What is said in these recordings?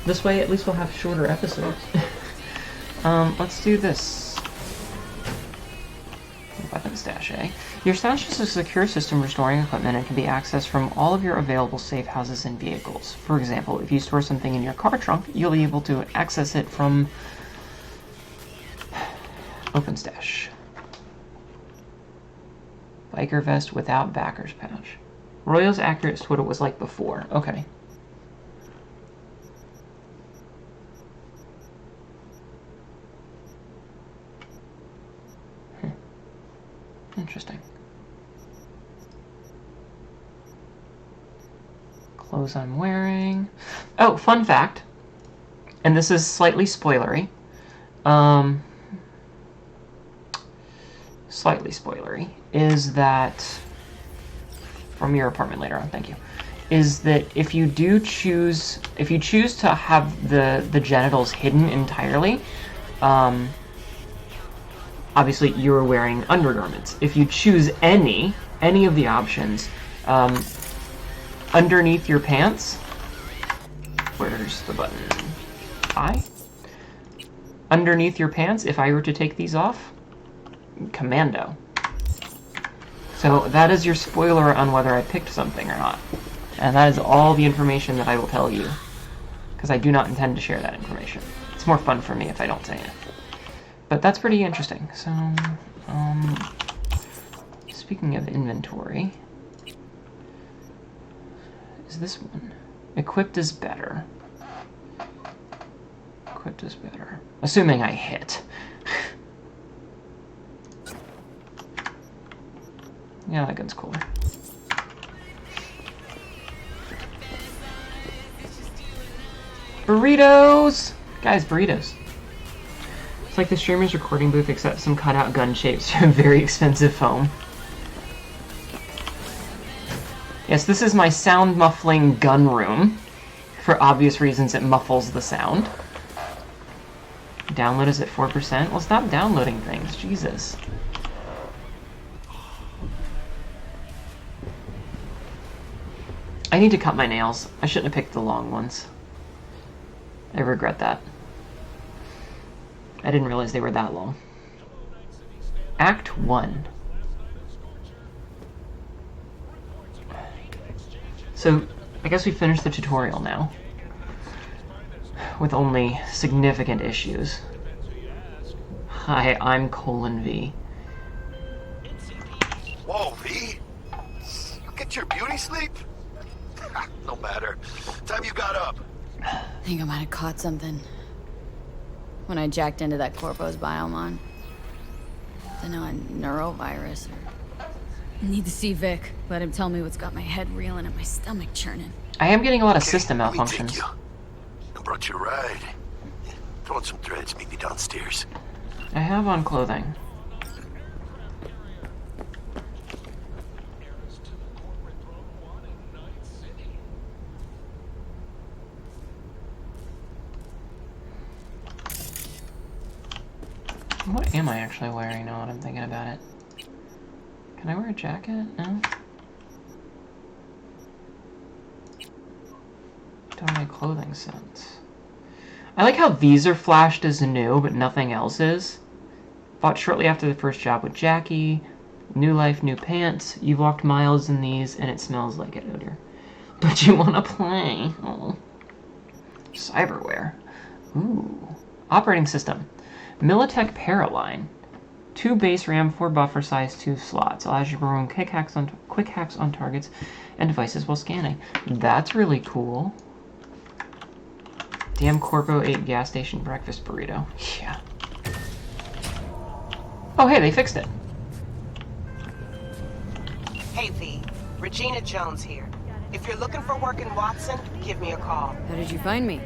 This way, at least we'll have shorter episodes. Let's do this. Weapon stash, eh? Your stash is a secure system restoring equipment and can be accessed from all of your available safe houses and vehicles. For example, if you store something in your car trunk, you'll be able to access it from Open Stash. Biker vest without backer's pouch. Royal's accurate to what it was like before. Okay. Interesting. Clothes I'm wearing. Oh, fun fact. And this is slightly spoilery. Slightly spoilery. Is that... From your apartment later on, thank you. Is that if you choose to have the genitals hidden entirely, obviously you're wearing undergarments. If you choose any of the options, underneath your pants, where's the button? Underneath your pants, if I were to take these off, commando. So that is your spoiler on whether I picked something or not. And that is all the information that I will tell you, because I do not intend to share that information. It's more fun for me if I don't say it. But that's pretty interesting. So, speaking of inventory, is this one? Equipped is better. Equipped is better. Assuming I hit. Yeah, that gun's cooler. Burritos! Guys, burritos. It's like the streamer's recording booth, except some cutout gun shapes from very expensive foam. Yes, this is my sound muffling gun room. For obvious reasons, it muffles the sound. Download is at 4%. Well, stop downloading things. Jesus. I need to cut my nails. I shouldn't have picked the long ones. I regret that. I didn't realize they were that long. Act 1. So, I guess we finished the tutorial now. With only significant issues. Hi, I'm V. Whoa, V? Look at your beauty sleep. No matter. Time you got up. I think I might have caught something. When I jacked into that Corpo's biomon. Don't know, a neurovirus or... Need to see Vic. Let him tell me what's got my head reeling and my stomach churning. I am getting a lot of Okay, system let me malfunctions. take you. I brought you a ride. Throw on some threads, meet me downstairs. I have on clothing. What am I actually wearing now that I'm thinking about it? Can I wear a jacket? No? Don't make clothing sense. I like how these are flashed as new, but nothing else is. Bought shortly after the first job with Jackie. New life, new pants. You've walked miles in these, and it smells like it odor. But you want to play. Oh. Cyberware. Ooh. Operating system. Militech Paraline. 2 base RAM, 4 buffer size, 2 slots. Allows you to perform quick hacks on targets and devices while scanning. That's really cool. Damn Corpo ate gas station breakfast burrito. Yeah. Oh, hey, they fixed it. Hey, V. Regina Jones here. If you're looking for work in Watson, give me a call. How did you find me?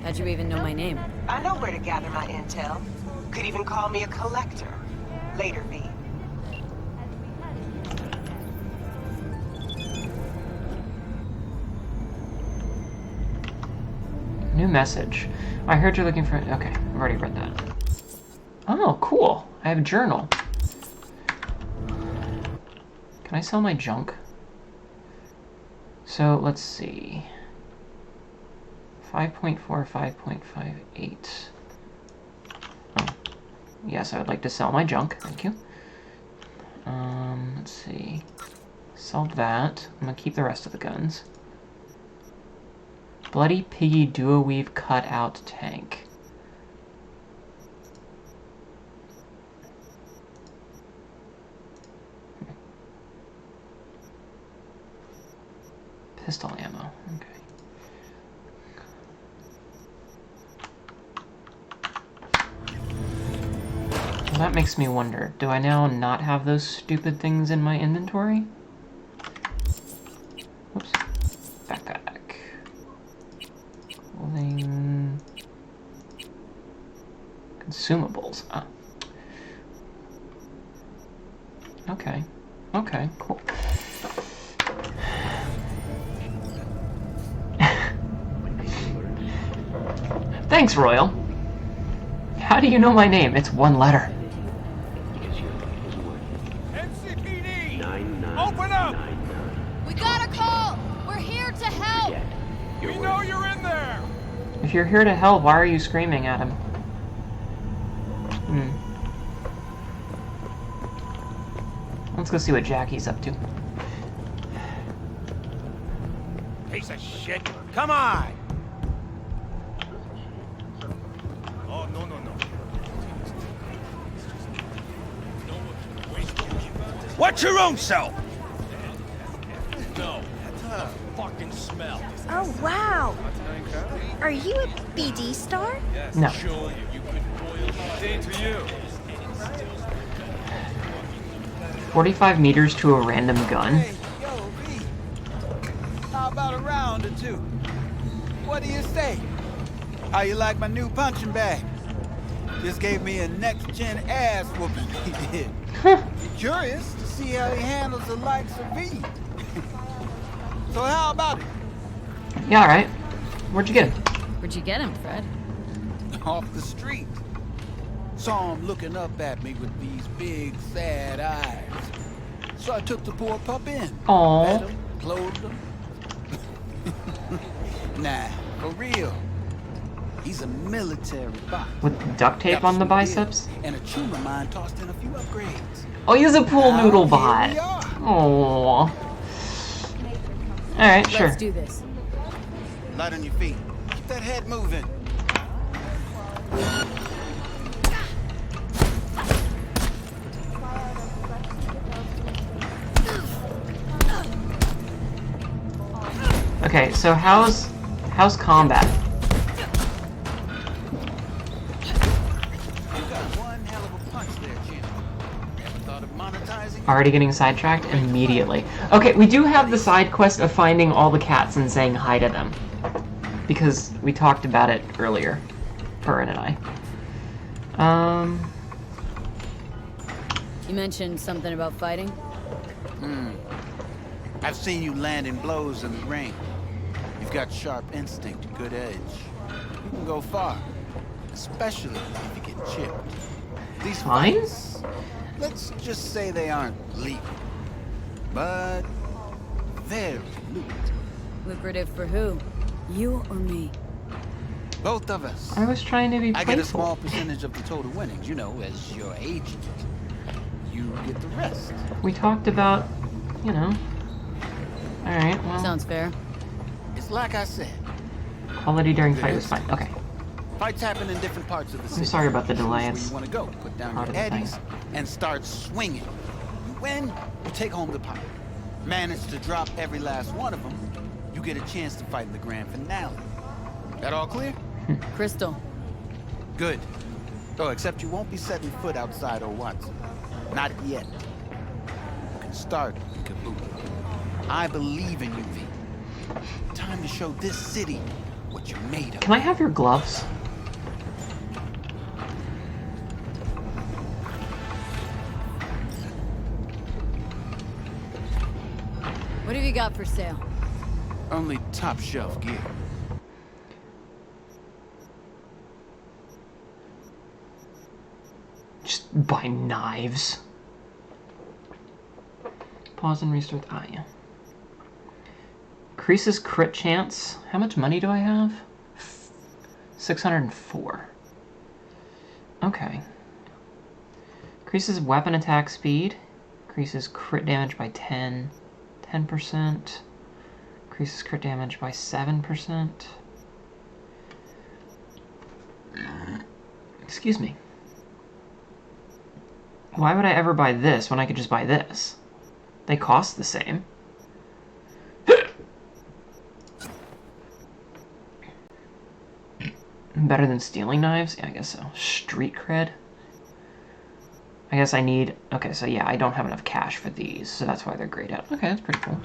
How'd you even know my name? I know where to gather my intel. Could even call me a collector. Later, V. New message. I heard you're looking for... Okay, I've already read that. Oh, cool. I have a journal. Can I sell my junk? So, let's see. 5.4, 5.58. Oh. Yes, I would like to sell my junk. Thank you. Let's see. Sell that. I'm gonna keep the rest of the guns. Bloody Piggy Duo-Weave Cut-Out Tank. Pistol ammo. Okay. Well, that makes me wonder, do I now not have those stupid things in my inventory? Whoops. Backpack. Clothing. Consumables. Ah. Okay. Okay, cool. Thanks, Royal. How do you know my name? It's one letter. NCPD! Open up! We got a call! We're here to help! We know you're in there! If you're here to help, why are you screaming at him? Let's go see what Jackie's up to. Piece of shit! Come on! Oh, no, no, no. Watch your own self! No. Fucking smell. Oh, wow. Are you a BD star? No. Sure, you could boil day to you. 45 meters to a random gun? Hey, yo, V. How about a round or two? What do you say? How you like my new punching bag? Just gave me a next-gen ass whooping he did. Curious to see how he handles the likes of V. So how about it? Yeah, alright. Where'd you get him? Where'd you get him, Fred? Off the street. Saw him looking up at me with these big, sad eyes. So I took the poor pup in. Aww. Fed him, clothed him. Nah, for real. He's a military bot. With duct tape Got a on the sweet biceps? deal, and a tune of mine tossed in a few upgrades. Oh, he's a pool Now, noodle here bot. we are. Aww. Alright, sure. Let's do this. Light on your feet. Keep that head moving. Okay, so how's combat? You got one hell of a punch there, Jim. Ever thought of monetizing? Already getting sidetracked immediately. Okay, we do have the side quest of finding all the cats and saying hi to them. Because we talked about it earlier. Purin and I. You mentioned something about fighting? I've seen you landing blows in the ring. You've got sharp instinct, good edge. You can go far, especially if you get chipped. These Fine? fights, let's just say they aren't lethal, but very lucrative. Lucrative for who? You or me? Both of us. I was trying to be I get a playful. small percentage of the total winnings, you know, as your agent. You get the rest. We talked about, you know. Alright, well, Sounds fair. It's like I said, quality during fight was fine. Okay. fights happen in different parts of the city. I'm sorry about the Choose delay. where It's you want to go. Put down part your of the thing. eddies and start swinging. You win, you take home the pot. Manage to drop every last one of them, you get a chance to fight in the grand finale. That all clear? Crystal. Good. Oh, except you won't be setting foot outside or Watson. Not yet. You can start in Kabuki. I believe in you, V. Time to show this city what you're made of. Can I have your gloves? What have you got for sale? Only top shelf gear. Just buy knives. Pause and restart. Ah, yeah. Increases crit chance. How much money do I have? 604. Okay. Increases weapon attack speed. Increases crit damage by 10%. Increases crit damage by 7%. Excuse me. Why would I ever buy this when I could just buy this? They cost the same. Better than stealing knives? Yeah, I guess so. Street cred? I guess I need... Okay, so yeah, I don't have enough cash for these, so that's why they're grayed out. Okay, that's pretty cool.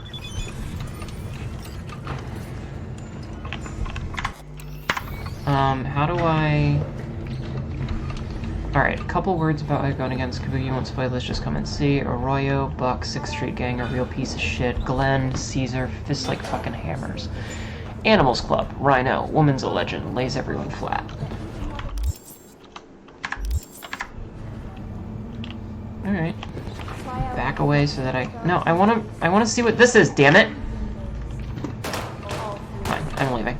How do I... Alright, a couple words about going against Kabuki once played. Let's just come and see. Arroyo, Buck, 6th Street Gang, a real piece of shit. Glenn, Caesar, fists like fucking hammers. Animals Club, Rhino, woman's a legend, lays everyone flat. Alright. Back away so that I... No, I wanna see what this is, damn it! Fine, I'm leaving.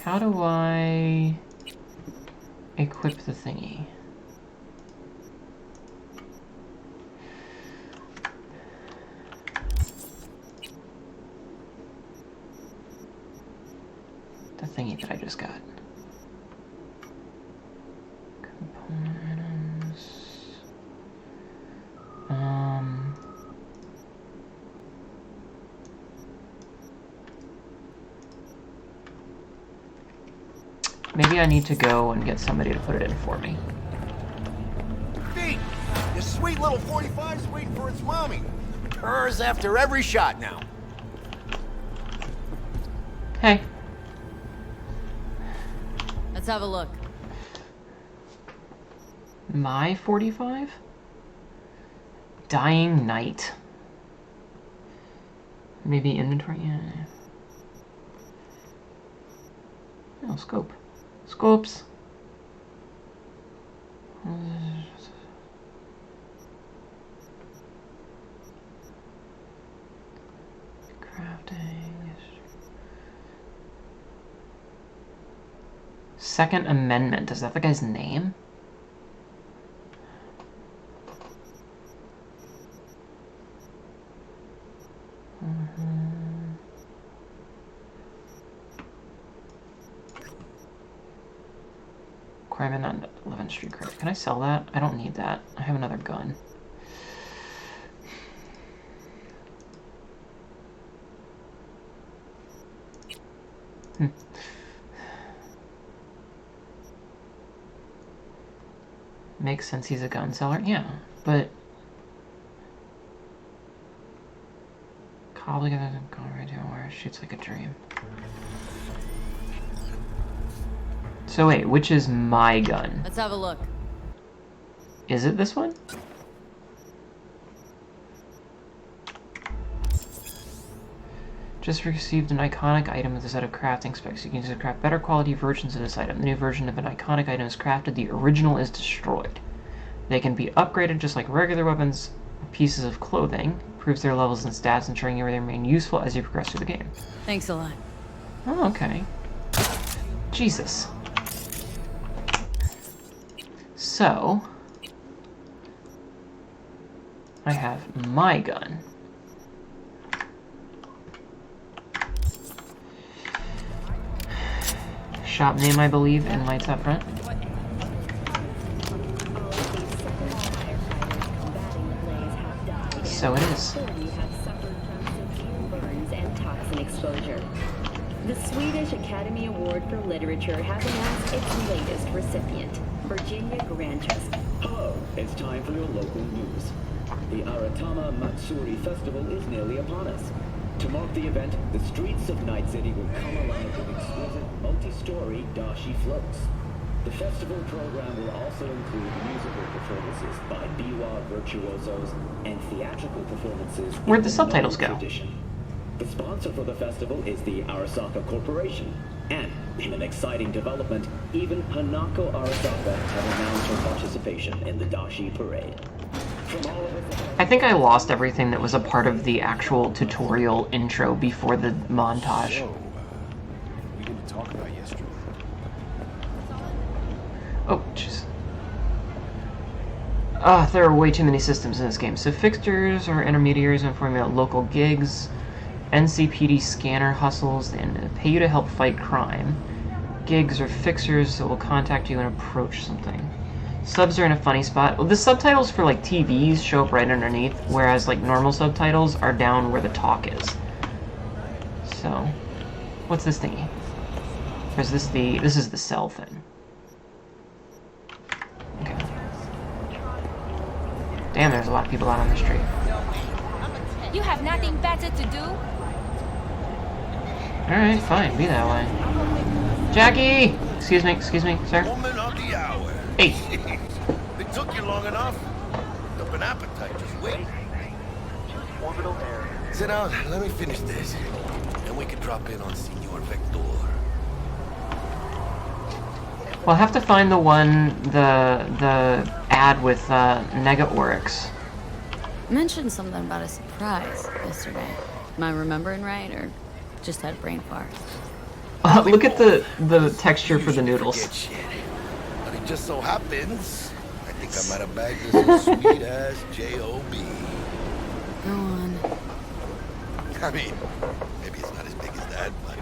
How do I equip the thingy? The thingy that I just got. Component items. Maybe I need to go and get somebody to put it in for me. Pete, your sweet little 45's waiting for its mommy. Purrs after every shot now. Hey. Let's have a look. My 45? Dying Night. Maybe inventory? Yeah. No, scope. Scopes. Crafting. Second Amendment. Is that the guy's name? Crime on 11th Street Credit. Can I sell that? I don't need that. I have another gun. Makes sense he's a gun seller. Yeah, but... Cobble together and go right here where it shoots like a dream. So wait, which is my gun? Let's have a look. Is it this one? Just received an iconic item with a set of crafting specs. You can use to craft better quality versions of this item. The new version of an iconic item is crafted, the original is destroyed. They can be upgraded just like regular weapons, pieces of clothing. Improves their levels and stats, ensuring they remain useful as you progress through the game. Thanks a lot. Oh, okay. Jesus. So, I have my gun. Shop name, I believe, and lights up front. So it is. The Swedish Academy Award for Literature has announced its latest recipient, Virginia Grantress. Hello, it's time for your local news. The Aratama Matsuri Festival is nearly upon us. To mark the event, the streets of Night City will come alive with exquisite, multi-story dashi floats. The festival program will also include musical performances by biwa virtuosos and theatrical performances. Where'd the subtitles go? Tradition. The sponsor for the festival is the Arasaka Corporation. And, in an exciting development, even Hanako Arasaka have announced her participation in the Dashi Parade. From all of us... I think I lost everything that was a part of the actual tutorial intro before the montage. So, something to talk about yesterday. Oh, jeez. There are way too many systems in this game. So fixtures are intermediaries informing about local gigs, NCPD scanner hustles, and pay you to help fight crime. Gigs are fixers that will contact you and approach something. Subs are in a funny spot. Well, the subtitles for like TVs show up right underneath, whereas like normal subtitles are down where the talk is. So, what's this thingy? Or is this the... this is the cell thing. Okay. Damn, there's a lot of people out on the street. You have nothing better to do? Alright, fine, be that way. Jackie! Excuse me, sir. Woman of the hour. Hey! It took you long enough. Up an appetite, just wait. Sit down, let me finish this. Then we can drop in on Senor Vector. Well, I'll have to find the one, the ad with Nega Oryx. Mentioned something about a surprise yesterday. Am I remembering right, or just had a brain fart? Look at the texture for the noodles. Forget shit. But it just so happens, I think I might have bagged this sweet ass J.O.B. Go on. I mean, maybe it's not as big as that, but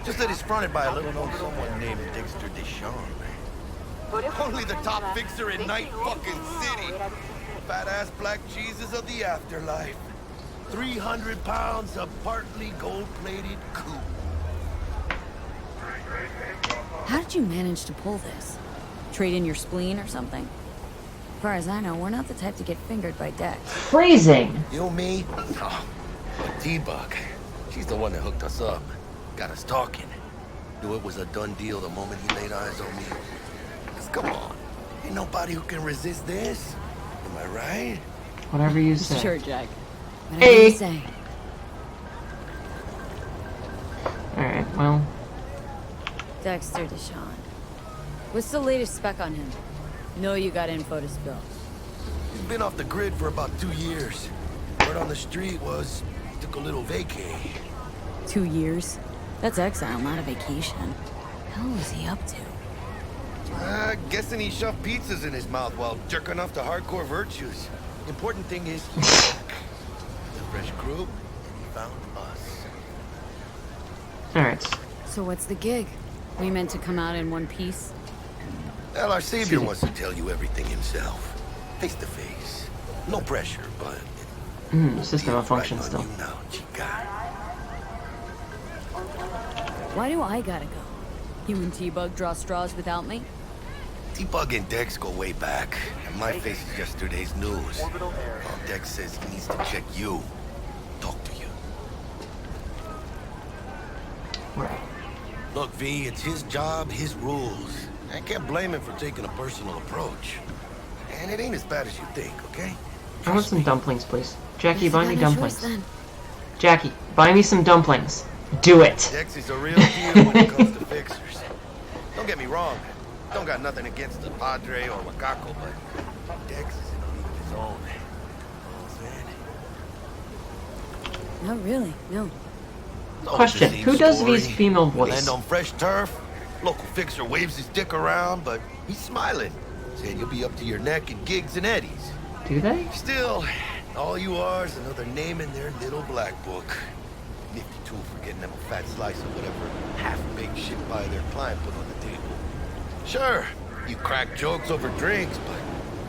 just that it's fronted by a little known someone named Dexter Deshawn. Only the top fixer in Night fucking City. Fat ass black Jesus of the afterlife. 300 pounds of partly gold-plated coupe. How did you manage to pull this? Trade in your spleen or something? As far as I know, we're not the type to get fingered by Dex. Phrasing! You, me? Oh, but T-Bug. She's the one that hooked us up. Got us talking. Knew it was a done deal the moment he laid eyes on me. 'Cause come on. Ain't nobody who can resist this. Am I right? Whatever you say. Sure, Jack. Whatever Hey! you say. Alright, well... Dexter Deshawn. What's the latest spec on him? Know you got info to spill. He's been off the grid for about 2 years. Word on the street was he took a little vacay. 2 years? That's exile, not a vacation. Hell was he up to? Guessing he shoved pizzas in his mouth while jerking off to hardcore virtues. Important thing is he's back. The fresh crew, and he found us. Alright. So what's the gig? We meant to come out in one piece? Well, our savior wants to tell you everything himself. Face to face. No pressure, but... System malfunction still. You now, chica. Why do I gotta go? You and T-Bug draw straws without me? T-Bug and Dex go way back, and my face is yesterday's news. Well, Dex says he needs to check you. Talk to you. Right. Look, V, it's his job, his rules. I can't blame him for taking a personal approach. And it ain't as bad as you think, okay? I want some dumplings, please. Jackie, Guess buy I me got no dumplings. choice then. Jackie, buy me some dumplings. Do it! Dex is a real deal when it comes to fixers. Don't get me wrong. Don't got nothing against the Padre or Wakako, but Dex is in a league of his own. You know what I'm saying? Not really, no. Question, who does these female voice? Land on fresh turf. Local fixer waves his dick around, but he's smiling, saying you'll be up to your neck in gigs and eddies. Do they? Still, all you are is another name in their little black book. Nifty tool for getting them a fat slice of whatever half-baked shit pie their client put on the table. Sure, you crack jokes over drinks, but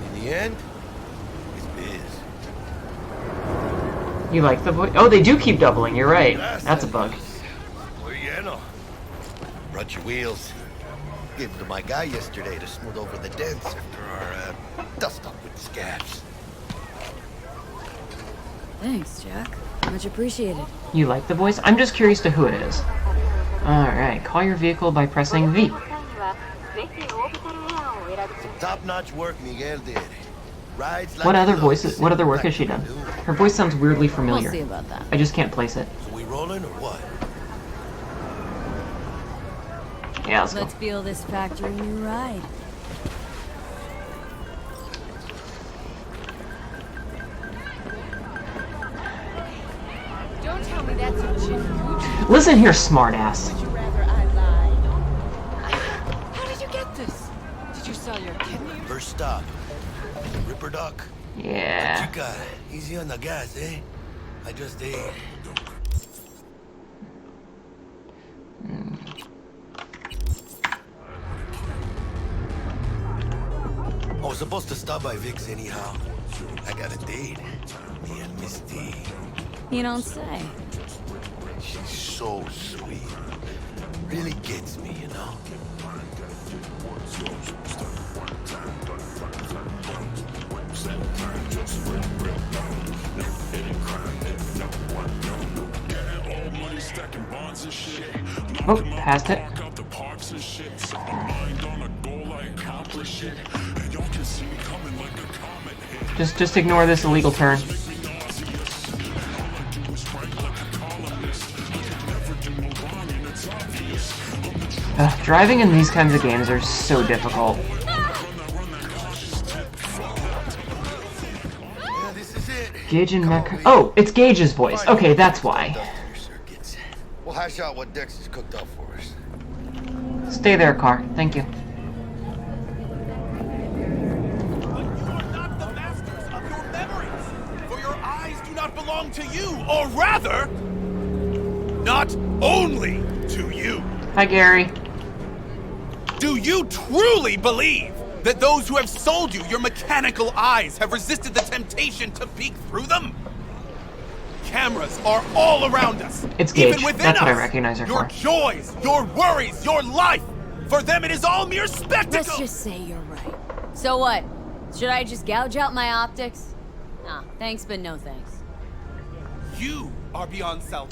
in the end, it's biz. You like the voice? Oh, they do keep doubling, you're right. That's a bug. Muy lleno. Brought your wheels. Gave them to my guy yesterday to smooth over the dents after our dust up with the scabs. Thanks, Jack. Much appreciated. You like the voice? I'm just curious to who it is. Alright, call your vehicle by pressing V. Some top-notch work Miguel did. Rides like What other a voices? lotus What other in work black has she done? blue. Her voice sounds weirdly We'll familiar. see about that. I just can't place it. So we rolling or what? Yeah, let's go. Let's feel this factory new ride. Don't tell me that's a Gucci. Listen here, smartass. Would you rather I lie? first stop. Ripper Duck. Yeah. Chica, easy on the gas, eh? I just ate. I was supposed to stop by Vic's anyhow. I got a date. Me and Miss D. You don't say. She's so sweet. Really gets me, you know? Oh, passed it. Just ignore this illegal turn. Driving in these kinds of games are so difficult. Yeah, this is it. Gage and Mech. Oh, it's Gage's voice. Okay, that's why. We'll hash out what Dex has cooked up for us. Stay there, car. Thank you. But you are not the masters of your memories, for your eyes do not belong to you, or rather, not only to you. Hi, Gary. Do you truly believe that those who have sold you your mechanical eyes have resisted the temptation to peek through them? Cameras are all around us. It's Gage. Even within That's what I us. recognize her Your for. joys, your worries, your life. For them, it is all mere spectacle. Let's just say you're right. So what? Should I just gouge out my optics? Nah, thanks, but no thanks. You are beyond self,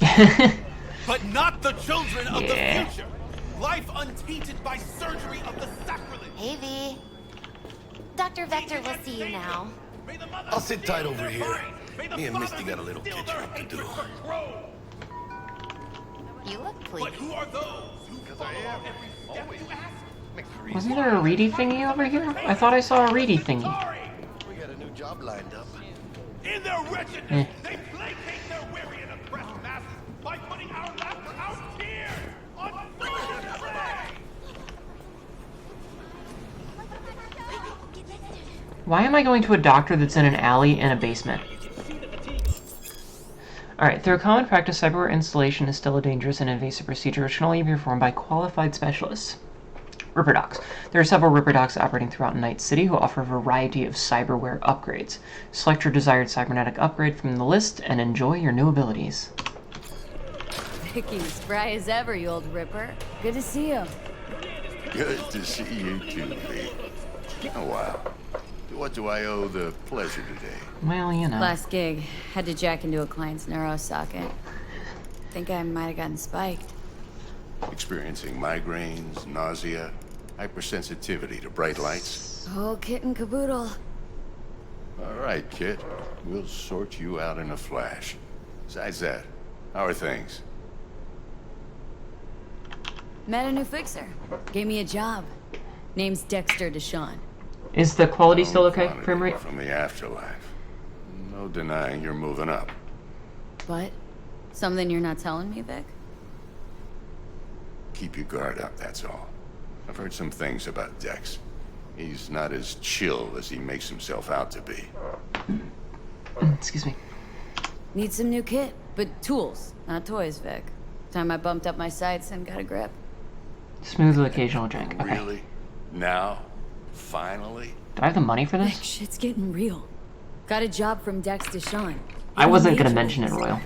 but not the children of the future. Life untainted by surgery of the sacrilege. Hey, V. Dr. Vector will see you now. I'll sit tight over here. Me and Misty got a little catching up to do. You look But pleased. who are those who follow every step you ask? Wasn't there a reedy thingy over here? I thought I saw a reedy thingy. We got a new job lined up. In their wretchedness, they placate their weary and oppressed masses by putting our laughter, our tears, on full display. Why am I going to a doctor that's in an alley in a basement? Alright, through common practice, cyberware installation is still a dangerous and invasive procedure which can only be performed by qualified specialists. Ripper Docs. There are several Ripper Docs operating throughout Night City who offer a variety of cyberware upgrades. Select your desired cybernetic upgrade from the list and enjoy your new abilities. Vicky, spry as ever, you old Ripper. Good to see you. Good to see you too, V. Oh, wow. What do I owe the pleasure today? Well, you know. Last gig. Had to jack into a client's neuro socket. Think I might have gotten spiked. Experiencing migraines, nausea, hypersensitivity to bright lights? Oh, kit and caboodle. All right, kid. We'll sort you out in a flash. Besides that, how are things? Met a new fixer. Gave me a job. Name's Dexter Deshawn. Is the quality still okay? Quantity Frame rate? from the afterlife. No denying you're moving up. What? Something you're not telling me, Vic? Keep your guard up, that's all. I've heard some things about Dex. He's not as chill as he makes himself out to be. Excuse me. Need some new kit, but tools, not toys, Vic. Time I bumped up my sights and got a grip. Smooth with occasional drink. Okay. Really? Now? Finally? Do I have the money for Vic, this? shit's getting real. Got a job from Dex Deshawn. I wasn't gonna mention it, Royal.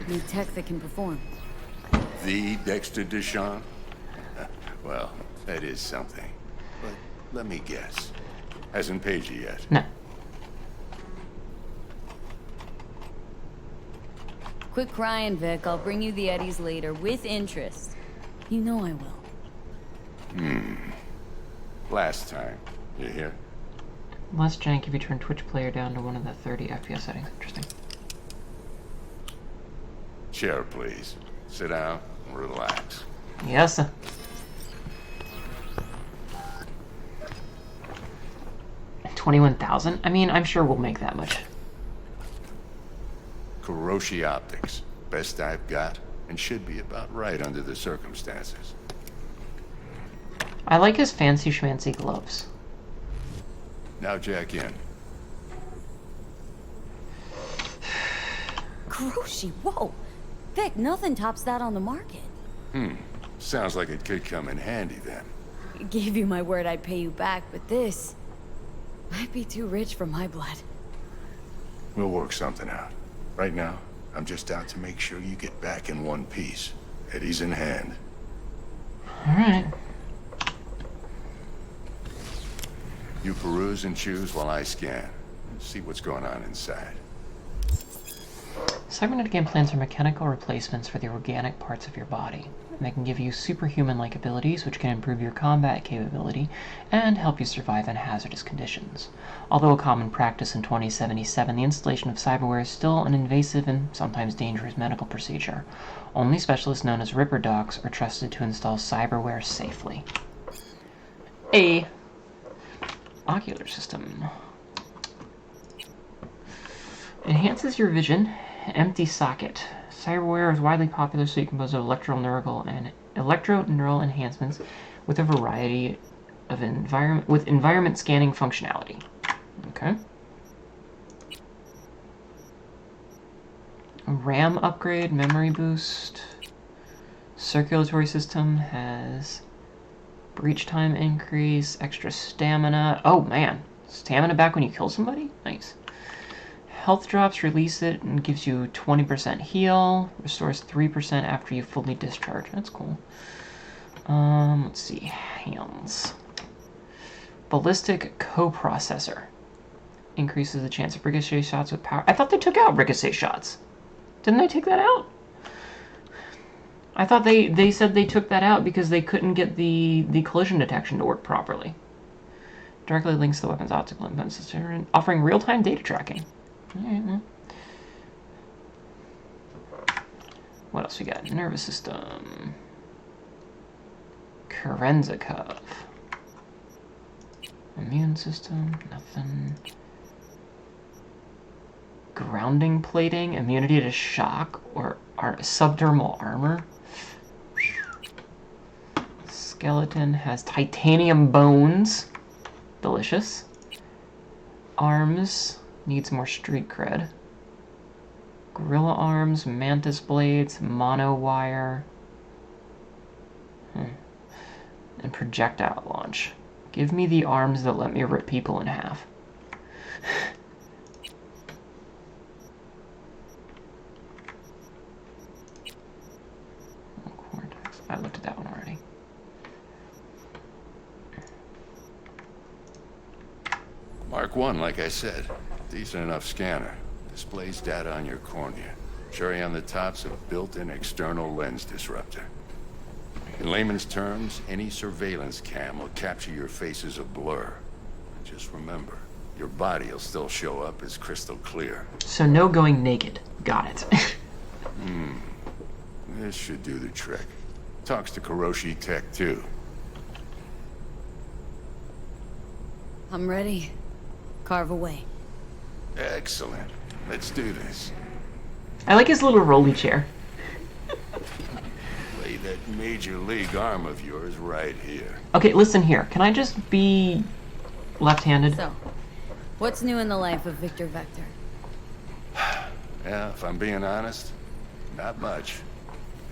Need tech that can perform. The Dexter Deshawn? Well, that is something. But let me guess. Hasn't paid you yet. No. Quit crying, Vic. I'll bring you the Eddies later, with interest. You know I will. Last time. You hear? Less jank if you turn Twitch player down to one of the 30 FPS settings. Interesting. Chair, please. Sit down and relax. Yes, sir. $21,000? I mean, I'm sure we'll make that much. Kuroshi Optics. Best I've got, and should be about right under the circumstances. I like his fancy schmancy gloves. Now jack in. Groshi, whoa! Vic, nothing tops that on the market. Sounds like it could come in handy then. I gave you my word I'd pay you back, but this might be too rich for my blood. We'll work something out. Right now, I'm just out to make sure you get back in one piece. Eddie's in hand. Alright. You peruse and choose while I scan. See what's going on inside. Cybernetic implants are mechanical replacements for the organic parts of your body. And they can give you superhuman-like abilities, which can improve your combat capability and help you survive in hazardous conditions. Although a common practice in 2077, the installation of cyberware is still an invasive and sometimes dangerous medical procedure. Only specialists known as Ripper Docs are trusted to install cyberware safely. A ocular system. Enhances your vision. Empty socket. Cyberware is widely popular, so you can compose of electroneural enhancements with a variety of environment scanning functionality. Okay. A RAM upgrade, memory boost. Circulatory system has breach time increase, extra stamina. Oh man, stamina back when you kill somebody? Nice. Health drops, release it, and gives you 20% heal. Restores 3% after you fully discharge. That's cool. Let's see. Hands. Ballistic coprocessor. Increases the chance of ricochet shots with power. I thought they took out ricochet shots. Didn't they take that out? I thought they said they took that out because they couldn't get the collision detection to work properly. Directly links to the weapon's optical impedance, offering real-time data tracking. Alright, well. What else we got? Nervous system. Carenza cuff. Immune system, nothing. Grounding plating, immunity to shock, or subdermal armor. Skeleton has titanium bones. Delicious. Arms. Needs more street cred. Gorilla arms, mantis blades, mono wire. And projectile launch. Give me the arms that let me rip people in half. Cortex. I looked at that one already. Mark 1, like I said. Decent enough scanner. Displays data on your cornea. Cherry on the top's a built-in external lens disruptor. In layman's terms, any surveillance cam will capture your face as a blur. Just remember, your body will still show up as crystal clear. So no going naked. Got it. This should do the trick. Talks to Kuroshi Tech, too. I'm ready. Carve away. Excellent. Let's do this. I like his little rolly chair. Lay that major league arm of yours right here. Okay, listen here. Can I just be left-handed? So, what's new in the life of Victor Vector? Yeah, if I'm being honest, not much.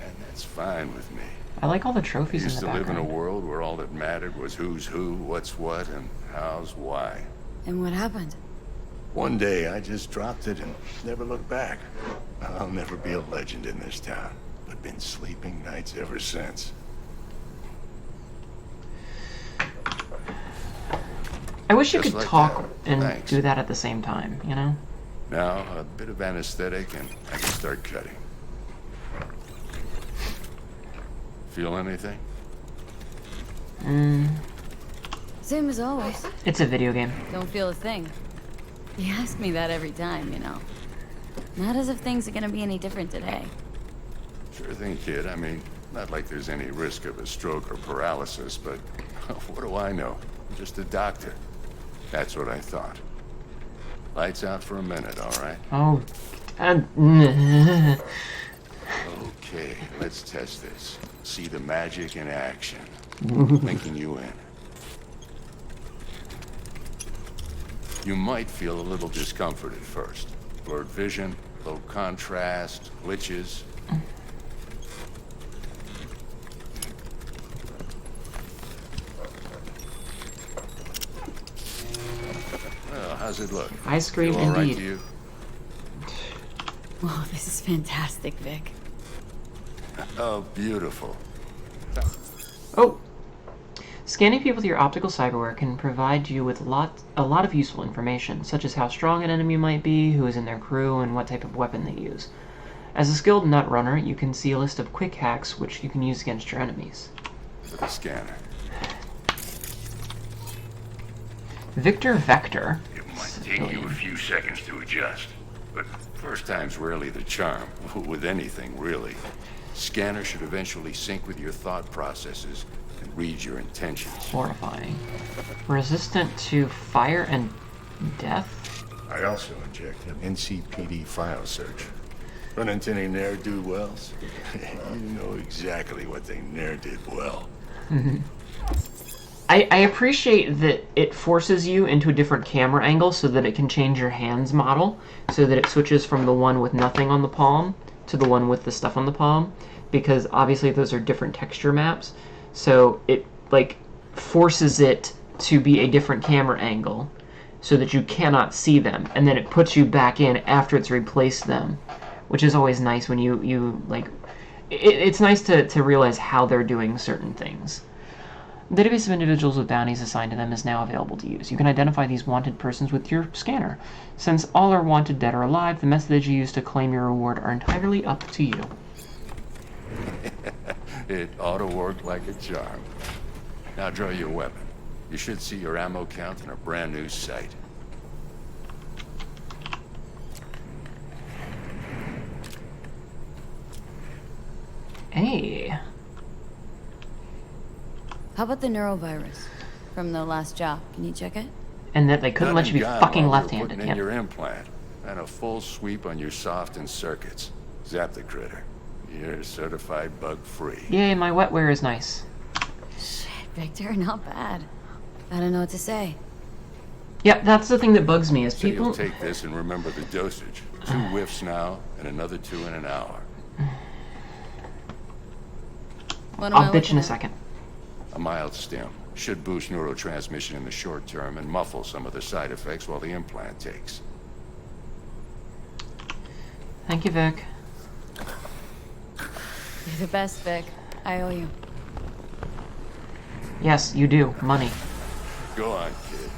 And that's fine with me. I like all the trophies in the Used to background. live in a world where all that mattered was who's who, what's what, and how's why. And what happened? One day I just dropped it and never looked back. I'll never be a legend in this town, but been sleeping nights ever since. I wish you Just could like talk that. and Thanks. do that at the same time, you know? Now, a bit of anesthetic and I can start cutting. Feel anything? Same as always. It's a video game. Don't feel a thing. You ask me that every time, you know. Not as if things are gonna be any different today. Sure thing, kid. I mean, not like there's any risk of a stroke or paralysis, but what do I know? I'm just a doctor. That's what I thought. Lights out for a minute, all right? Oh. Okay, let's test this. See the magic in action. Linking you in. You might feel a little discomfort at first. Blurred vision, low contrast, glitches. Well, how's it look? Ice cream, Feel all right indeed. to you? Whoa, this is fantastic, Vic. Oh, beautiful. Oh! Scanning people with your optical cyberware can provide you with a lot of useful information, such as how strong an enemy might be, who is in their crew, and what type of weapon they use. As a skilled nut runner, you can see a list of quick hacks which you can use against your enemies. For the scanner. Victor Vector. It might take you a few seconds to adjust, but first time's rarely the charm, with anything, really. Scanner should eventually sync with your thought processes and read your intentions. Horrifying. Resistant to fire and death? I also inject an NCPD file search. Run into any ne'er-do-wells? You know exactly what they ne'er did well. I appreciate that it forces you into a different camera angle so that it can change your hands model, so that it switches from the one with nothing on the palm to the one with the stuff on the palm, because obviously those are different texture maps, so it like forces it to be a different camera angle so that you cannot see them, and then it puts you back in after it's replaced them, which is always nice when you like it's nice to realize how they're doing certain things. The database of individuals with bounties assigned to them is now available to use. You can identify these wanted persons with your scanner. Since all are wanted dead or alive, the methods you use to claim your reward are entirely up to you. It ought to work like a charm. Now draw your weapon. You should see your ammo count in a brand new sight. Hey. How about the neurovirus from the last job? Can you check it? And that they couldn't let you be fucking left-handed. Putting in your implant and a full sweep on your soft and circuits. Zap the critter. You're certified bug-free. Yay, my wetware is nice. Shit, Victor, not bad. I don't know what to say. Yep, that's the thing that bugs me is So people. you'll take this and remember the dosage. 2 whiffs now and another 2 in an hour. What am I I'll bitch looking in a at? second. A mild stim should boost neurotransmission in the short term and muffle some of the side effects while the implant takes. Thank you, Vic. You're the best, Vic. I owe you. Yes, you do. Money. Go on, kid.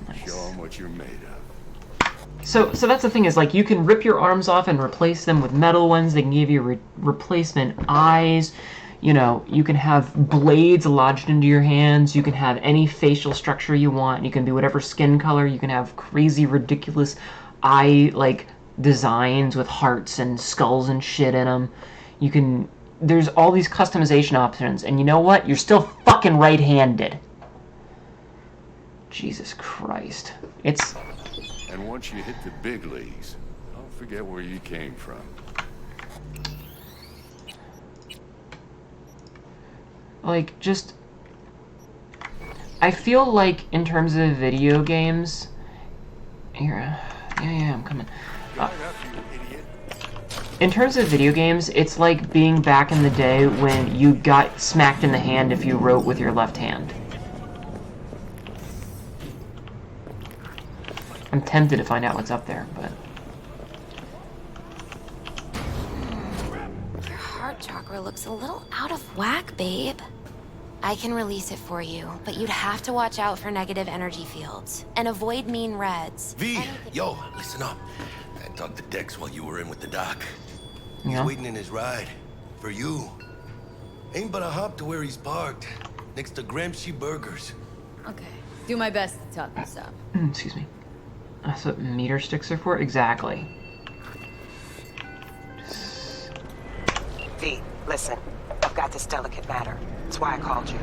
Nice. Show them what you're made of. So that's the thing is, like, you can rip your arms off and replace them with metal ones. They can give you replacement eyes. You know, you can have blades lodged into your hands. You can have any facial structure you want. You can be whatever skin color. You can have crazy, ridiculous eye, like, designs with hearts and skulls and shit in them. You can... There's all these customization options. And you know what? You're still fucking right-handed. Jesus Christ. It's... And once you hit the big leagues, don't forget where you came from. Like, just... I feel like, in terms of video games... Here, yeah, I'm coming. In terms of video games, it's like being back in the day when you got smacked in the hand if you wrote with your left hand. I'm tempted to find out what's up there, but... Your heart chakra looks a little out of whack, babe. I can release it for you, but you'd have to watch out for negative energy fields and avoid mean reds. V, yo, listen up. I talked to Dex while you were in with the doc. He's Yeah? waiting in his ride. For you. Ain't but a hop to where he's parked. Next to Gramsci Burgers. Okay. Do my best to talk this up. Excuse me. That's what meter sticks are for? Exactly. V, listen. I've got this delicate matter. That's why I called you.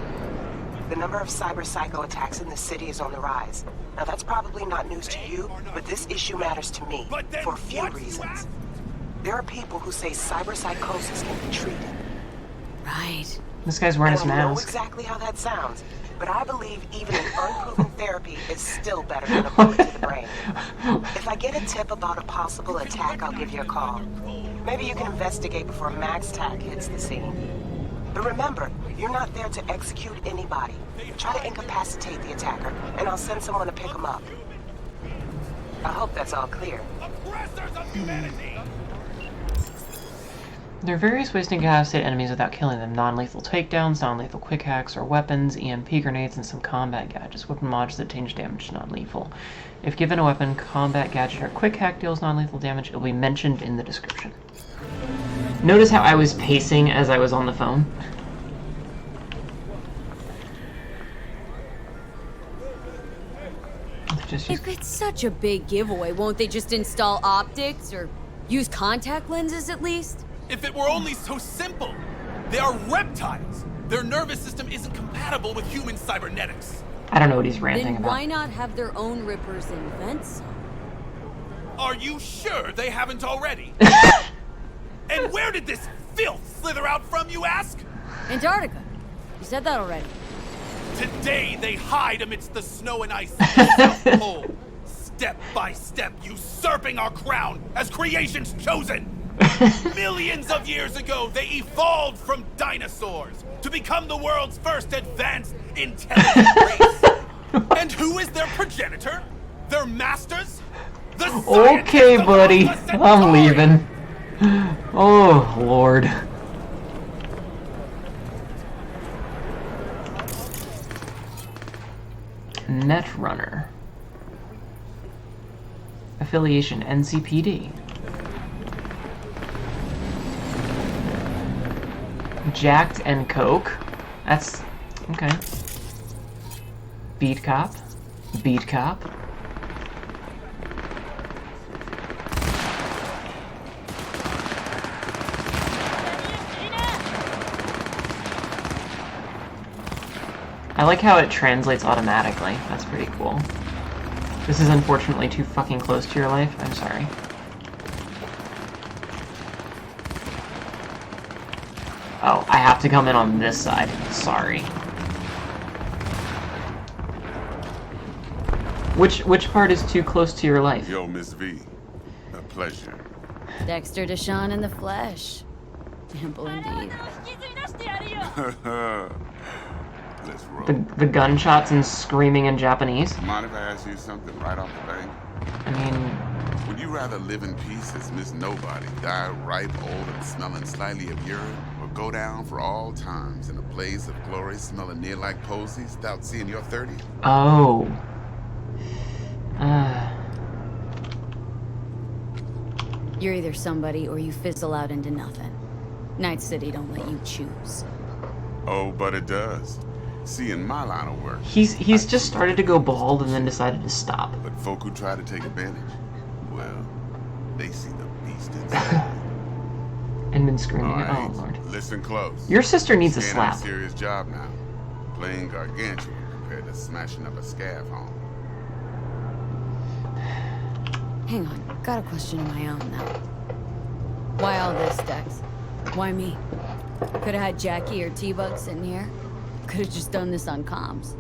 The number of cyber psycho attacks in the city is on the rise. Now that's probably not news to you, but this issue matters to me for a few reasons. There are people who say cyber psychosis can be treated. Right. This guy's wearing his I know mask. exactly how that sounds, but I believe even an unproven therapy is still better than a bullet to the brain. If I get a tip about a possible attack, I'll give you a call. Maybe you can investigate before Max Tack hits the scene. But remember, you're not there to execute anybody. Try to incapacitate the attacker, and I'll send someone to pick him up. I hope that's all clear. There are various ways to incapacitate enemies without killing them. Non-lethal takedowns, non-lethal quick hacks or weapons, EMP grenades, and some combat gadgets. Weapon mods that change damage to non-lethal. If given a weapon, combat gadget, or quick hack deals non-lethal damage, it will be mentioned in the description. Notice how I was pacing as I was on the phone? If it's such a big giveaway, won't they just install optics or use contact lenses at least? If it were only so simple! They are reptiles! Their nervous system isn't compatible with human cybernetics. I don't know what he's ranting Then about. why not have their own rippers invent some? Are you sure they haven't already? And where did this filth slither out from, you ask? Antarctica. You said that already. Today they hide amidst the snow and ice of the South Pole, step by step usurping our crown as creation's chosen. Millions of years ago, they evolved from dinosaurs to become the world's first advanced, intelligent race. And who is their progenitor? Their masters? The Okay, buddy. I'm leaving. Oh, Lord. Netrunner. Affiliation NCPD. Jacked and Coke. That's okay. Beat cop. Beat cop. I like how it translates automatically. That's pretty cool. This is unfortunately too fucking close to your life. I'm sorry. Oh, I have to come in on this side. Sorry. Which part is too close to your life? Yo, Miss V. A pleasure. Dexter Deshawn in the flesh. Ample indeed. Let's roll. The gunshots and screaming in Japanese? Mind if I ask you something right off the bat? I mean... Would you rather live in peace as Miss Nobody, die ripe, old, and smelling slightly of urine, or go down for all times in a blaze of glory smelling near like posies without seeing your 30? Oh. You're either somebody or you fizzle out into nothing. Night City don't let you choose. Oh, but it does. See, in my line of work... He's just started to go bald and then decided to stop. But folk who try to take advantage, well, they see the beast inside. And been screaming All it. right, Oh, Lord. listen close. Your sister needs a Scanning slap. a serious job now. Playing gargantuan compared to smashing up a scav home. Hang on, got a question of my own now. Why all this, Dex? Why me? Could have had Jackie or T-Bug sitting here. Could have just done this on comms.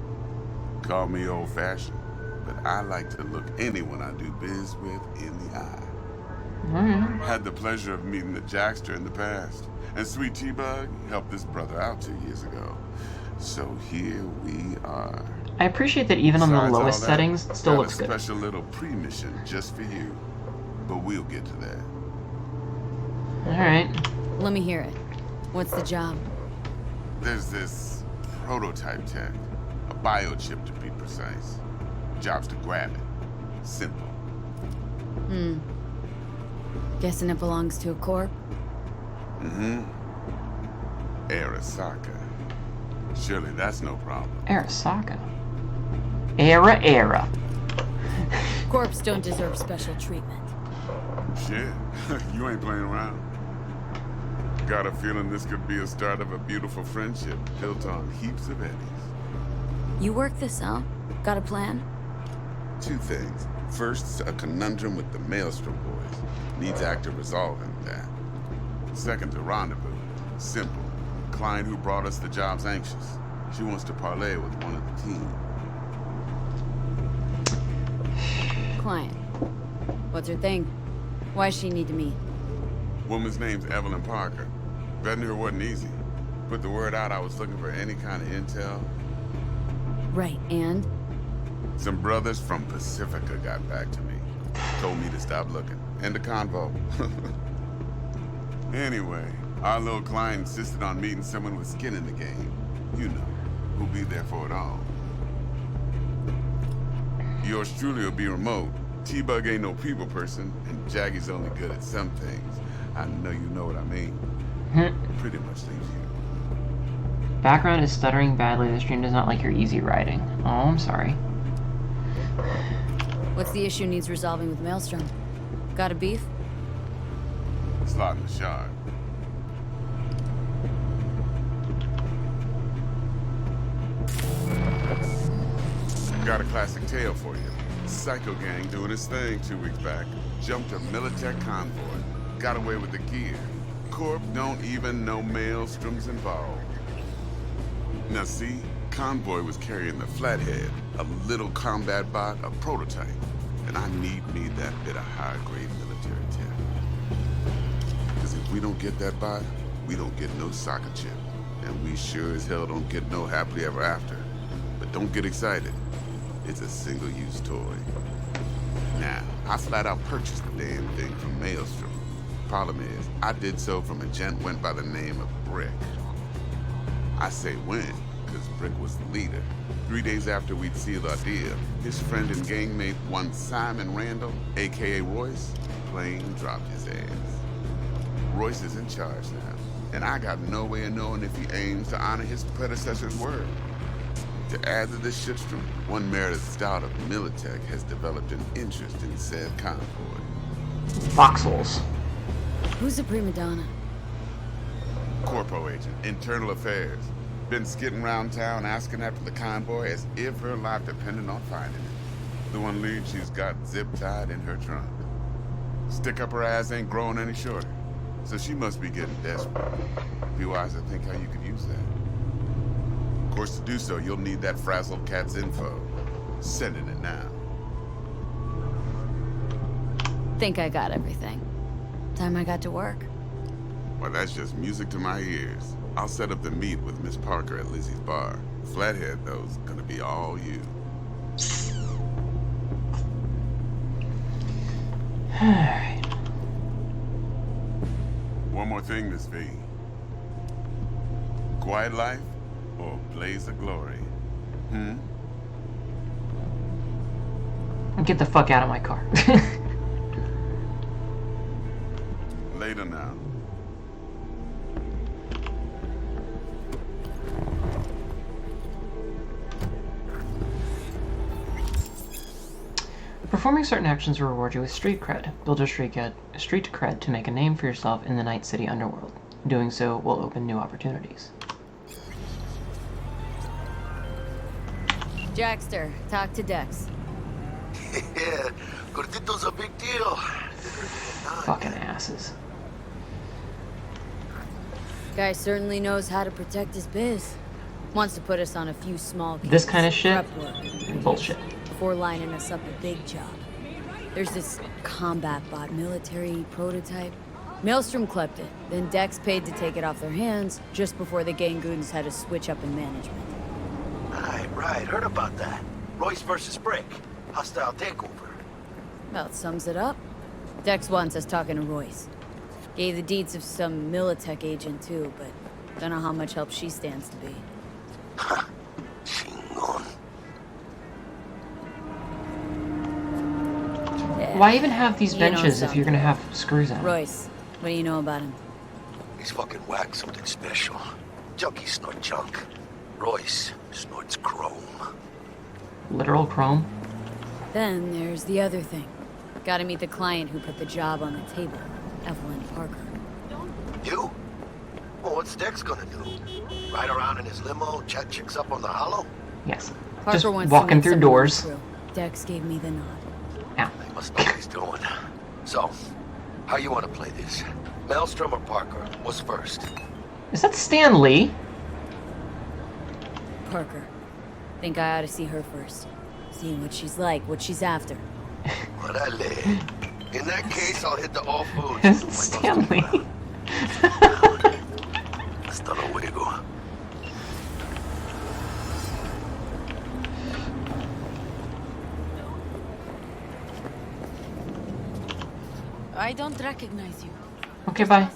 Call me old-fashioned, but I like to look anyone I do biz with in the eye. Alright. Had the pleasure of meeting the Jackster in the past, and Sweet T-Bug helped this brother out 2 years ago. So here we are. I appreciate that even on the Besides all lowest that, settings, it still got looks a good. special little pre-mission just for you, but we'll get to that. Alright. Let me hear it. What's the job? There's this prototype tech, a biochip to be precise. Job's to grab it. Simple. Guessing it belongs to a corp? Mm-hmm. Arasaka. Surely that's no problem. Arasaka. Era. Corps don't deserve special treatment. Shit, you ain't playing around. Got a feeling this could be a start of a beautiful friendship built on heaps of eddies. You work this out? Got a plan? Two things. First, a conundrum with the Maelstrom boys. Needs active resolving that. Second, a rendezvous. Simple. Client who brought us the job's anxious. She wants to parlay with one of the team. Client. What's her thing? Why does she need to meet? Woman's name's Evelyn Parker. Vetting her wasn't easy. Put the word out I was looking for any kind of intel. Right, and? Some brothers from Pacifica got back to me. Told me to stop looking. End of convo. Anyway, our little client insisted on meeting someone with skin in the game. You know, who'll be there for it all. Yours truly will be remote. T-Bug ain't no people person, and Jaggy's only good at some things. I know you know what I mean. Pretty much leaves you. Background is stuttering badly. The stream does not like your easy riding. Oh, I'm sorry. What's the issue needs resolving with Maelstrom? Got a beef? Slot in the shard. Got a classic tale for you. Psycho gang doing his thing 2 weeks back. Jumped a Militech convoy. Got away with the gear. Corp don't even know Maelstrom's involved. Now see, convoy was carrying the Flathead, a little combat bot, a prototype. And I need that bit of high-grade military tech. Because if we don't get that bot, we don't get no soccer chip. And we sure as hell don't get no happily ever after. But don't get excited. It's a single-use toy. Now, I flat out purchased the damn thing from Maelstrom. Problem is, I did so from a gent went by the name of Brick. I say when, because Brick was the leader. 3 days after we'd sealed our deal, his friend and gangmate, one Simon Randall, a.k.a. Royce, plain dropped his ass. Royce is in charge now, and I got no way of knowing if he aims to honor his predecessor's word. To add to this shitstorm, one Meredith Stout of Militech has developed an interest in said convoy. Foxholes. Who's the prima donna? Corpo agent, internal affairs. Been skidding around town asking after the convoy as if her life depended on finding it. The one lead she's got zip-tied in her trunk. Stick up her ass ain't growing any shorter, so she must be getting desperate. Be wise to think how you could use that. Of course, to do so, you'll need that frazzled cat's info. Sending it now. Think I got everything. Time I got to work. Well, that's just music to my ears. I'll set up the meet with Miss Parker at Lizzie's bar. Flathead, though, is gonna be all you. Alright. One more thing, Miss V. Quiet life or blaze of glory? Get the fuck out of my car. Later now. Performing certain actions will reward you with street cred. Build your street cred to make a name for yourself in the Night City underworld. Doing so will open new opportunities. Jackster, talk to Dex. Yeah, Gordito's a big deal. Fucking asses. Guy certainly knows how to protect his biz. Wants to put us on a few small cases. This kind of shit? Prep work. Bullshit. Before lining us up a big job. There's this combat bot military prototype. Maelstrom clept it, then Dex paid to take it off their hands just before the Gangoons had a switch up in management. Right, heard about that. Royce versus Brick. Hostile takeover. Well, it sums it up. Dex wants us talking to Royce. Gave the deeds of some Militech agent too, but don't know how much help she stands to be. Chingon. Yeah. Why even have these You know benches if you're gonna have screws in? Royce, what do you know about him? He's fucking whacked something special. Junkies snort junk. Royce snorts chrome. Literal chrome? Then there's the other thing. Gotta meet the client who put the job on the table, Evelyn Parker. You? Well, what's Dex gonna do? Ride around in his limo, chat chicks up on the hollow? Yes. Parker Just wants walking to meet through someone doors. through. Dex gave me the nod. Ow. He must know what he's doing. So, how you want to play this? Maelstrom or Parker? What's first? Is that Stan Lee? Parker. Think I ought to see her first. See what she's like, what she's after. Orale. In that case, I'll hit the all foods. Stanley. Hasta luego. I don't recognize you. Okay, bye.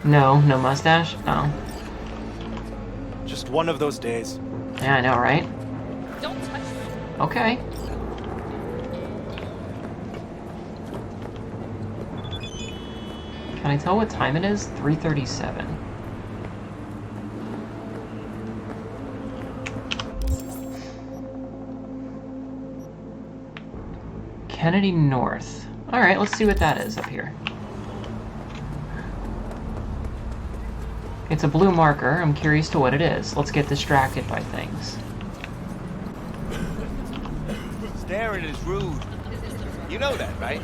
No mustache? Oh. Just one of those days. Yeah, I know, right? Don't touch me. Okay. Can I tell what time it is? 3:37. Kennedy North. Alright, let's see what that is up here. It's a blue marker. I'm curious to what it is. Let's get distracted by things. Staring is rude. You know that, right?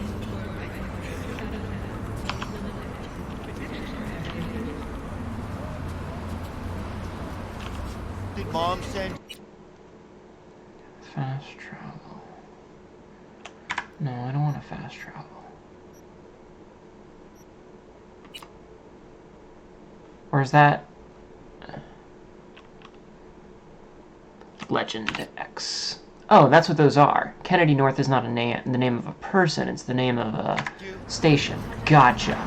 Did Mom send? Fast travel. No, I don't want to fast travel. Or is that Legend X? Oh, that's what those are. Kennedy North is not the name of a person, it's the name of a station. Gotcha.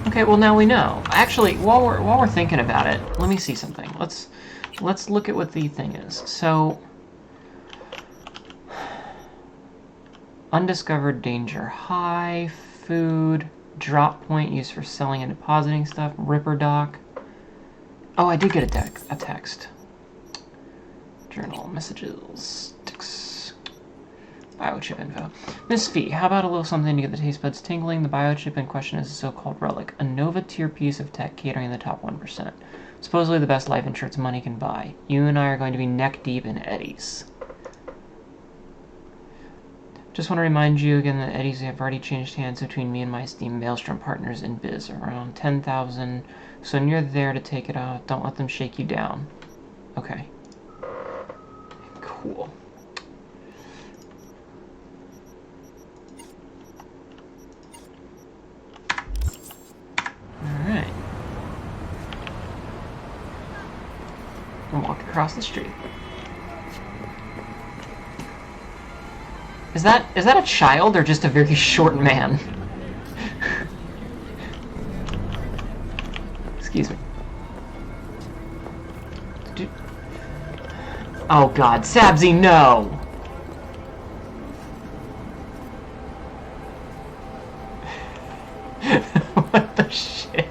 Okay, well now we know. Actually, while we're thinking about it, let me see something. Let's look at what the thing is. So, undiscovered danger high, food, drop point used for selling and depositing stuff, Ripper Dock. Oh, I did get a text. Journal messages. Biochip info. Miss Fee, how about a little something to get the taste buds tingling? The biochip in question is a so-called relic, a Nova tier piece of tech catering the top 1%. Supposedly the best life insurance money can buy. You and I are going to be neck deep in eddies. Just want to remind you again that eddies have already changed hands between me and my esteemed Maelstrom partners in biz, around 10,000. So when you're there to take it out, don't let them shake you down. Okay. Cool. Alright. And walk across the street. Is that a child or just a very short man? Excuse me. Oh god, Sabzi, no! What the shit?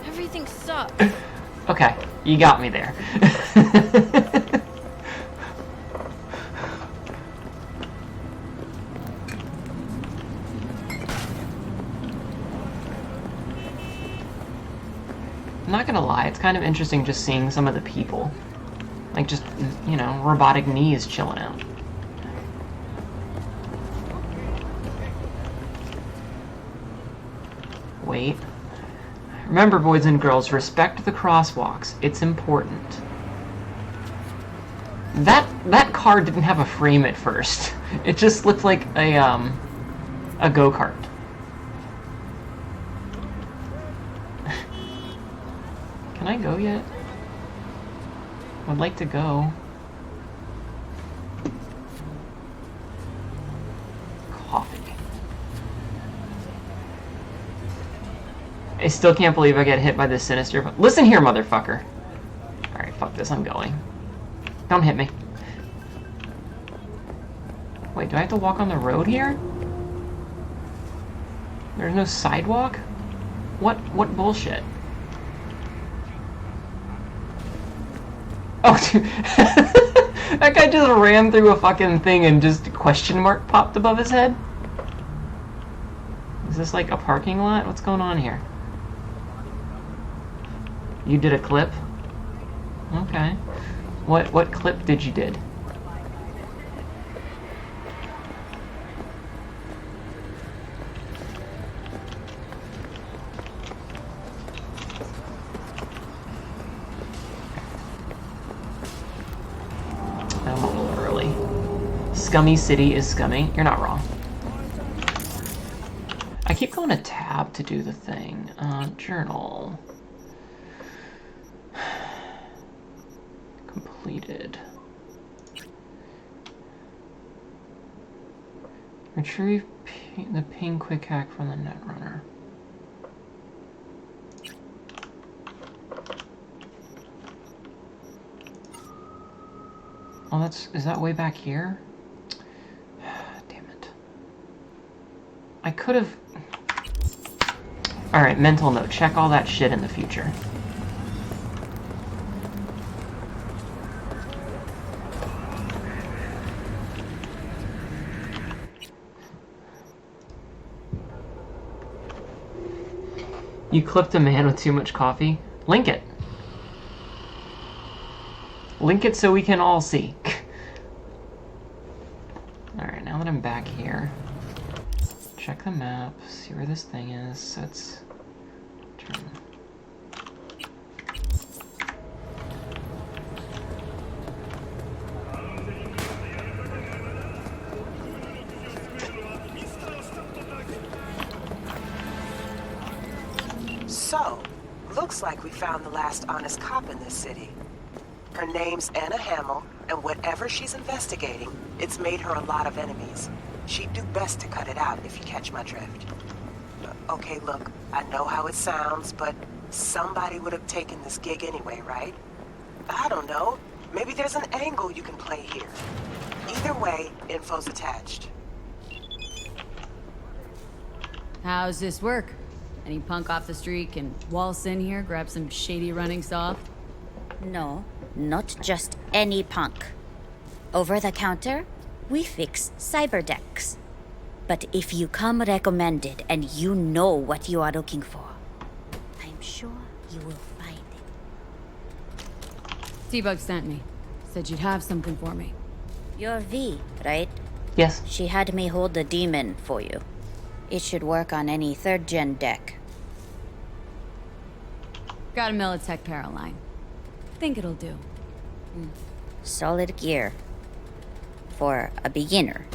Everything sucks. Okay, you got me there. I'm not gonna lie, it's kind of interesting just seeing some of the people. Like just, you know, robotic knees chilling out. Wait. Remember, boys and girls, respect the crosswalks. It's important. That car didn't have a frame at first. It just looked like a go-kart. Can I go yet? I'd like to go. Coffee. I still can't believe I get hit by this sinister. But listen here, motherfucker. Alright, fuck this, I'm going. Don't hit me. Wait, do I have to walk on the road here? There's no sidewalk? What bullshit? Oh, dude. That guy just ran through a fucking thing and just a question mark popped above his head? Is this like a parking lot? What's going on here? You did a clip? Okay. What clip did you did? I'm a little early. Scummy City is scummy. You're not wrong. I keep going to tab to do the thing. Journal. Completed. Retrieve the ping quick hack from the Netrunner. Oh, is that way back here? Damn it. I could have... Alright, mental note. Check all that shit in the future. You clipped a man with too much coffee? Link it. Link it so we can all see. Alright, now that I'm back here, check the map, see where this thing is. Let's turn. So, looks like we found the last honest cop in this city. Her name's Anna Hamill, and whatever she's investigating, it's made her a lot of enemies. She'd do best to cut it out, if you catch my drift. Okay, look, I know how it sounds, but somebody would have taken this gig anyway, right? I don't know. Maybe there's an angle you can play here. Either way, info's attached. How's this work? Any punk off the street can waltz in here, grab some shady running saw? No, not just any punk. Over the counter, we fix cyber decks. But if you come recommended and you know what you are looking for, I'm sure you will find it. T-Bug sent me. Said you'd have something for me. You're V, right? Yes. She had me hold the demon for you. It should work on any 3rd gen deck. Got a Militech Paraline. Think it'll do. Solid gear. For a beginner.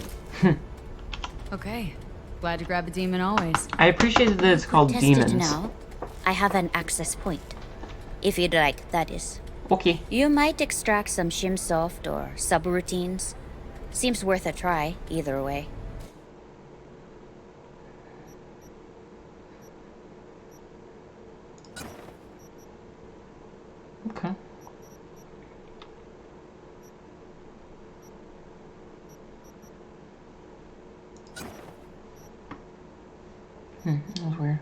Okay. Glad to grab a demon always. I appreciate that it's called Test it demons. now. I have an access point. If you'd like, that is. Okay. You might extract some shimsoft or subroutines. Seems worth a try, either way. Okay. That was weird.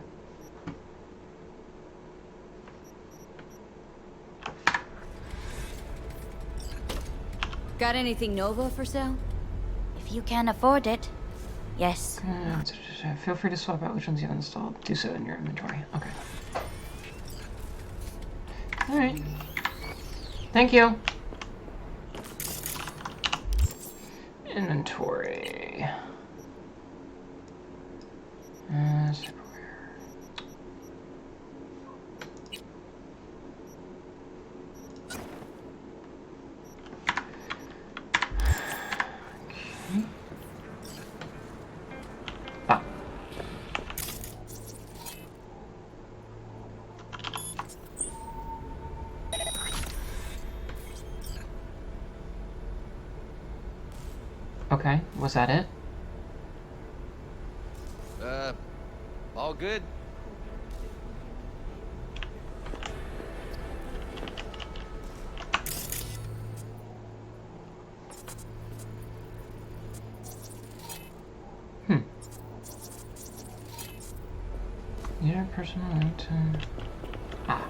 Got anything Nova for sale? If you can afford it, yes. Feel free to swap out which ones you have installed. Do so in your inventory. Okay. Alright. Thank you. Inventory. Okay, was that it? All good? Your personal item. Ah.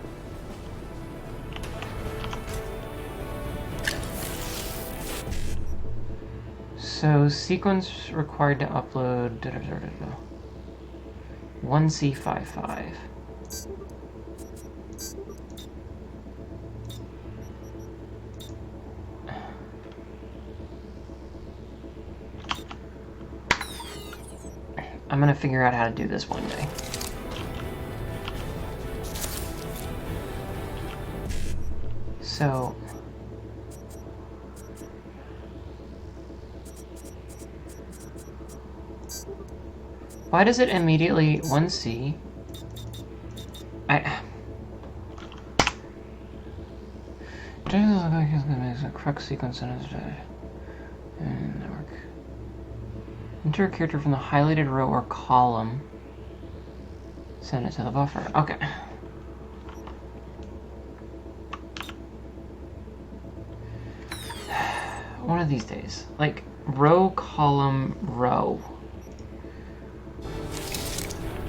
So, sequence required to upload 1C55. gonna figure out how to do this one day. So... why does it immediately... 1C? A crux sequence and network. Enter a character from the highlighted row or column. Send it to the buffer. Okay. One of these days. Like, row, column, row.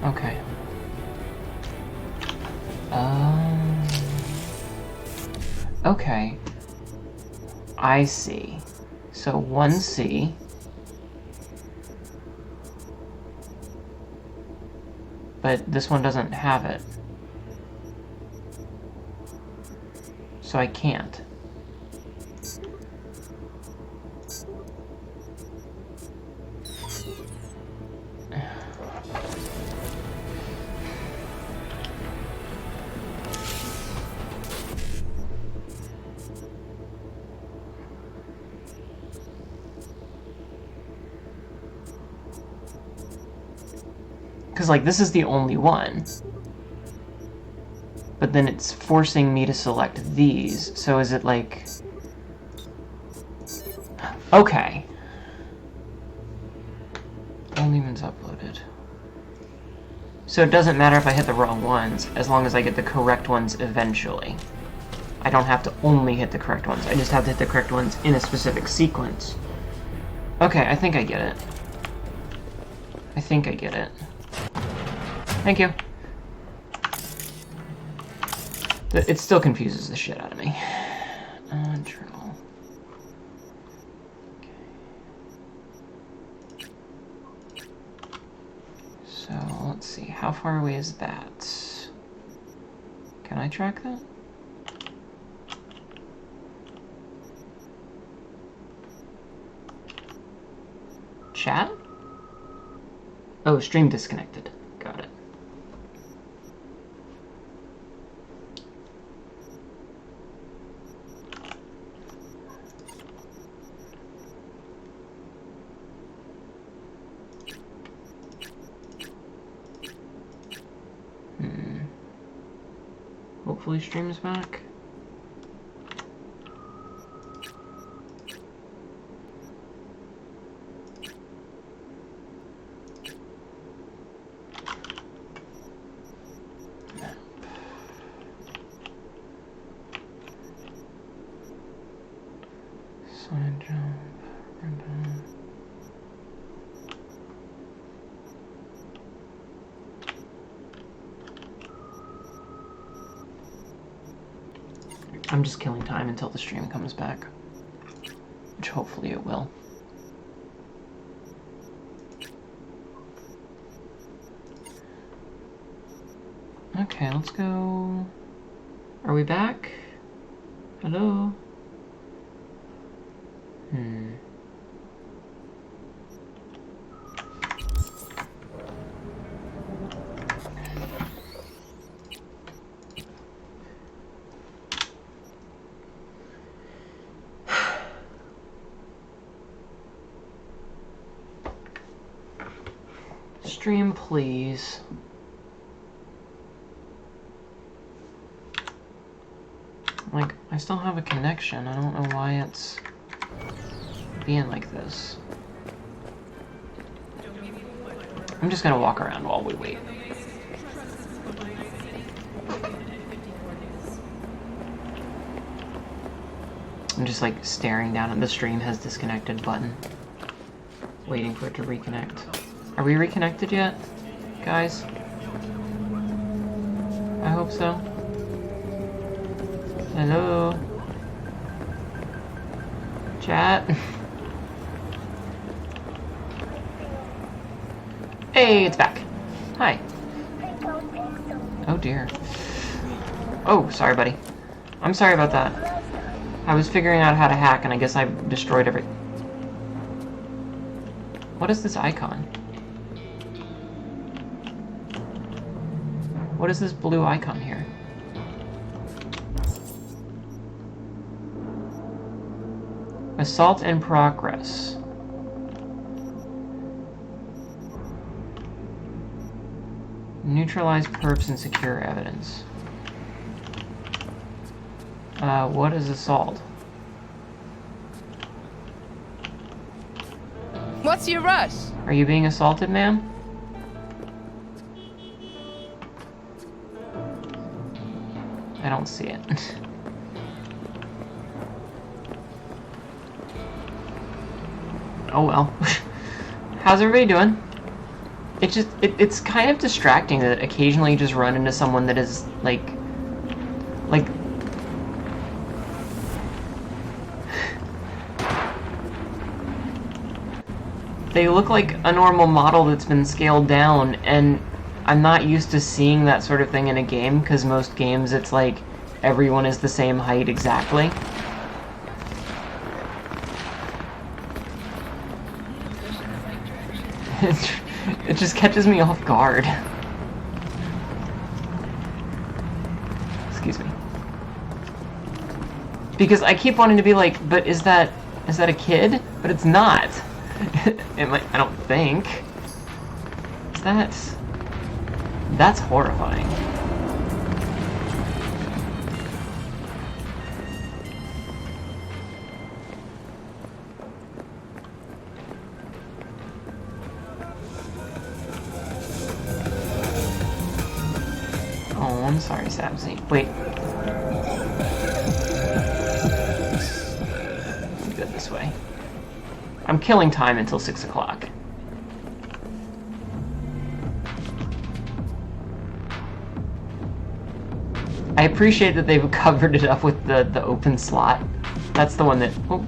Okay. Okay. I see. So 1C. But this one doesn't have it. So I can't. Because, like, this is the only one. But then it's forcing me to select these. So is it, like... okay. Only one's uploaded. So it doesn't matter if I hit the wrong ones, as long as I get the correct ones eventually. I don't have to only hit the correct ones. I just have to hit the correct ones in a specific sequence. Okay, I think I get it. I think I get it. Thank you. It still confuses the shit out of me. Journal. Okay. So, let's see. How far away is that? Can I track that? Chat? Oh, stream disconnected. Got it. Hopefully stream is back. Side jump, random. I'm just killing time until the stream comes back, which hopefully it will. Okay, let's go. Are we back? Hello? Stream, please. Like, I still have a connection. I don't know why it's being like this. I'm just gonna walk around while we wait. I'm just like staring down at the stream has disconnected button, waiting for it to reconnect. Are we reconnected yet, guys? I hope so. Hello? Chat? Hey, it's back. Hi. Oh dear. Oh, sorry, buddy. I'm sorry about that. I was figuring out how to hack, and I guess I destroyed every... What is this icon? What is this blue icon here? Assault in progress. Neutralize perps and secure evidence. What is assault? What's your rush? Are you being assaulted, ma'am? I don't see it. Oh well. How's everybody doing? It's kind of distracting that occasionally you just run into someone that is like they look like a normal model that's been scaled down, and I'm not used to seeing that sort of thing in a game, because most games it's like everyone is the same height exactly. It just catches me off guard. Excuse me. Because I keep wanting to be like, but is that a kid? But it's not. I don't think. That's horrifying. Oh, I'm sorry, Sabzi. Wait. Let's go this way. I'm killing time until 6 o'clock. I appreciate that they've covered it up with the open slot. That's the one that... Oh,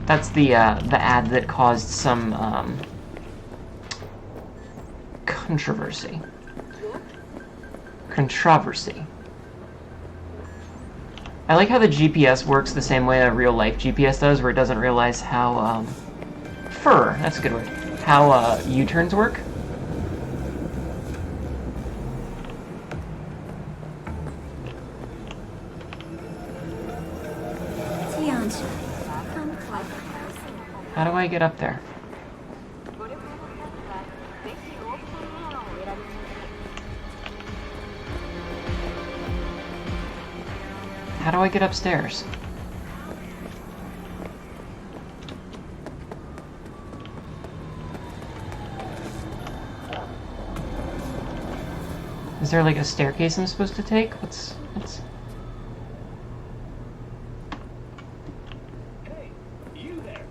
that's the ad that caused some controversy. I like how the GPS works the same way a real-life GPS does, where it doesn't realize how, that's a good word, how, U-turns work. How do I get up there? How do I get upstairs? Is there like a staircase I'm supposed to take? What's... Hey, you there.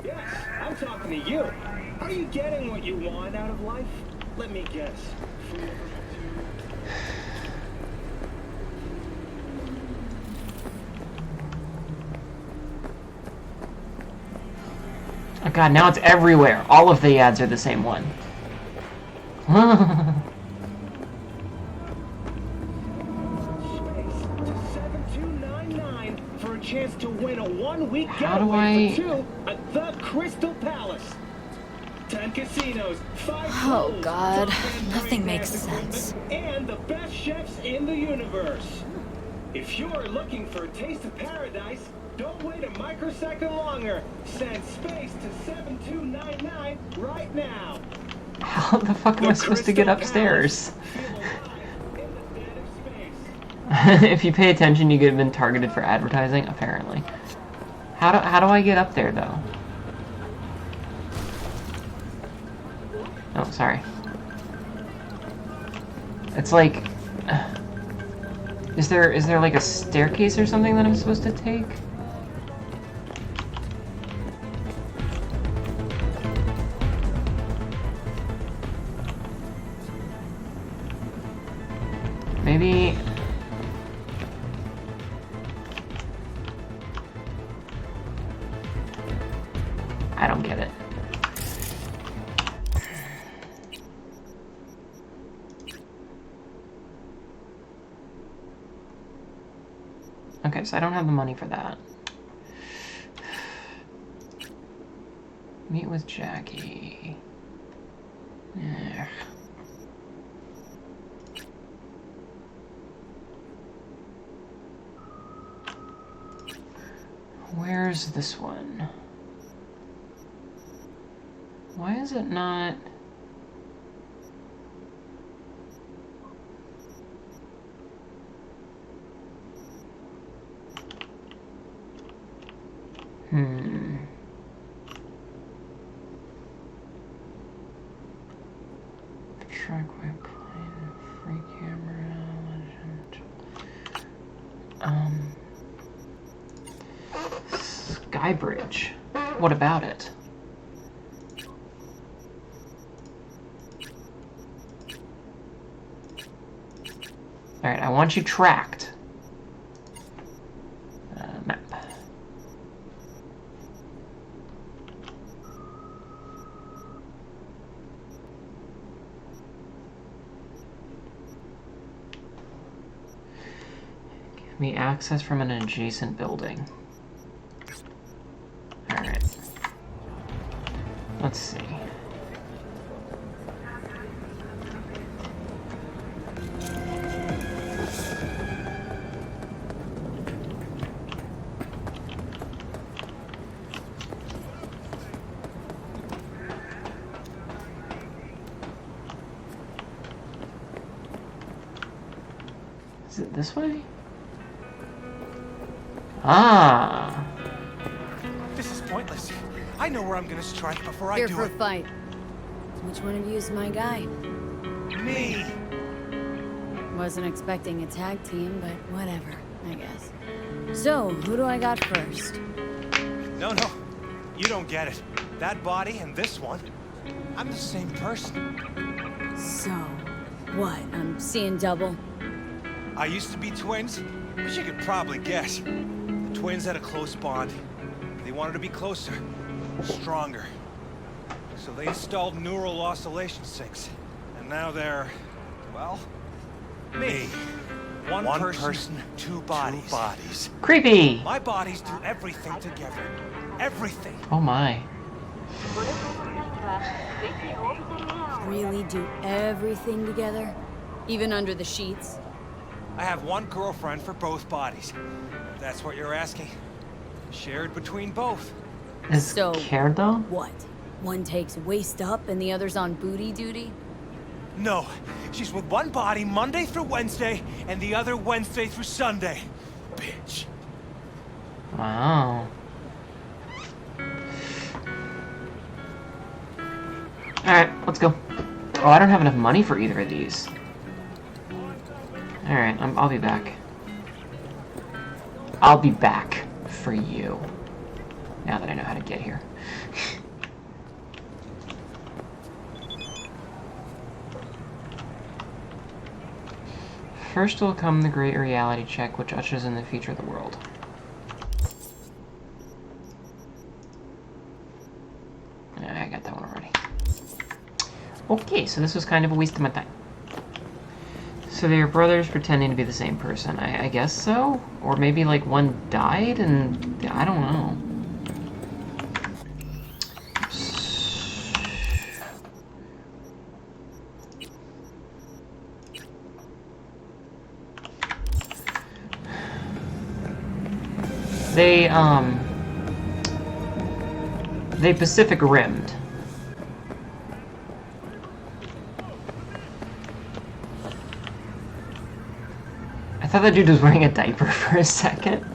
Yes, I'm talking to you. Are you getting what you want out of life? Let me guess. Oh god, now it's everywhere. All of the ads are the same one. For a chance to win a one-week How do getaway I... for two at the Crystal Palace. 10 casinos, 5 Oh pools, god, top-end nothing great makes dance sense. equipment, and the best chefs in the universe. If you're looking for a taste of paradise, don't wait a microsecond longer. Send space to 7299 right now. How the fuck am I supposed to get upstairs? If you pay attention, you get been targeted for advertising, apparently. How do I get up there, though? Oh, sorry. It's like... Is there like a staircase or something that I'm supposed to take? Maybe... I don't get it. Okay, so I don't have the money for that. Meet with Jackie. Ugh. Where's this one? Why is it not... Trackway plane, free camera, legend. Skybridge. What about it? Alright, I want you tracked. Map. Give me access from an adjacent building. Alright. Let's see. Is it this way? Ah! This is pointless. I know where I'm gonna strike before I do it. Here for a fight. Which one of you is my guy? Me! Wasn't expecting a tag team, but whatever, I guess. So, who do I got first? No, you don't get it. That body and this one, I'm the same person. So, what? I'm seeing double? I used to be twins, but you could probably guess. The twins had a close bond. They wanted to be closer, stronger. So they installed neural oscillation sinks. And now they're, well, me. One person, two bodies. Creepy! My bodies do everything together. Everything. Oh my. Really do everything together? Even under the sheets? I have one girlfriend for both bodies. If that's what you're asking. Shared between both. Is so, cared though? What? One takes waist up and the other's on booty duty? No. She's with one body Monday through Wednesday, and the other Wednesday through Sunday. Bitch. Wow. Alright, let's go. Oh, I don't have enough money for either of these. Alright, I'll be back. I'll be back for you. Now that I know how to get here. First will come the great reality check, which ushers in the future of the world. I got that one already. Okay, so this was kind of a waste of my time. So they're brothers pretending to be the same person. I guess so? Or maybe like one died and... I don't know. They Pacific Rimmed. I thought that dude was wearing a diaper for a second.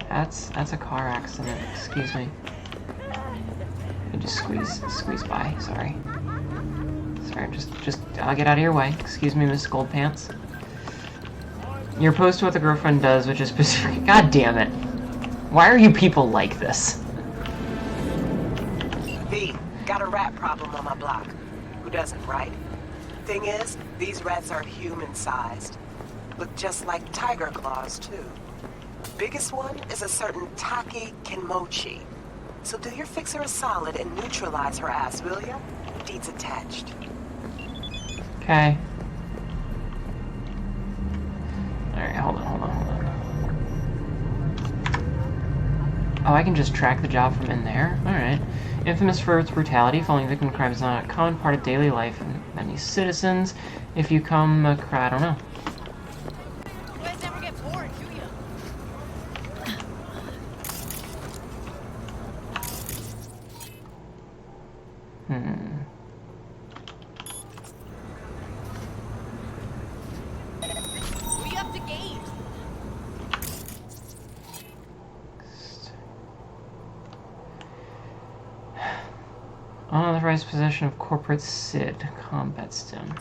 That's a car accident, excuse me. I just squeeze by, sorry. Sorry, just I'll get out of your way. Excuse me, Miss Goldpants. You're opposed to what the girlfriend does, which is specific. God damn it. Why are you people like this? V, got a rat problem on my block. Who doesn't, right? Thing is, these rats are human-sized. Look just like tiger claws, too. Biggest one is a certain Taki Kenmochi. So do your fixer a solid and neutralize her ass, will ya? Deeds attached. Okay. Alright, hold on. Oh, I can just track the job from in there? Alright. Infamous for its brutality, falling victim to crime is not a common part of daily life in many citizens. If you come across, I don't know. You guys never get bored, do you? We up to game. Unauthorized possession of corporate SID combat stim.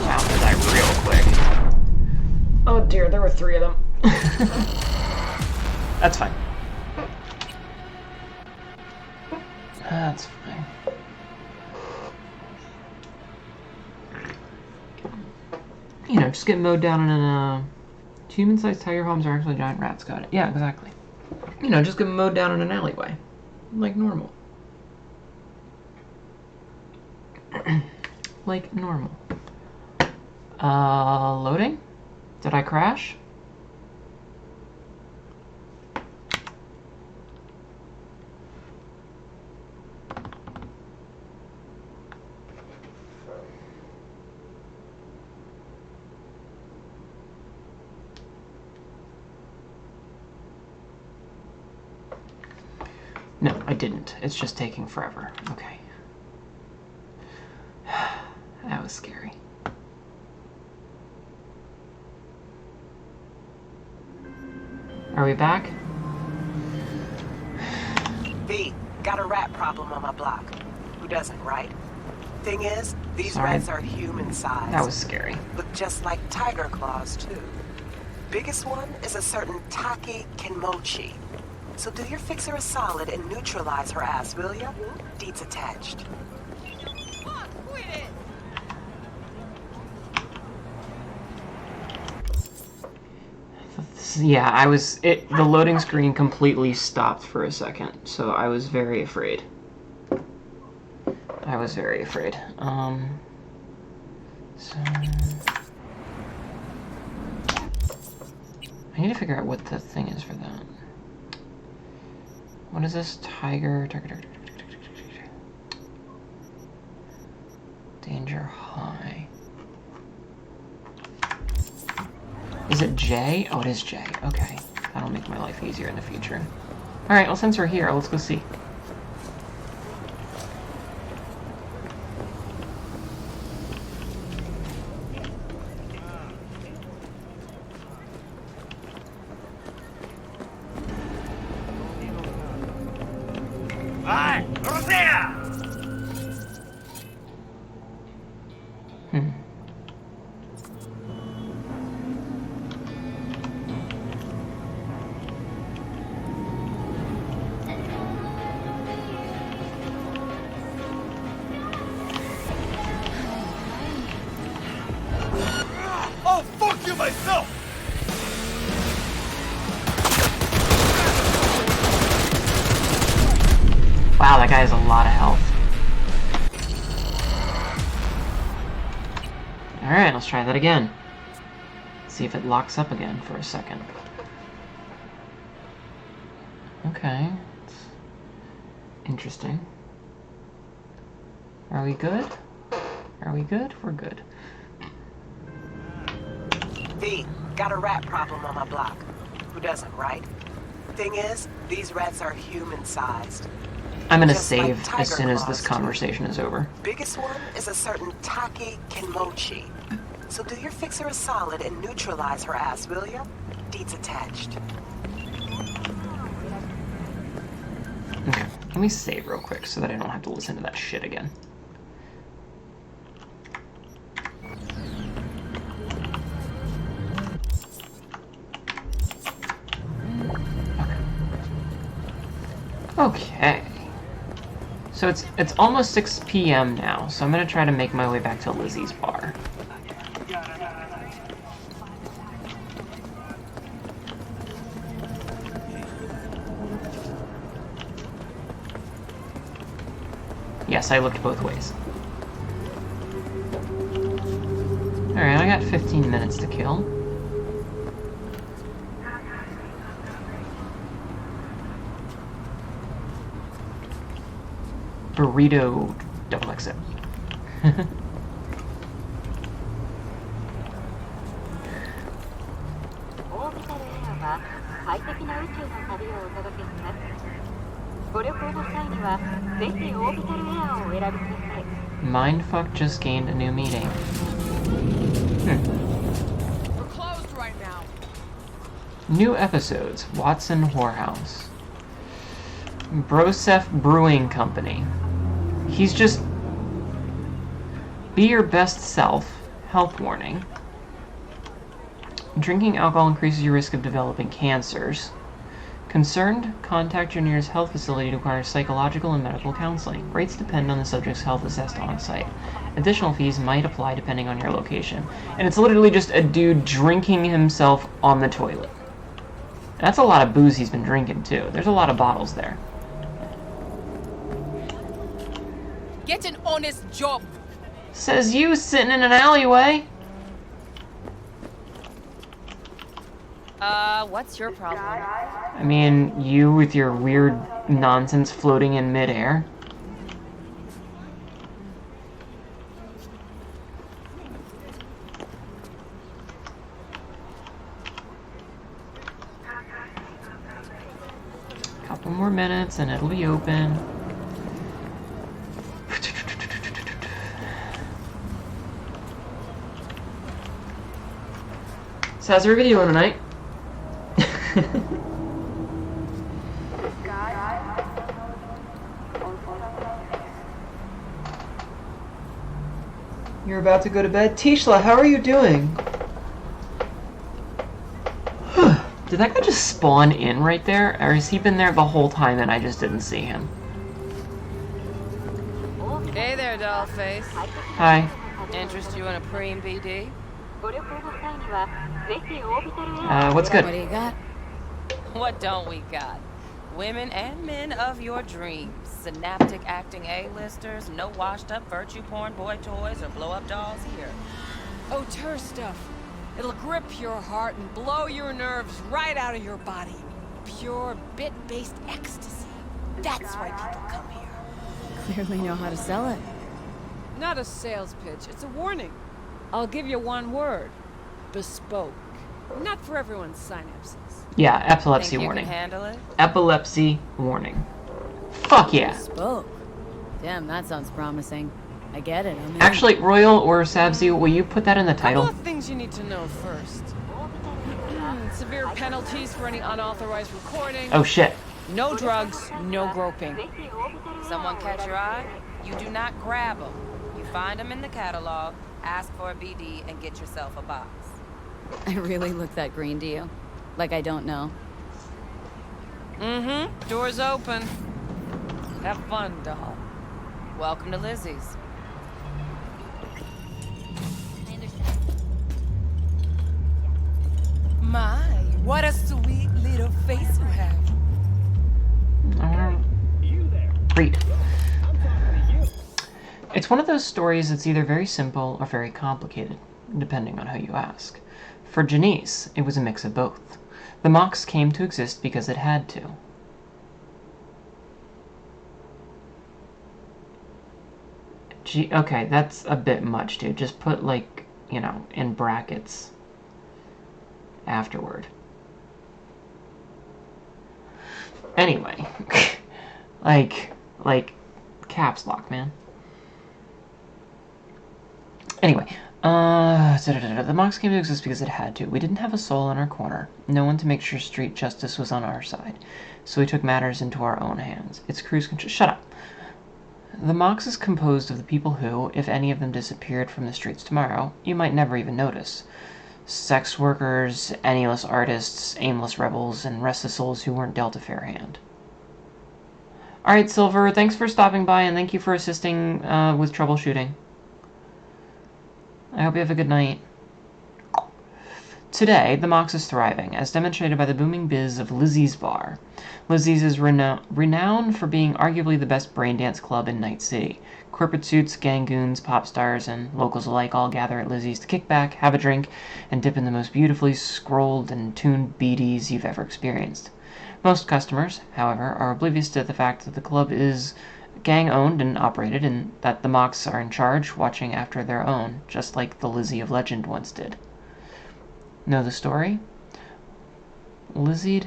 Wow, did I real quick. Oh dear, there were 3 of them. That's fine. That's fine. You know, just get mowed down in a... Human-sized tiger palms are actually giant rats, got it. Yeah, exactly. You know, just get mowed down in an alleyway. Like normal. Like normal. Loading? Did I crash? No, I didn't. It's just taking forever. Okay. That was scary. Are we back? V, got a rat problem on my block. Who doesn't, right? Thing is, these Sorry. rats are human-sized. That was scary. Look just like tiger claws, too. Biggest one is a certain Taki Kinmochi. So do your fixer a solid and neutralize her ass, will ya? Deeds attached. Yeah, I was... the loading screen completely stopped for a second, so I was very afraid. I was very afraid. So... I need to figure out what the thing is for that. What is this? Tiger... Danger high. Is it J? Oh, it is J. Okay. That'll make my life easier in the future. Alright, well, since we're here, let's go see. Oh, fuck you myself! Wow, that guy has a lot of health. Alright, let's try that again. See if it locks up again for a second. Okay. Interesting. Are we good? Are we good? We're good. V, got a rat problem on my block. Who doesn't, right? Thing is, these rats are human-sized. I'm gonna Just like save tiger as soon as this claws, too. conversation is over. Biggest one is a certain Taki Kinmochi. So do your fixer a solid and neutralize her ass, will ya? Deeds attached. Okay, let me save real quick so that I don't have to listen to that shit again. Okay. So it's almost 6 p.m. now, so I'm gonna try to make my way back to Lizzie's bar. Yes, I looked both ways. Alright, I got 15 minutes to kill. Burrito double exit. Mindfuck just gained a new meeting. We're closed right now. New episodes. Watson Whorehouse. Broseph Brewing Company. He's just... Be your best self. Health warning. Drinking alcohol increases your risk of developing cancers. Concerned? Contact your nearest health facility to acquire psychological and medical counseling. Rates depend on the subject's health assessed on site. Additional fees might apply depending on your location. And it's literally just a dude drinking himself on the toilet. That's a lot of booze he's been drinking, too. There's a lot of bottles there. Get an honest job. Says you sitting in an alleyway. What's your problem? I mean, you with your weird nonsense floating in midair. Couple more minutes and it'll be open. So how's everybody doing tonight? You're about to go to bed? Tishla, how are you doing? Did that guy just spawn in right there? Or has he been there the whole time and I just didn't see him? Hey there, dollface. Hi. Interest you in a preem BD? What's good? What do you got? What don't we got? Women and men of your dreams. Synaptic acting A-listers, no washed-up virtue porn boy toys or blow-up dolls here. Auteur stuff. It'll grip your heart and blow your nerves right out of your body. Pure bit-based ecstasy. That's why people come here. Clearly know how to sell it. Not a sales pitch, it's a warning. I'll give you one word. Bespoke. Not for everyone's synapses. Yeah, epilepsy Think you warning. can handle it? Epilepsy warning. Fuck yeah. Bespoke. Damn, that sounds promising. I get it. I'm in. Actually, Royal or Sabzi, will you put that in the title? Couple of things you need to know first. Severe penalties for any unauthorized recording. Oh shit. No drugs, no groping. Someone catch your eye? You do not grab them. You find them in the catalog, ask for a BD, and get yourself a box. I really look that green to you? Like I don't know. Mm-hmm. Door's open. Have fun, doll. Welcome to Lizzie's. My, what a sweet little face you have. Read. It's one of those stories that's either very simple or very complicated, depending on who you ask. For Janice, it was a mix of both. The Mox came to exist because it had to. Okay, that's a bit much, dude. Just put, like, you know, in brackets afterward. Anyway. like, caps lock, man. Anyway, the Mox came to exist because it had to. We didn't have a soul in our corner. No one to make sure street justice was on our side. So we took matters into our own hands. It's cruise control. Shut up. The Mox is composed of the people who, if any of them disappeared from the streets tomorrow, you might never even notice. Sex workers, annyless artists, aimless rebels, and restless souls who weren't dealt a fair hand. Alright, Silver, thanks for stopping by, and thank you for assisting with troubleshooting. I hope you have a good night. Today, the Mox is thriving, as demonstrated by the booming biz of Lizzie's Bar. Lizzie's is renowned for being arguably the best braindance club in Night City. Corporate suits, gang goons, pop stars, and locals alike all gather at Lizzie's to kick back, have a drink, and dip in the most beautifully scrolled and tuned BDs you've ever experienced. Most customers, however, are oblivious to the fact that the club is gang-owned and operated, and that the Mox are in charge, watching after their own, just like the Lizzie of legend once did. Know the story? Lizzie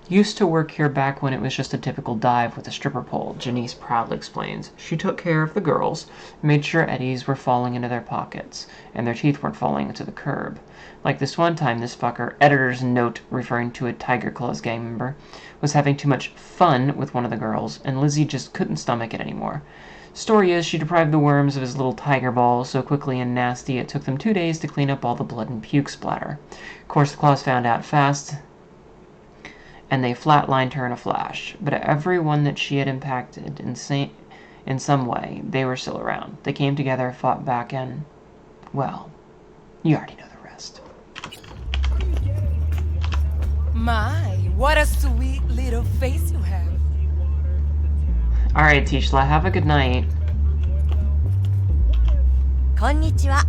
used to work here back when it was just a typical dive with a stripper pole, Janice proudly explains. She took care of the girls, made sure eddies were falling into their pockets, and their teeth weren't falling into the curb. Like this one time this fucker, editor's note referring to a Tiger Claws gang member, was having too much fun with one of the girls, and Lizzie just couldn't stomach it anymore. Story is, she deprived the worms of his little tiger ball so quickly and nasty it took them 2 days to clean up all the blood and puke splatter. Of course, the Claws found out fast, and they flatlined her in a flash. But everyone that she had impacted in some way, they were still around. They came together, fought back, and, well, you already know the rest. My, what a sweet little face you have. Alright, Tishla, have a good night. Konnichiwa.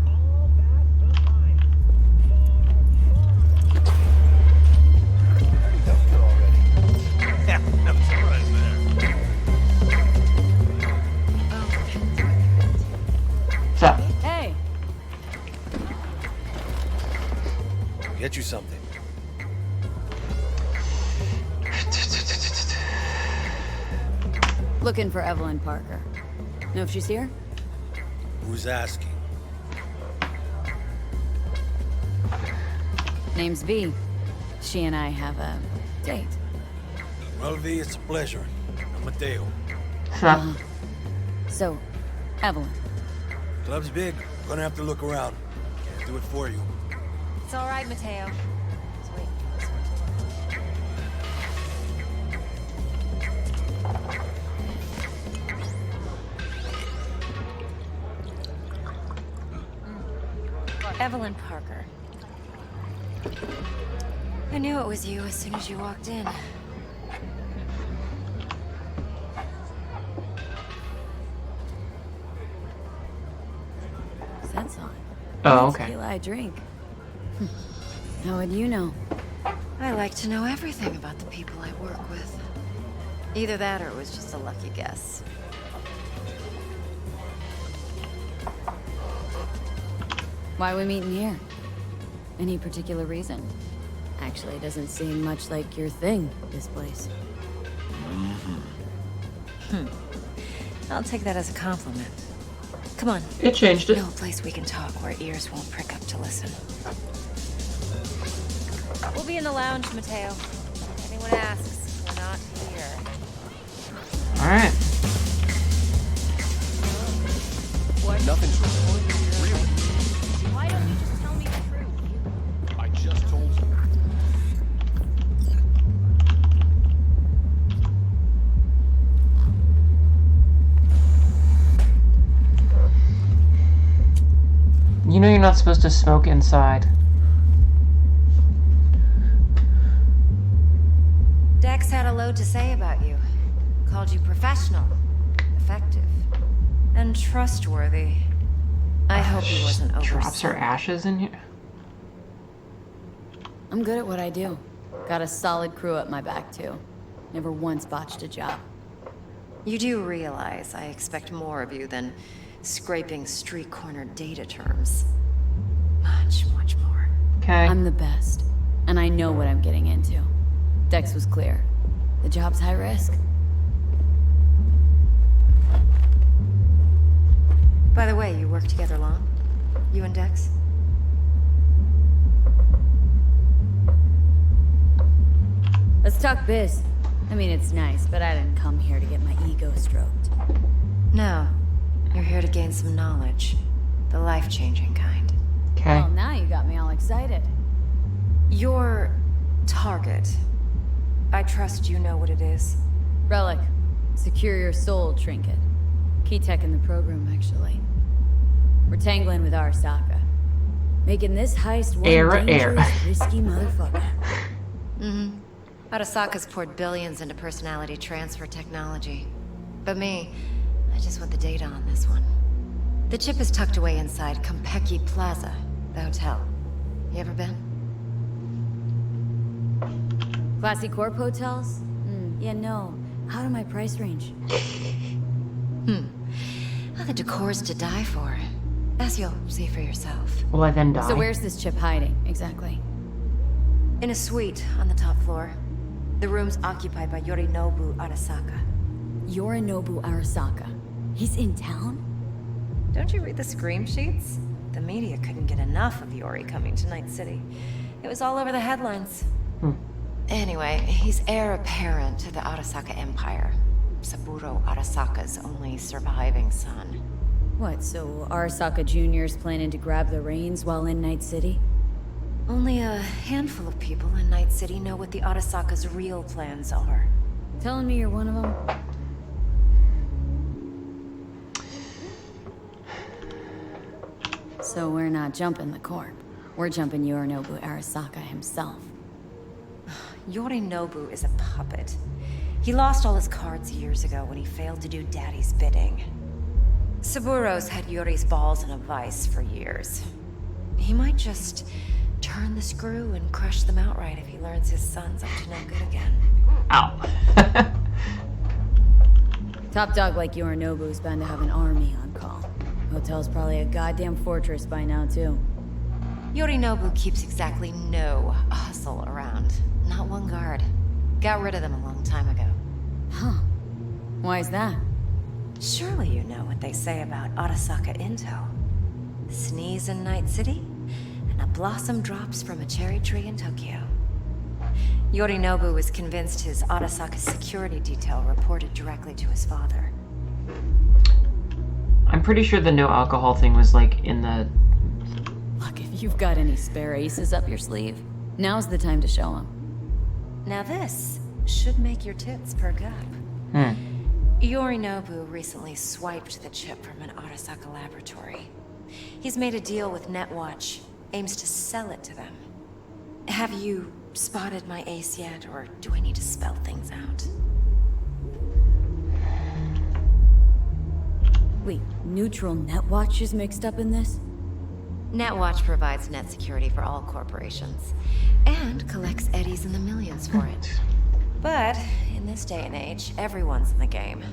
No surprise there. What's up? Hey. Get you something. Looking for Evelyn Parker. Know if she's here? Who's asking? Name's V. She and I have a date. Well, V, it's a pleasure. I'm Mateo. So, Evelyn. Club's big. Gonna have to look around. Can't do it for you. It's all right, Mateo. Evelyn Parker. I knew it was you as soon as you walked in. Sense on. Oh, okay. Tequila I drink. How would you know? I like to know everything about the people I work with. Either that or it was just a lucky guess. Why are we meeting here? Any particular reason? Actually, it doesn't seem much like your thing, this place. I'll take that as a compliment. Come on. It changed it. Know a place we can talk where ears won't prick up to listen. We'll be in the lounge, Mateo. If anyone asks, we're not here. Alright. What? Nothing's recorded. Really? Why don't you just tell me the truth? I just told you. You know you're not supposed to smoke inside. Dex had a load to say about you. Called you professional, effective, and trustworthy. I hope he wasn't over. Drops her ashes in here. I'm good at what I do. Got a solid crew at my back, too. Never once botched a job. You do realize I expect more of you than scraping street corner data terms. Much, much more. Okay. I'm the best, and I know what I'm getting into. Dex was clear. The job's high risk. By the way, you work together long? You and Dex? Let's talk biz. I mean, it's nice, but I didn't come here to get my ego stroked. No. You're here to gain some knowledge. The life-changing kind. Okay. Well, now you got me all excited. Your target. I trust you know what it is. Relic. Secure your soul trinket. Key tech in the program, actually. We're tangling with Arasaka. Making this heist one dangerous, risky motherfucker. Mm-hmm. Arasaka's poured billions into personality transfer technology. But me, I just want the data on this one. The chip is tucked away inside Konpeki Plaza, the hotel. You ever been? Classy corp hotels? Yeah, no. Out of my price range. Well, the decor's to die for. As you'll see for yourself. Will I then die? So where's this chip hiding, exactly? In a suite on the top floor. The room's occupied by Yorinobu Arasaka. Yorinobu Arasaka? He's in town? Don't you read the scream sheets? The media couldn't get enough of Yori coming to Night City. It was all over the headlines. Anyway, he's heir apparent to the Arasaka Empire. Saburo Arasaka's only surviving son. What, so Arasaka Jr.'s planning to grab the reins while in Night City? Only a handful of people in Night City know what the Arasaka's real plans are. Telling me you're one of them? So we're not jumping the corp. We're jumping Yorinobu Arasaka himself. Yorinobu is a puppet. He lost all his cards years ago when he failed to do Daddy's bidding. Saburo's had Yori's balls in a vice for years. He might just turn the screw and crush them outright if he learns his son's up to no good again. Ow. Top dog like Yorinobu's bound to have an army on call. Hotel's probably a goddamn fortress by now, too. Yorinobu keeps exactly no hustle around. Not one guard. Got rid of them a long time ago. Huh. Why is that? Surely you know what they say about Arasaka Intel. Sneeze in Night City, and a blossom drops from a cherry tree in Tokyo. Yorinobu was convinced his Arasaka security detail reported directly to his father. I'm pretty sure the no alcohol thing was like in the... Look, if you've got any spare aces up your sleeve, now's the time to show them. Now this should make your tits perk up. Yorinobu recently swiped the chip from an Arasaka laboratory. He's made a deal with Netwatch, aims to sell it to them. Have you spotted my ace yet, or do I need to spell things out? Wait, Neutral Netwatch is mixed up in this? Netwatch provides net security for all corporations, and collects eddies in the millions for it. But in this day and age, everyone's in the game,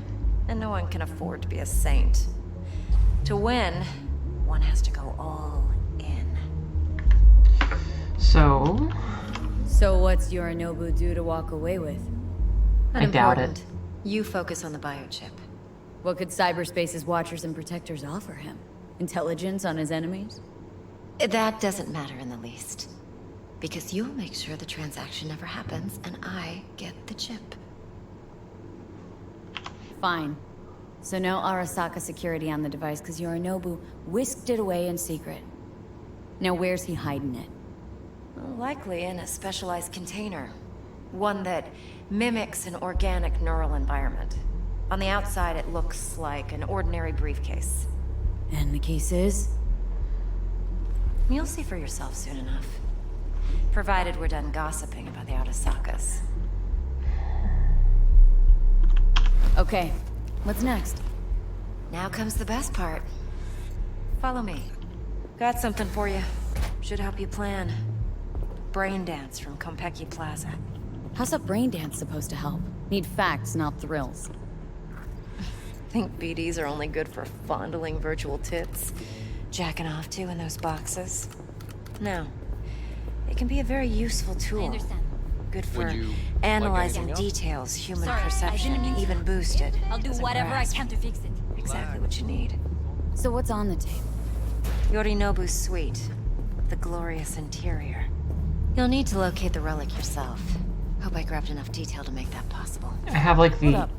and no one can afford to be a saint. To win, one has to go all in. So what's Yorinobu due to walk away with? I doubt it. You focus on the biochip. What could cyberspace's watchers and protectors offer him? Intelligence on his enemies? That doesn't matter in the least. Because you'll make sure the transaction never happens, and I get the chip. Fine. So no Arasaka security on the device, because Yorinobu whisked it away in secret. Now where's he hiding it? Well, likely in a specialized container. One that mimics an organic neural environment. On the outside, it looks like an ordinary briefcase. And the case is? You'll see for yourself soon enough. Provided we're done gossiping about the Arasakas. Okay, what's next? Now comes the best part. Follow me. Got something for you. Should help you plan. Brain dance from Konpeki Plaza. How's a brain dance supposed to help? Need facts, not thrills. Think BDs are only good for fondling virtual tits? Jacking off to in those boxes? No. It can be a very useful tool. I understand. Good for analyzing details, human perception, even boosted. I'll do whatever I can to fix it. Exactly what you need. So what's on the table? Yorinobu's suite. The glorious interior. You'll need to locate the relic yourself. Hope I grabbed enough detail to make that possible. I have like the... Hold up.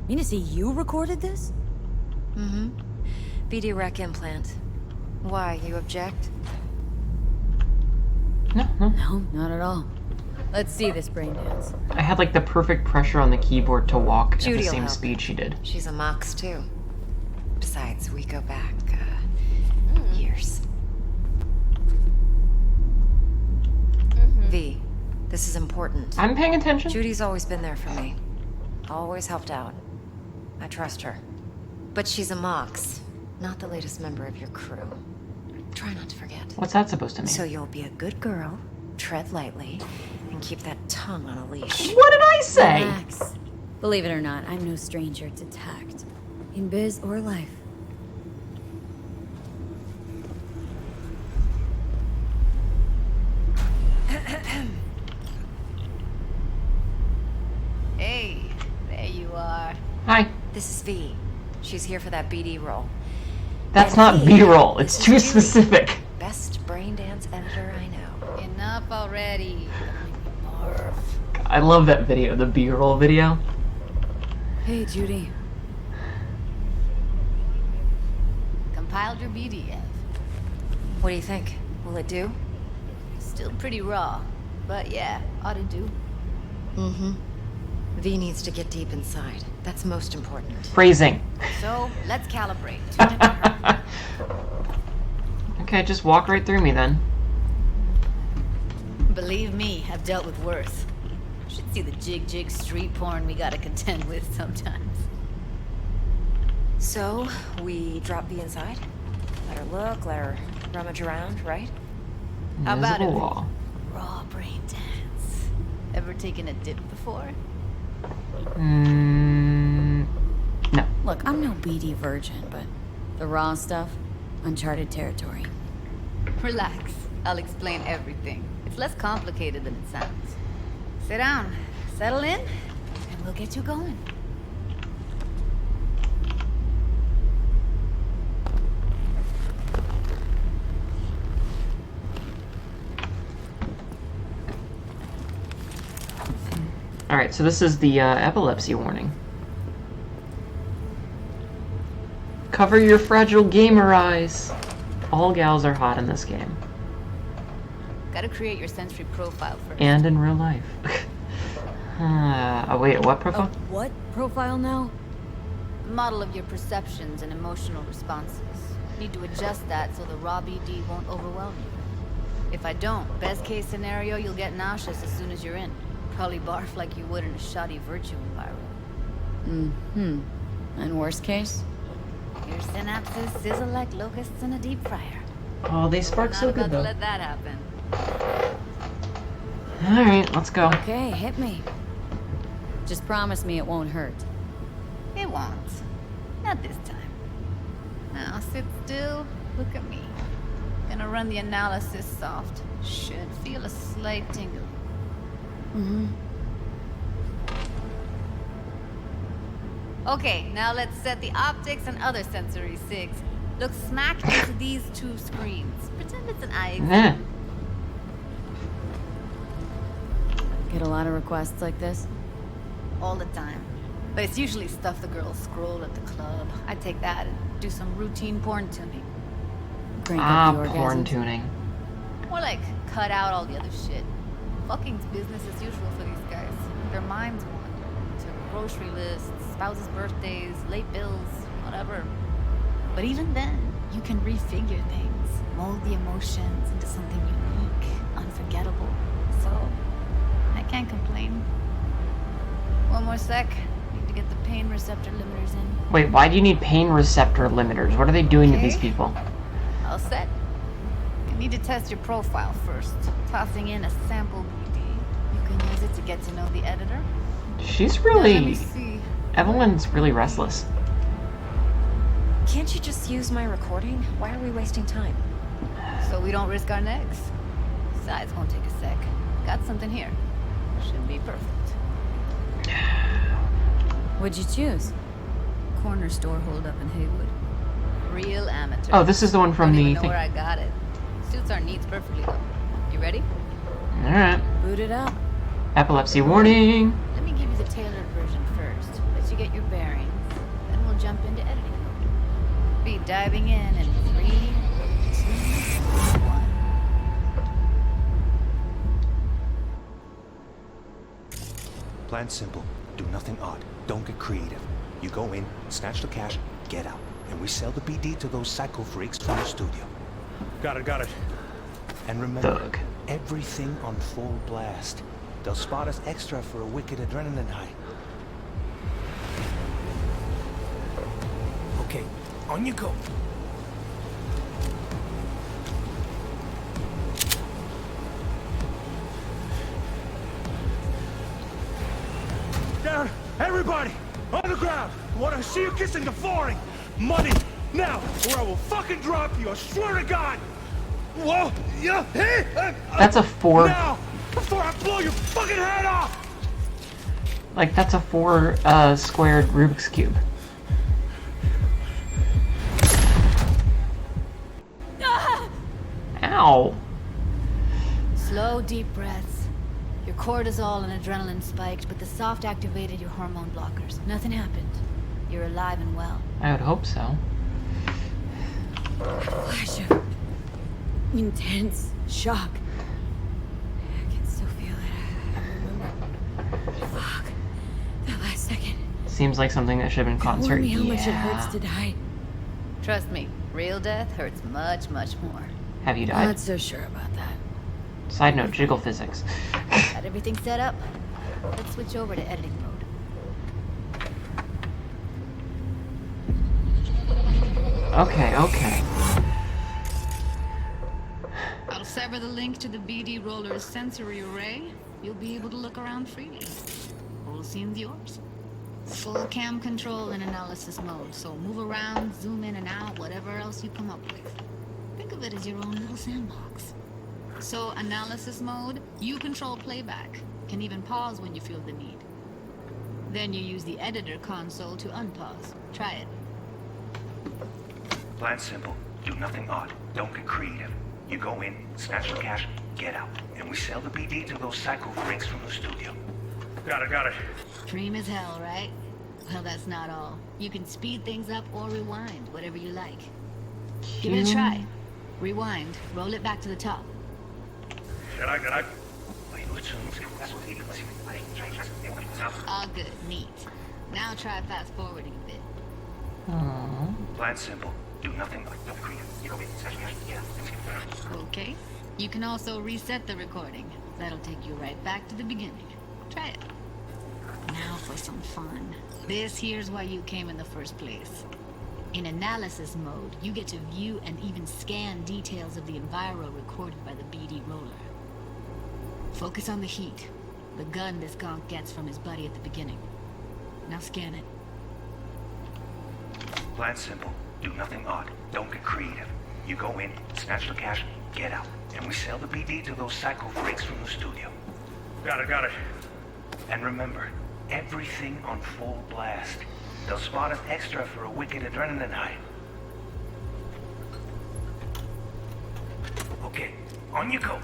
Mean to say you recorded this? Mm-hmm. BD rec implant. Why, you object? No, not at all. Let's see this brain dance. I had like the perfect pressure on the keyboard to walk at the Judy'll same help. speed she did. She's a Mox too. Besides, we go back, years. This is important. I'm paying attention. Judy's always been there for me. Always helped out. I trust her. But she's a Mox, not the latest member of your crew. Try not to forget. What's that supposed to mean? So you'll be a good girl, tread lightly, and keep that tongue on a leash. What did I say? Relax. Believe it or not, I'm no stranger to tact. In biz or life. Hey, there you are. Hi. This is V. She's here for that BD role. That's And not V, B-roll. this It's is too Judy, specific. Best brain dance editor I know. Enough already. I love that video, the B-roll video. Hey, Judy. Compiled your BDF. What do you think? Will it do? Still pretty raw, but yeah, ought to do. Mm-hmm. V needs to get deep inside. That's most important. Phrasing. So, let's calibrate. Okay, just walk right through me then. Believe me, I've dealt with worse. Should see the jig street porn we gotta contend with sometimes. So, we drop V inside? Let her look, let her rummage around, right? How about it? Invisible wall. Raw brain dance. Ever taken a dip before? No. Look, I'm no BD virgin, but the raw stuff, uncharted territory. Relax. I'll explain everything. It's less complicated than it sounds. Sit down, settle in, and we'll get you going. Alright, so this is the epilepsy warning. Cover your fragile gamer eyes. All gals are hot in this game. Gotta create your sensory profile first. And in real life. Oh wait, what profile? What profile now? The model of your perceptions and emotional responses. Need to adjust that so the raw BD won't overwhelm you. If I don't, best case scenario, you'll get nauseous as soon as you're in. Probably barf like you would in a shoddy virtue environment. Mm-hmm. And worst case? Your synapses sizzle like locusts in a deep fryer. Oh, they spark so good Not about though. to let that happen. Alright, let's go. Okay, hit me. Just promise me it won't hurt. It won't. Not this time. Now sit still, look at me. Gonna run the analysis soft. Should feel a slight tingle. Mm-hmm. Okay, now let's set the optics and other sensory sigs. Look smack into these two screens. Pretend it's an eye exam. Get a lot of requests like this? All the time. But it's usually stuff the girls scroll at the club. I take that and do some routine porn tuning. Porn tuning. More like cut out all the other shit. Fucking's business as usual for these guys. Their minds wander to grocery lists, spouses' birthdays, late bills, whatever. But even then, you can refigure things, mold the emotions into something unique, unforgettable. So, I can't complain. One more sec. Need to get the pain receptor limiters in. Wait, why do you need pain receptor limiters? What are they doing to these people? All set. You need to test your profile first. Tossing in a sample BD. You can use it to get to know the editor. She's Now, let me really... see. Evelyn's really restless. Can't you just use my recording? Why are we wasting time? So we don't risk our necks. Besides, won't take a sec. Got something here. Should be perfect. What'd you choose? Corner store holdup in Haywood. Real amateur. Oh, this is the one from Don't the even know thing. where I got it. Suits our needs perfectly though. You ready? Alright. Boot it up. Epilepsy warning. Let me give you the tailored version first. Let you get your bearings. Then we'll jump into editing. Be diving in 3, 2, 1. Plan simple. Do nothing odd. Don't get creative. You go in, snatch the cash, get out. And we sell the BD to those psycho freaks from the studio. Got it, got it. And remember, Thug. everything on full blast. They'll spot us extra for a wicked adrenaline high. Okay, on you go. Down! Everybody! On the ground! I want to see you kissing the flooring! Money! Now! Or I will fucking drop you! I swear to God! Whoa! Yeah! Hey! That's a 4. Now! Before I blow your fucking head off! Like, that's a 4 squared Rubik's Cube. Ow! Slow, deep breaths. Your cortisol and adrenaline spiked, but the soft activated your hormone blockers. Nothing happened. You're alive and well. I would hope so. Pleasure. Intense shock. I can still feel it. I remember. Fuck. That last second. Seems like something that should have been caught. Warn me how much it hurts to die. Trust me, real death hurts much, much more. Have you died? Not so sure about that. Side note, jiggle physics. Got everything set up? Let's switch over to editing mode. Okay. I'll sever the link to the BD roller's sensory array. You'll be able to look around freely. Whole scene's yours. Full cam control in analysis mode, so move around, zoom in and out, whatever else you come up with. Think of it as your own little sandbox. So, analysis mode, you control playback. Can even pause when you feel the need. Then you use the editor console to unpause. Try it. Plan simple. Do nothing odd. Don't get creative. You go in, snatch the cash, get out. And we sell the BD to those psycho freaks from the studio. Got it. Dream as hell, right? Well, that's not all. You can speed things up or rewind, whatever you like. Give it a try. Rewind. Roll it back to the top. All good. Neat. Now try fast forwarding a bit. Plan simple. Do nothing but don't create. You go in, snatch the cash, get out. Okay. You can also reset the recording. That'll take you right back to the beginning. Try it. Now for some fun. This here's why you came in the first place. In analysis mode, you get to view and even scan details of the enviro recorded by the BD roller. Focus on the heat, the gun this gonk gets from his buddy at the beginning. Now scan it. Plan simple. Do nothing odd. Don't get creative. You go in, snatch the cash, get out. And we sell the BD to those psycho freaks from the studio. Got it. And remember, everything on full blast. They'll spot us extra for a wicked adrenaline high. Okay, on you go.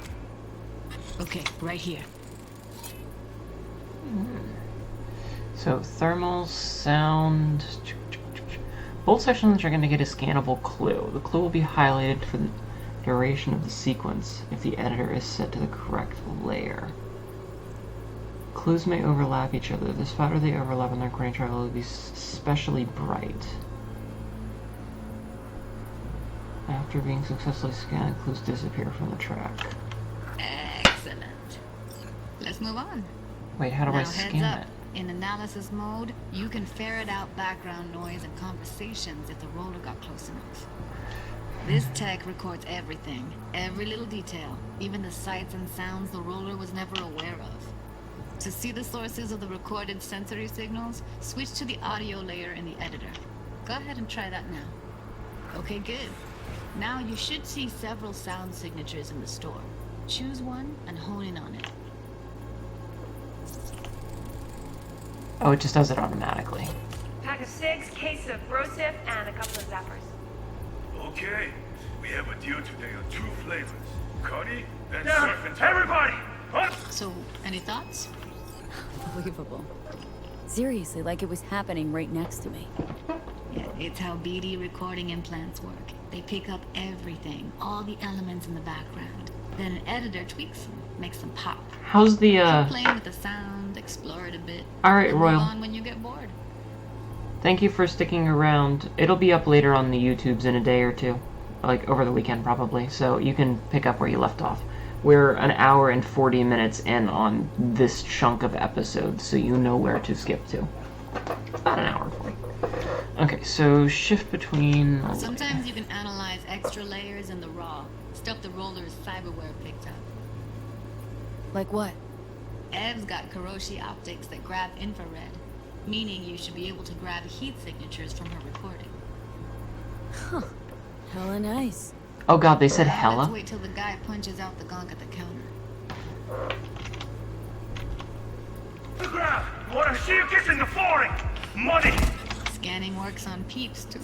Okay, right here. So, thermal, sound... Both sections are going to get a scannable clue. The clue will be highlighted for the duration of the sequence if the editor is set to the correct layer. Clues may overlap each other. The spotter they overlap in their recording track will be especially bright. After being successfully scanned, clues disappear from the track. Excellent. Let's move on. Wait, how do I Now, scan heads up. it? In analysis mode, you can ferret out background noise and conversations if the roller got close enough. This tech records everything, every little detail, even the sights and sounds the roller was never aware of. To see the sources of the recorded sensory signals, switch to the audio layer in the editor. Go ahead and try that now. Okay, good. Now you should see several sound signatures in the store. Choose one and hone in on it. Oh, it just does it automatically. Pack of 6, case of Brosif, and a couple of zappers. Okay, we have a deal today on 2 flavors. Cuddy and surf and everybody! Huh? So, any thoughts? Unbelievable. Seriously, like it was happening right next to me. Yeah, it's how BD recording implants work. They pick up everything, all the elements in the background. Then an editor tweaks them, makes them pop. How's the, Keep playing with the sound, explore it a bit. Alright, and Royal. move on when you get bored. Thank you for sticking around. It'll be up later on the YouTubes in a day or two. Like, over the weekend, probably. So you can pick up where you left off. We're an hour and 40 minutes in on this chunk of episodes, so you know where to skip to. About an hour and 40. Okay, so shift between... Sometimes you can analyze extra layers in the raw. Stuff the roller's cyberware picked up. Like what? Ev's got Kiroshi optics that grab infrared, meaning you should be able to grab heat signatures from her recording. Huh. Hella nice. Oh god, they said Let's hella? wait till the guy punches out the gong at the counter. The ground! Wanna see you kissing the flooring! Money! Scanning works on peeps, too.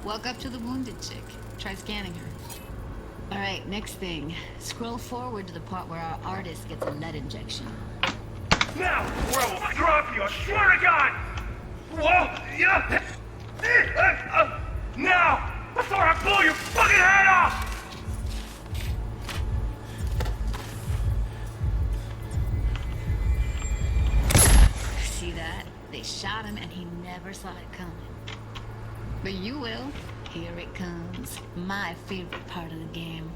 Walk up to the wounded chick. Try scanning her. Alright, next thing. Scroll forward to the part where our artist gets a lead injection. Now, or I will drop you, I swear to God! Whoa! Yeah! Now! Before I blow your fucking head off! See that? They shot him and he never saw it coming. But you will. Here it comes. My favorite part of the game.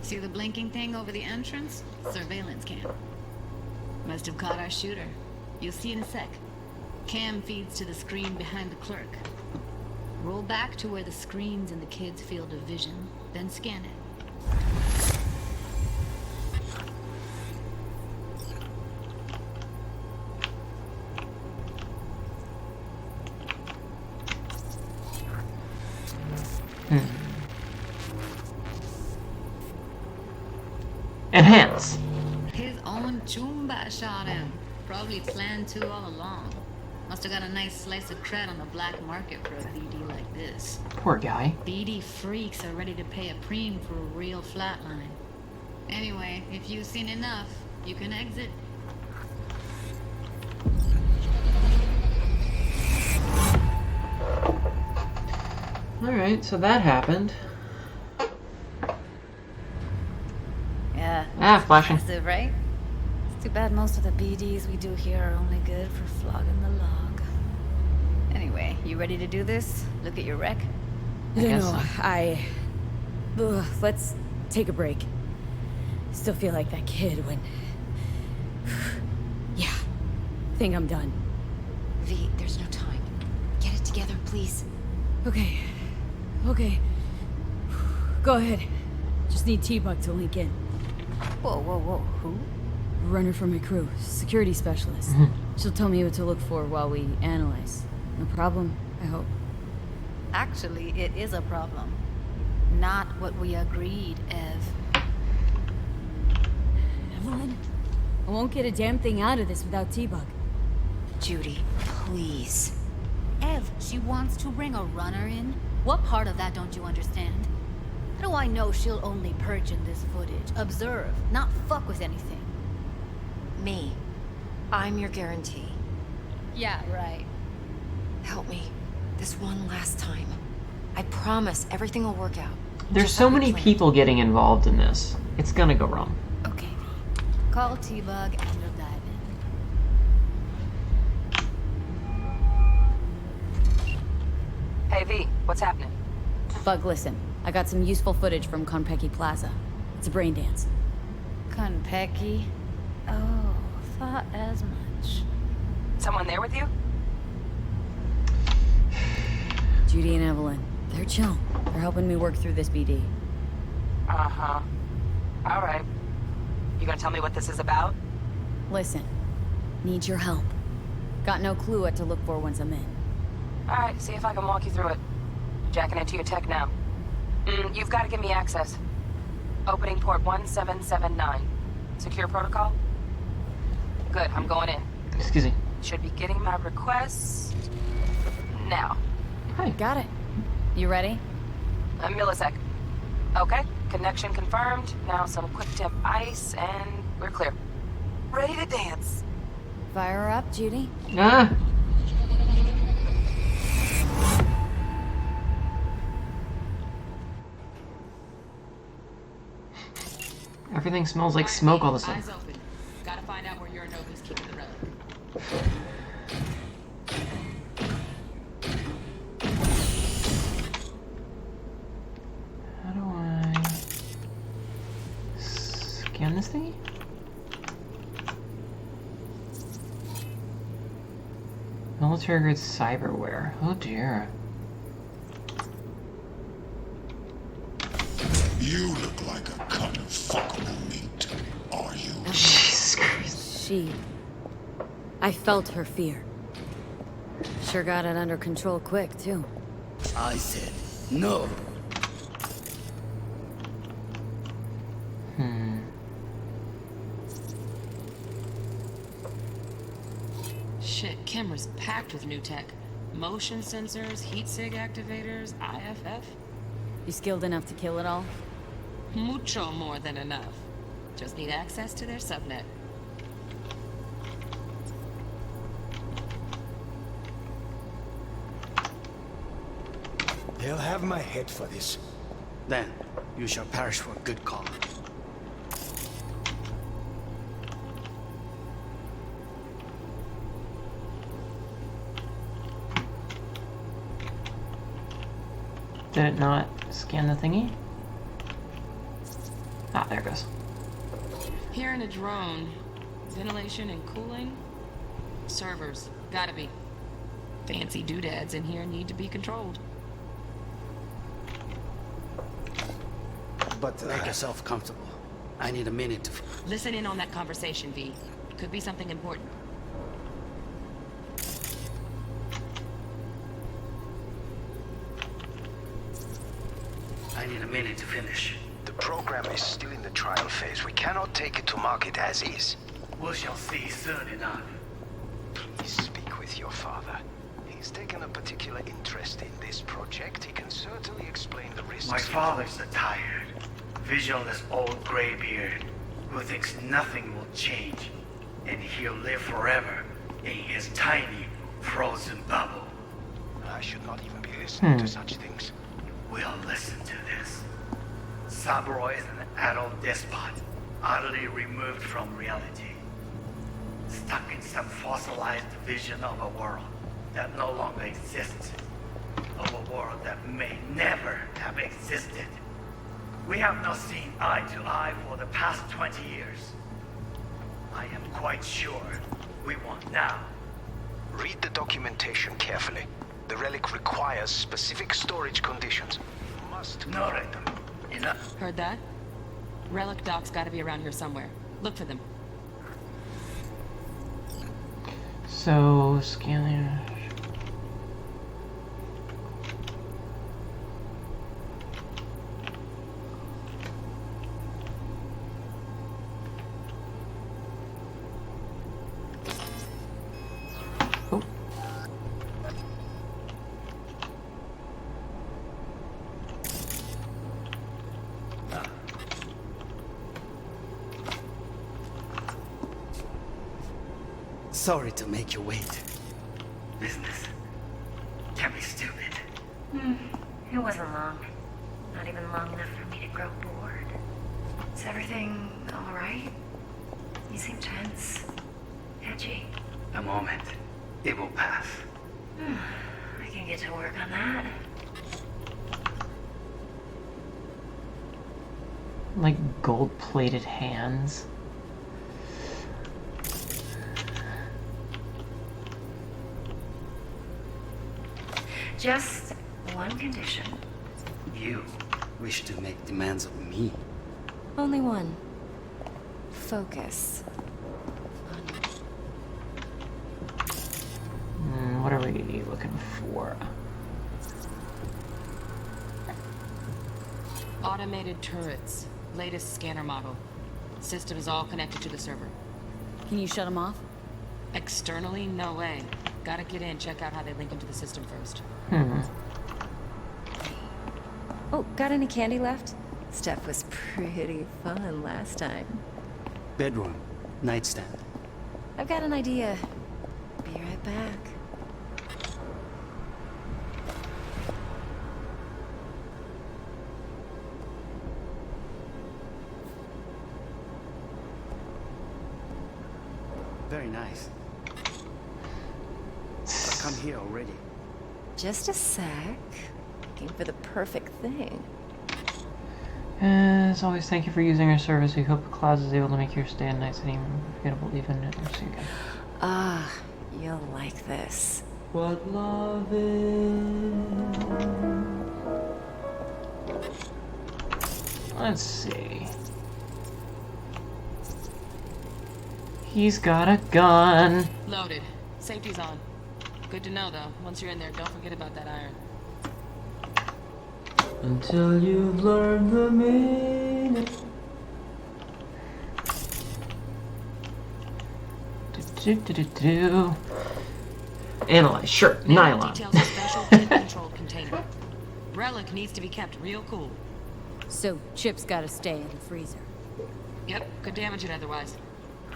See the blinking thing over the entrance? Surveillance cam. Must have caught our shooter. You'll see in a sec. Cam feeds to the screen behind the clerk. Roll back to where the screen's in the kid's field of vision, then scan it. Enhance. His own Chumba shot him. Probably planned to all along. Must have got a nice slice of cred on the black market for a BD like this. Poor guy. BD freaks are ready to pay a preem for a real flatline. Anyway, if you've seen enough, you can exit. Alright, so that happened. Yeah. Ah, flashing. Impressive, right? It's too bad most of the BDs we do here are only good for flogging the log. Anyway, you ready to do this? Look at your wreck? Let's take a break. Still feel like that kid when... Yeah. Think I'm done. V, there's no time. Get it together, please. Okay. Go ahead. Just need T-Bug to link in. Whoa. Who? Runner for my crew. Security specialist. She'll tell me what to look for while we analyze. No problem, I hope. Actually, it is a problem. Not what we agreed, Ev. Evelyn? I won't get a damn thing out of this without T-Bug. Judy, please. Ev, she wants to bring a runner in? What part of that don't you understand? How do I know she'll only perch in this footage? Observe, not fuck with anything. Me. I'm your guarantee. Yeah, right. Help me. This one last time. I promise everything will work out. There's so many people getting involved in this. It's gonna go wrong. Okay, V. Call T-Bug and we'll dive in. Hey, V, what's happening? Bug, listen. I got some useful footage from Konpeki Plaza. It's a brain dance. Konpeki? Oh, thought as much. Someone there with you? Judy and Evelyn. They're chill. They're helping me work through this BD. Uh-huh. All right. You gonna tell me what this is about? Listen. Need your help. Got no clue what to look for once I'm in. All right, see if I can walk you through it. Jacking into your tech now. You've got to give me access. Opening port 1779. Secure protocol? Good, I'm going in. Excuse me. Should be getting my request now. Hi. Got it. You ready? A millisec. Okay, connection confirmed. Now some quick temp ice, and we're clear. Ready to dance. Fire her up, Judy. Ah! Everything smells like smoke all of a sudden. Eyes open. Gotta find out where Yorinobu's keeping the relic. How do I thingy? Military grade cyberware. Oh dear. You look like a cut of fuckable meat, are you? Jesus Christ. I felt her fear. Sure got it under control quick, too. I said no. Shit, camera's packed with new tech. Motion sensors, heat sig activators, IFF. You skilled enough to kill it all? Mucho more than enough. Just need access to their subnet. They'll have my head for this. Then you shall perish for a good cause. Did it not scan the thingy? Ah, there it goes. Here in a drone, ventilation and cooling, servers, gotta be. Fancy doodads in here need to be controlled. But make yourself comfortable. I need a minute to... Listen in on that conversation, V. Could be something important. I need a minute to finish. The program is still in the trial phase. We cannot take it to market as is. We shall see soon enough. Please speak with your father. He's taken a particular interest in this project. He can certainly explain the risks. My father's a tired, visionless old graybeard who thinks nothing will change, and he'll live forever in his tiny, frozen bubble. I should not even be listening to such things. We'll listen to this. Saburo is an adult despot, utterly removed from reality. Stuck in some fossilized vision of a world that no longer exists. Of a world that may never have existed. We have not seen eye to eye for the past 20 years. I am quite sure we want now. Read the documentation carefully. The relic requires specific storage conditions. You must provide them. Enough. Heard that? Relic docs gotta be around here somewhere. Look for them. So, scanning. Sorry to make you wait. Business can be stupid. It wasn't long. Not even long enough for me to grow bored. Is everything all right? You seem tense. Edgy. A moment. It will pass. I can get to work on that. Like gold-plated hands. Just one condition. You wish to make demands of me. Only one. Focus. What are we looking for? Automated turrets. Latest scanner model. System is all connected to the server. Can you shut them off? Externally, no way. Gotta get in, check out how they link into the system first. Oh, got any candy left? Stuff was pretty fun last time. Bedroom. Nightstand. I've got an idea. Be right back. Very nice. I've come here already. Just a sec. Looking for the perfect thing. As always, thank you for using our service. We hope the Clouds is able to make your stay in Night City unforgettable even if you see again. Ah, you'll like this. What love is. Let's see. He's got a gun. Loaded. Safety's on. Good to know, though. Once you're in there, don't forget about that iron. Until you've learned the meaning. Analyze, sure, nylon. Details a special pin-controlled container. Relic needs to be kept real cool. So, Chip's gotta stay in the freezer. Yep, could damage it otherwise.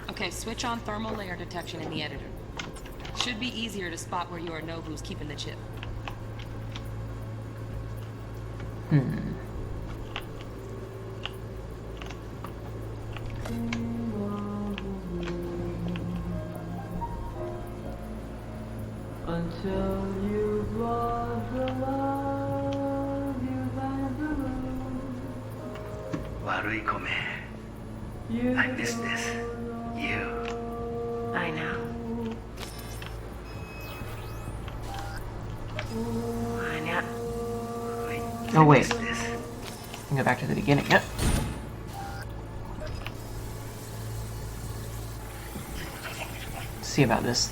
Okay, switch on thermal layer detection in the editor. Should be easier to spot where Yorinobu's keeping the chip. Until you've lost the love you've had to Warui-kome. I miss this. You. I know. Oh wait. Can go back to the beginning. Yep. See about this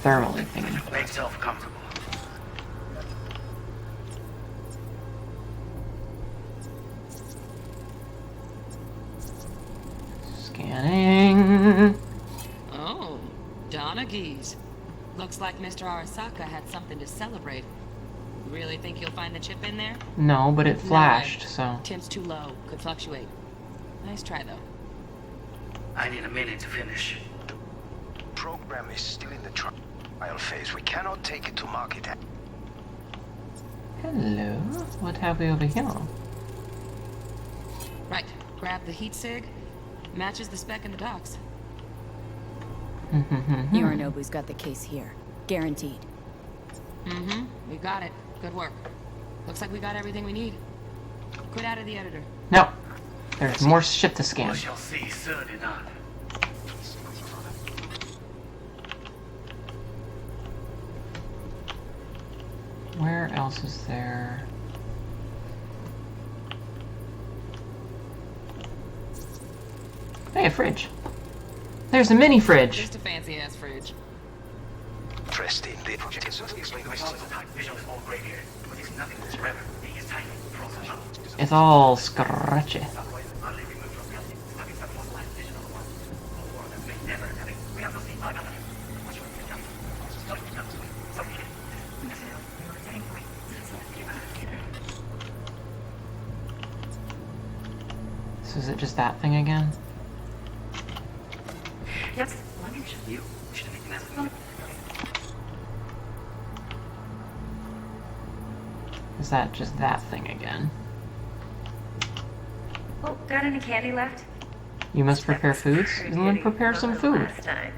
thermally thing. Make yourself comfortable. Scanning. Oh, Donaghys. Looks like Mr. Arasaka had something to celebrate. Really think you'll find the chip in there? No, but it flashed, so. Temp's too low. Could fluctuate. Nice try, though. I need a minute to finish. Program is still in the trial phase. We cannot take it to market. Hello. What have we over here? Right. Grab the heat sig. Matches the spec in the docs. Yorinobu's got the case here. Guaranteed. We got it. Good work. Looks like we got everything we need. Quit out of the editor. No. There's more shit to scan. We shall see soon enough. Where else is there? Hey, a fridge. There's a mini fridge. Just a fancy ass fridge. Interesting. The project is certainly explained the It's all scratchy. So is it just that thing again? Yes. Is that just that thing again? Oh, got any candy left? You must prepare foods? Then prepare some food. Last time.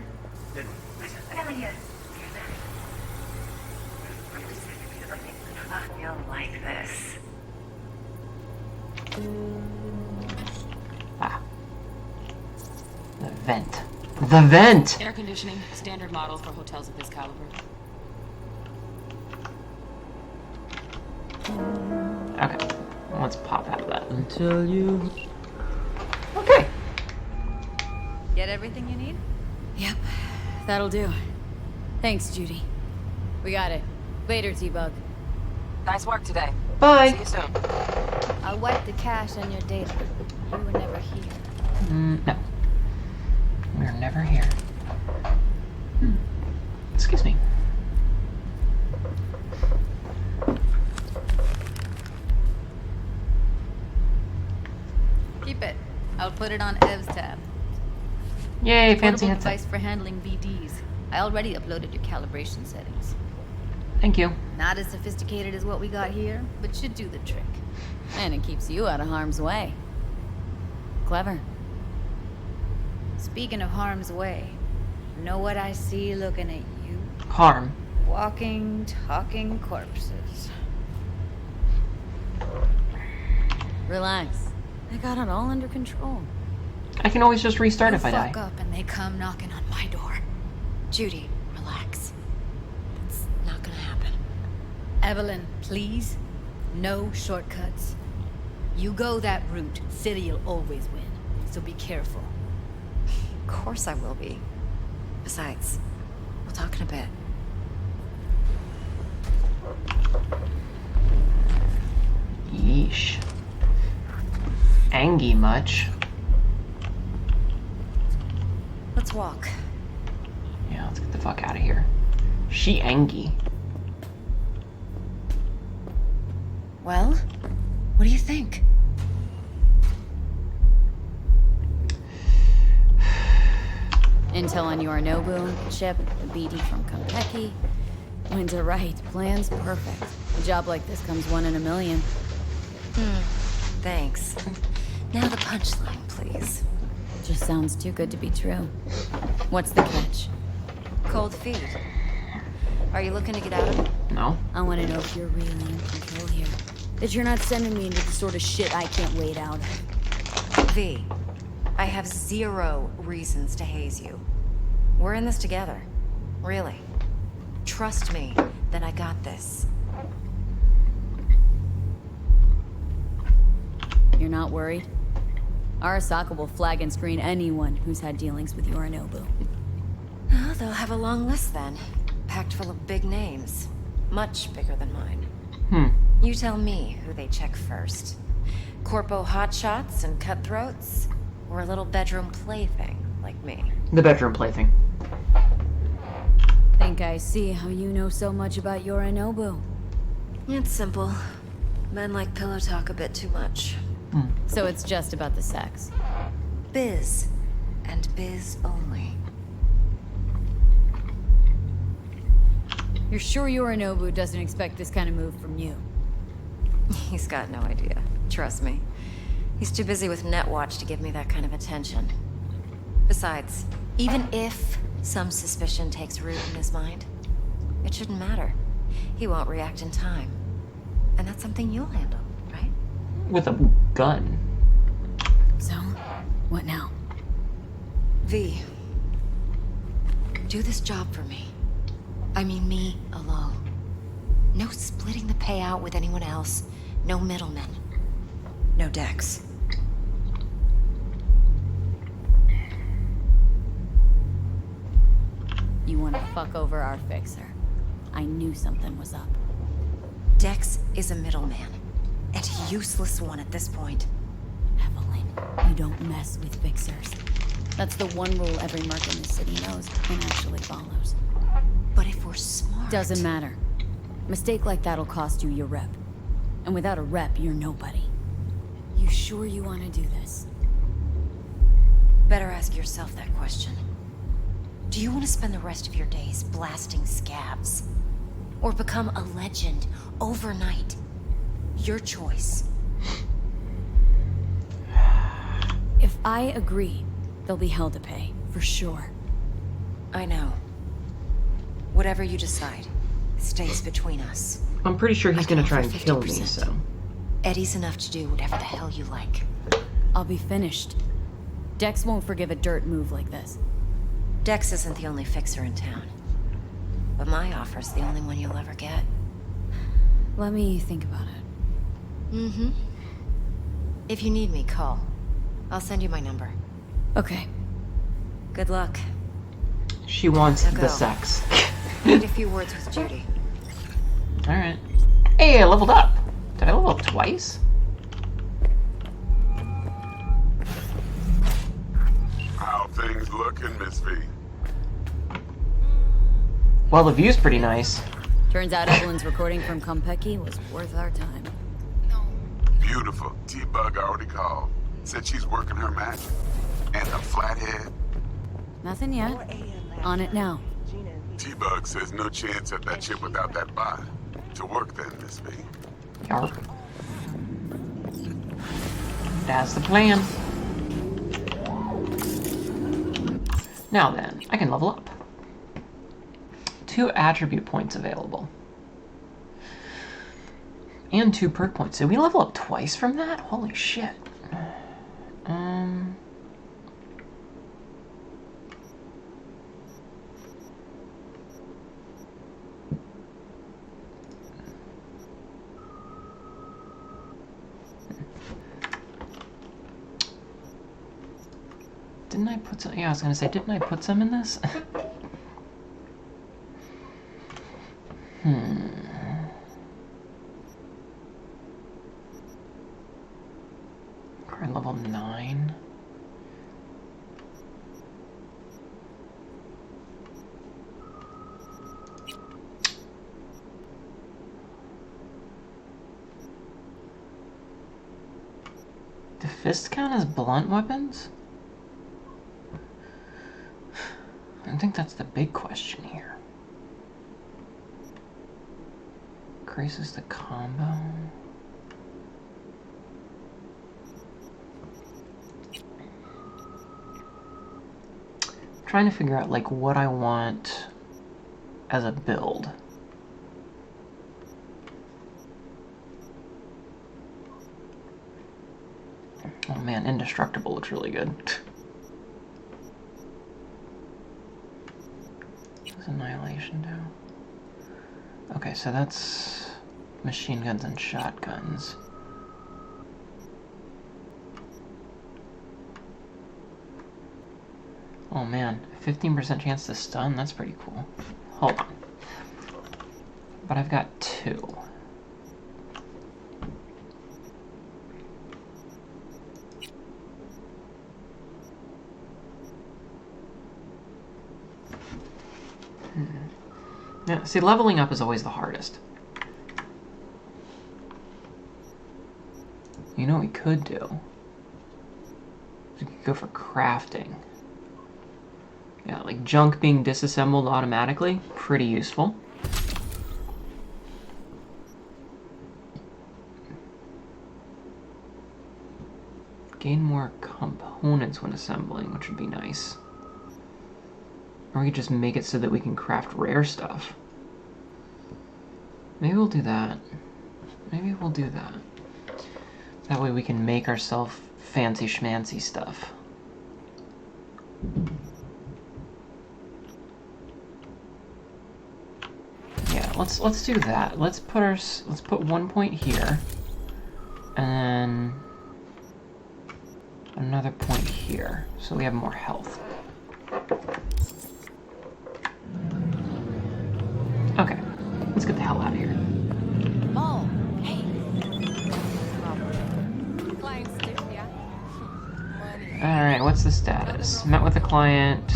You'll like this. Ah. The vent. The vent! Air conditioning, standard model for hotels of this caliber. Okay. Let's pop out of that. Until you... Okay. Get everything you need? Yep. That'll do. Thanks, Judy. We got it. Later, T-Bug. Nice work today. Bye. See you soon. I'll wipe the cache on your data. You were never here. No. We're never here. Excuse me. Keep it. I'll put it on Ev's tab. Yay, fancy Portable headset. device for handling VDs. I already uploaded your calibration settings. Thank you. Not as sophisticated as what we got here, but should do the trick. And it keeps you out of harm's way. Clever. Speaking of harm's way, know what I see looking at you? Harm. Walking, talking corpses. Relax. I got it all under control. I can always just restart if I die. Fuck up and they come knocking on my door. Judy, relax. It's not gonna happen. Evelyn, please. No shortcuts. You go that route, City'll always win. So be careful. Of course I will be. Besides, we'll talk in a bit. Yeesh. Angie much. Let's walk. Yeah, let's get the fuck out of here. She Angie. Well, what do you think? Intel on Yorinobu, chip, a BD from Konpeki. Winter right, plan's perfect. A job like this comes 1 in a million. Thanks. Now the punchline, please. Just sounds too good to be true. What's the catch? Cold feet. Are you looking to get out of it? No. I want to know if you're really in control here. That you're not sending me into the sort of shit I can't wait out of. V, I have 0 reasons to haze you. We're in this together. Really. Trust me that I got this. You're not worried? Arasaka will flag and screen anyone who's had dealings with Yorinobu. Oh, they'll have a long list then. Packed full of big names. Much bigger than mine. You tell me who they check first. Corpo hotshots and cutthroats? Or a little bedroom plaything like me? The bedroom plaything. Think I see how you know so much about Yorinobu. It's simple. Men like pillow talk a bit too much. So it's just about the sex. Biz. And biz only. You're sure Yorinobu doesn't expect this kind of move from you? He's got no idea. Trust me. He's too busy with Netwatch to give me that kind of attention. Besides, even if some suspicion takes root in his mind, it shouldn't matter. He won't react in time. And that's something you'll handle, right? With a gun. So, what now? V, do this job for me. I mean me alone. No splitting the payout with anyone else. No middlemen. No Dex. You want to fuck over our fixer. I knew something was up. Dex is a middleman. And a useless one at this point. Evelyn, you don't mess with fixers. That's the one rule every merc in the city knows and actually follows. But if we're smart... Doesn't matter. Mistake like that'll cost you your rep. And without a rep, you're nobody. You sure you want to do this? Better ask yourself that question. Do you want to spend the rest of your days blasting scabs? Or become a legend overnight? Your choice. If I agree, there'll be hell to pay, for sure. I know. Whatever you decide, stays between us. I'm pretty sure he's gonna try and kill me, so... Eddie's enough to do whatever the hell you like. I'll be finished. Dex won't forgive a dirt move like this. Dex isn't the only fixer in town. But my offer's the only one you'll ever get. Let me think about it. Mm-hmm. If you need me, call. I'll send you my number. Okay. Good luck. She wants Now the go. sex. Need a few words with Judy. Alright. Hey, I leveled up! Did I level up twice? How things looking, Miss V? Well, the view's pretty nice. Turns out Evelyn's recording from Konpeki was worth our time. Beautiful. T-Bug already called. Said she's working her magic. And the flathead. Nothing yet. On it now. T-Bug says no chance at that ship without that bot. To work then, Miss V. Yarp. That's the plan. Now then, I can level up. 2 attribute points available. And 2 perk points. Did we level up twice from that? Holy shit. Didn't I put some? Yeah, I was gonna say, didn't I put some in this? We're level 9. Do fists count as blunt weapons? I think that's the big question here. Increases the combo. I'm trying to figure out like what I want as a build. Oh man, indestructible looks really good. What's annihilation do? Okay, so that's machine guns and shotguns. Oh man, 15% chance to stun? That's pretty cool. Hold on. But I've got 2. Yeah, see, leveling up is always the hardest. You know what we could do? We could go for crafting. Yeah, like junk being disassembled automatically. Pretty useful. Gain more components when assembling, which would be nice. Or we could just make it so that we can craft rare stuff. Maybe we'll do that. Maybe we'll do that. That way we can make ourselves fancy schmancy stuff. Yeah, let's do that. Let's put 1 point here, and then another point here, so we have more health. Okay, let's get the hell out of here. Oh, hey. Client's still, yeah? Alright, what's the status? Met with a client.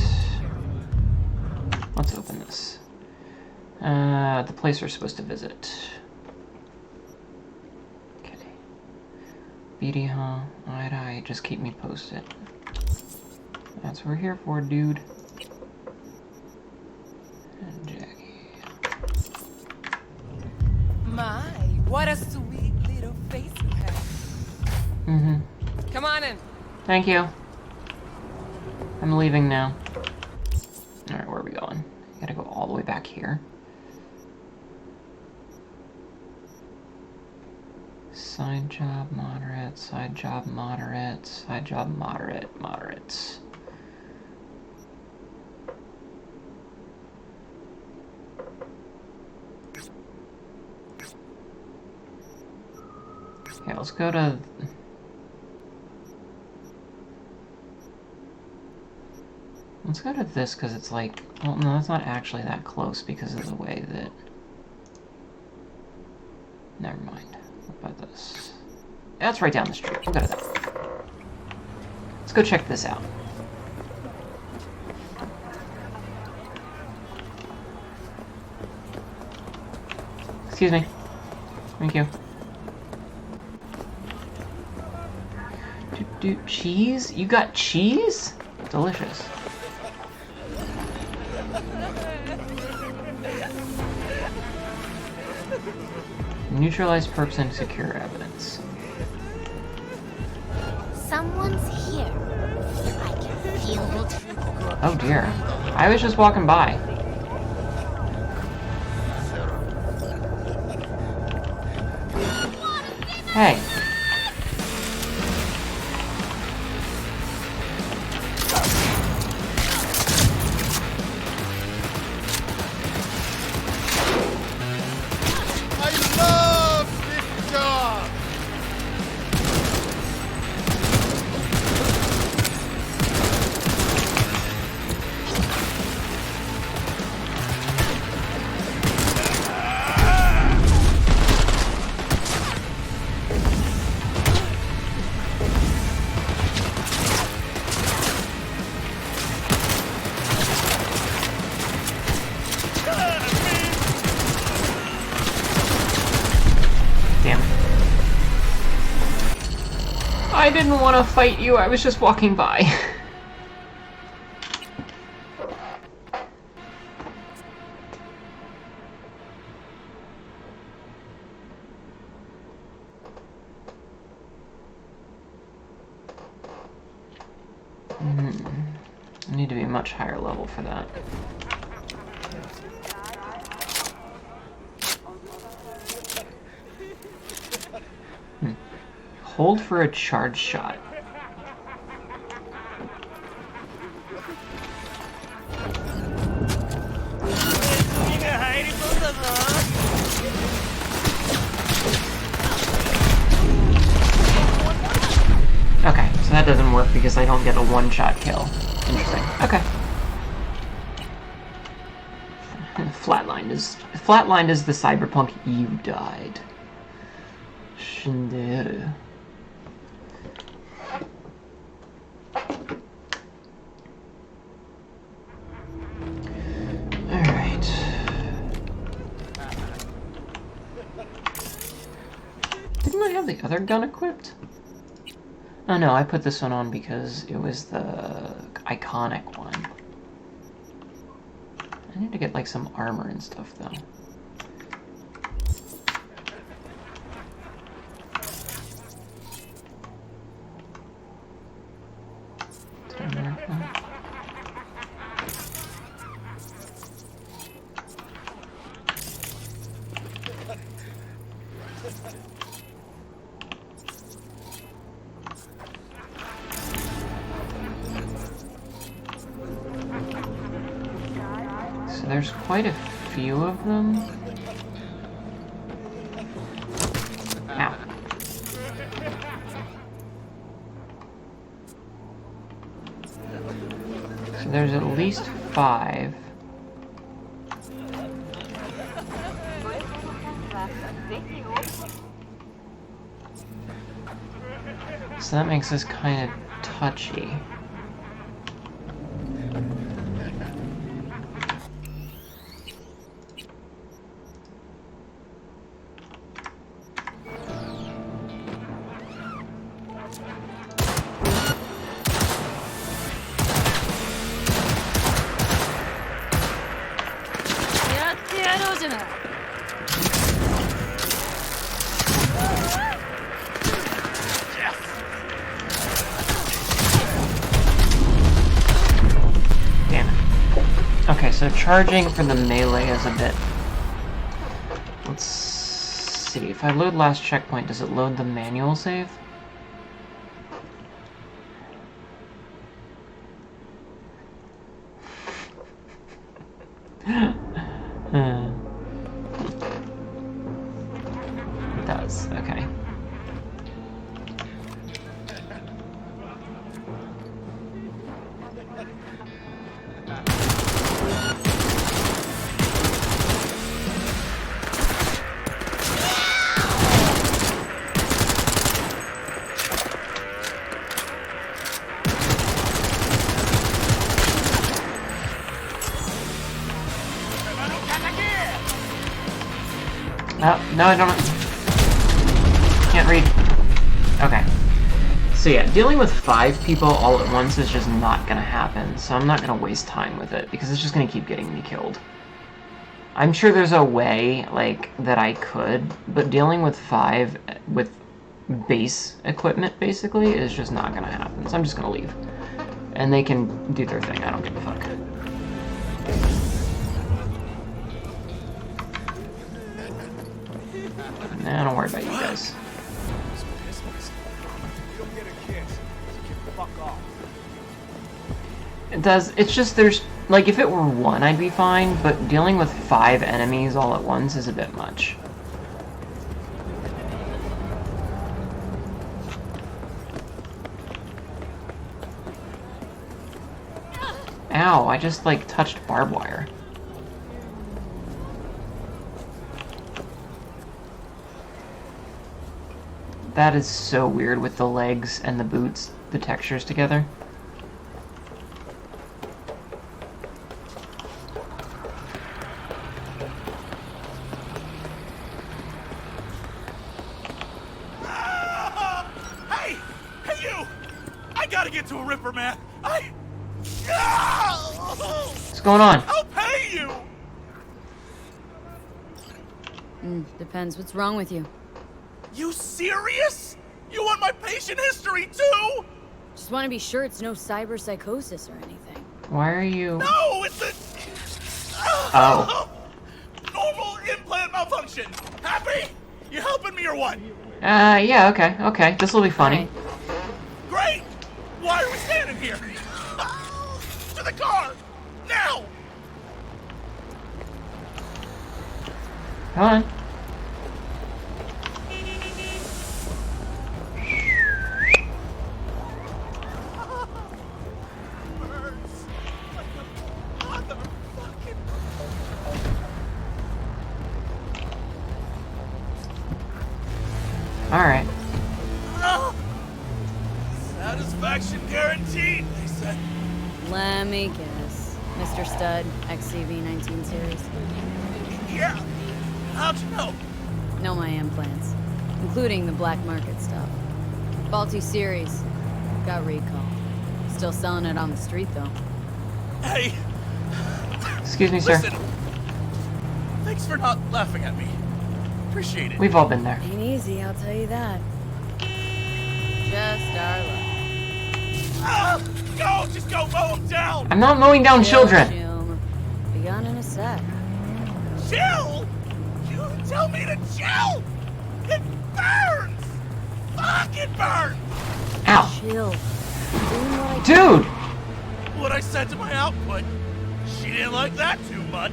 Let's open this. The place we're supposed to visit. Okay. Beatty, huh? Eye to eye, just keep me posted. That's what we're here for, dude. And Jackie. My, what a sweet little face you have. Come on in. Thank you. I'm leaving now. Alright, where are we going? Gotta go all the way back here. Side job, moderate, side job, moderate, side job, moderate, moderate. Okay, let's go to... Let's go to this, because it's like... Well, no, that's not actually that close because of the way that... Never mind. What about this? That's right down the street. We'll go to that. Let's go check this out. Excuse me. Thank you. Cheese? You got cheese? Delicious. Neutralize perps and secure evidence. Someone's here. I can feel it. Oh dear. I was just walking by. Hey. I didn't want to fight you, I was just walking by. I need to be a much higher level for that. Hold for a charge shot. Okay, so that doesn't work because I don't get a one-shot kill. Interesting. Okay. Flatlined is the cyberpunk you died. Hnetu. Alright. Didn't I have the other gun equipped? Oh no, I put this one on because it was the iconic one. I need to get like some armor and stuff though. So there's quite a few of them. Ow. So there's at least 5. So that makes this kind of touchy. Okay, so charging for the melee is a bit... Let's see, if I load last checkpoint, does it load the manual save? It does, okay. No, I don't... Can't read. Okay. So yeah, dealing with 5 people all at once is just not gonna happen, so I'm not gonna waste time with it, because it's just gonna keep getting me killed. I'm sure there's a way, like, that I could, but dealing with 5 with base equipment, basically, is just not gonna happen, so I'm just gonna leave. And they can do their thing, I don't give a fuck. Nah, don't worry about you guys. It does, it's just there's, like, if it were 1 I'd be fine, but dealing with 5 enemies all at once is a bit much. Ow, I just, like, touched barbed wire. That is so weird with the legs and the boots, the textures together. Hey! Hey, to a Ripper, man. What's going on? I'll pay you. Depends what's wrong with you. You serious? You want my patient history too? Just want to be sure it's no cyber psychosis or anything. Why are you... No, it's a... Oh. Normal implant malfunction. Happy? You helping me or what? Yeah, okay. This will be funny. Great! Why are we standing here? To the car! Now! Come on. Alright. Satisfaction guaranteed, they said. Let me guess. Mr. Stud, XCV-19 series. Yeah. How'd you know? Know my implants, including the black market stuff. Faulty series. Got recall. Still selling it on the street, though. Hey. Excuse me, sir. Listen. Thanks for not laughing at me. Appreciate it. We've all been there. Ain't easy, I'll tell you that. Just our luck. Go! Just go mow them down! I'm not mowing down children! Be gone in a sec. Chill! You tell me to chill! It burns! Fuck, it burns! Ow! Chill. Dude! What I said to my output. She didn't like that too much.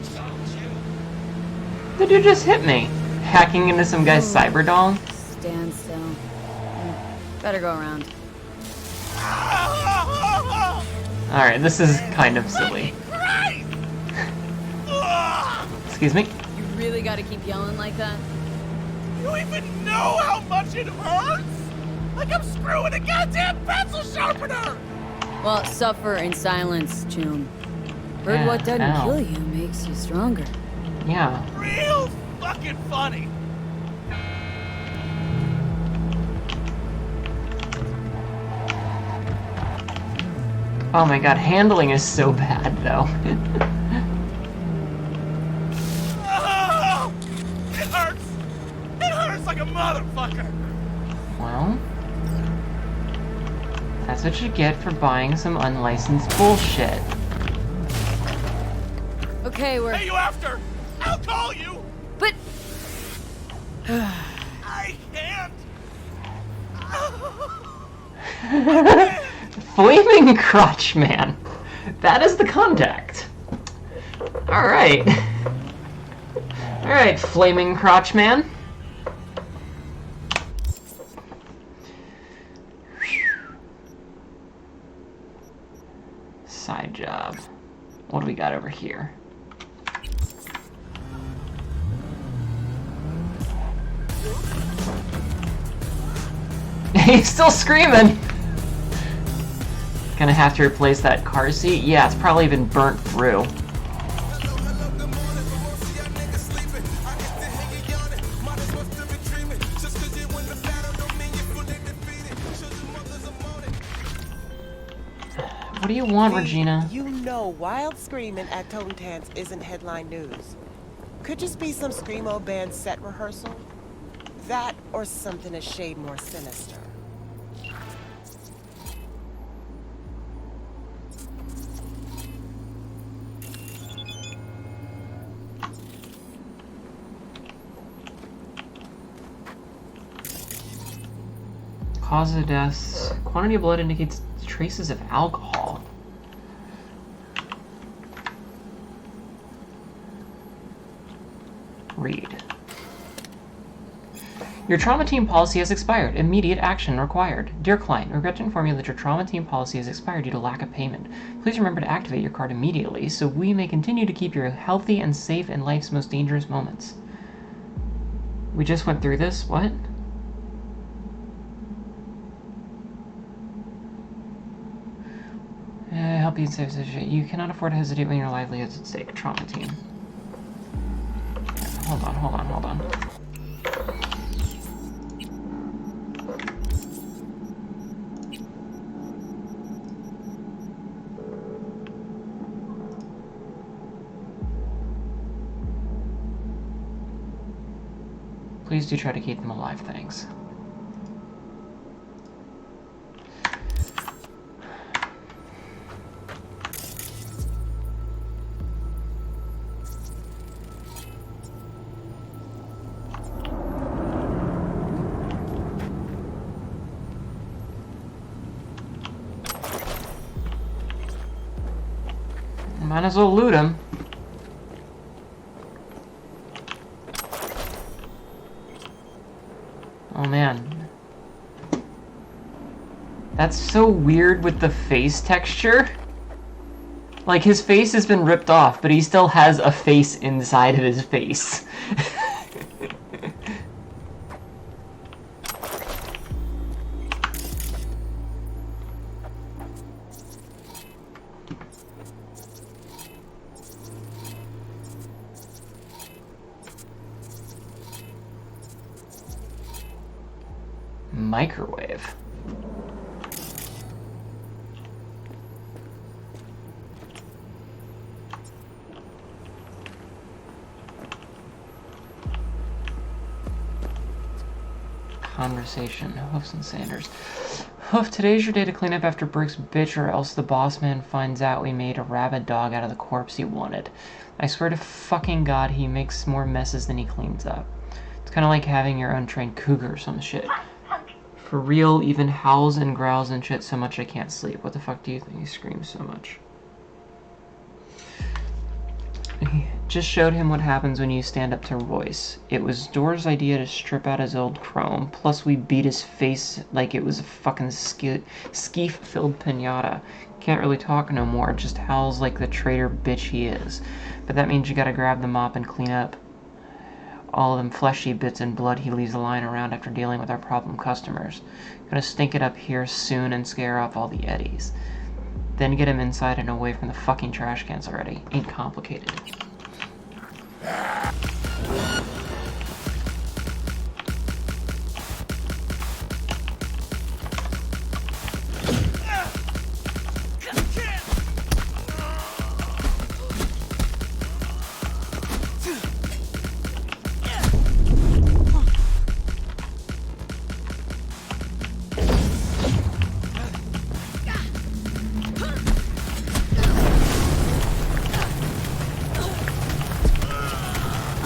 The dude just hit me. Hacking into some guy's cyberdong. Stand still. Better go around. Alright, this is kind of silly. Excuse me? You really gotta keep yelling like that? You even know how much it hurts? Like I'm screwing a goddamn pencil sharpener! Well, suffer in silence, June. Heard Yeah, what doesn't ow. kill you makes you stronger. Yeah. Real fucking funny. Oh my god, handling is so bad though. Oh, it hurts! It hurts like a motherfucker! Well, that's what you get for buying some unlicensed bullshit. Okay, we're... Hey, you after? I'll call you! But... I can't! Flaming crotch man. That is the contact. Alright. Alright, flaming crotch man. Side job. What do we got over here? He's still screaming! Gonna have to replace that car seat? Yeah, it's probably been burnt through. What do you want, Regina? You know wild screaming at Totem Tans isn't headline news. Could just be some Screamo band set rehearsal. That or something a shade more sinister. Cause of deaths. Quantity of blood indicates traces of alcohol. Read. Your trauma team policy has expired. Immediate action required. Dear client, regret to inform you that your trauma team policy has expired due to lack of payment. Please remember to activate your card immediately so we may continue to keep you healthy and safe in life's most dangerous moments. We just went through this? What? Help you in safe situation. You cannot afford to hesitate when your livelihood is at stake. Trauma team. Hold on. Please do try to keep them alive, thanks. Might as well loot him. Oh man. That's so weird with the face texture. Like, his face has been ripped off, but he still has a face inside of his face. Microwave. Conversation. Hoofs and Sanders. Hoof, today's your day to clean up after Brick's bitch, or else the boss man finds out we made a rabid dog out of the corpse he wanted. I swear to fucking God, he makes more messes than he cleans up. It's kind of like having your untrained cougar or some shit. For real, even howls and growls and shit so much I can't sleep. What the fuck do you think he screams so much? Just showed him what happens when you stand up to Royce. It was Door's idea to strip out his old chrome, plus we beat his face like it was a fucking skeef-filled pinata. Can't really talk no more, just howls like the traitor bitch he is. But that means you gotta grab the mop and clean up all of them fleshy bits and blood he leaves lying around after dealing with our problem customers. Gonna stink it up here soon and scare off all the eddies. Then get him inside and away from the fucking trash cans already. Ain't complicated.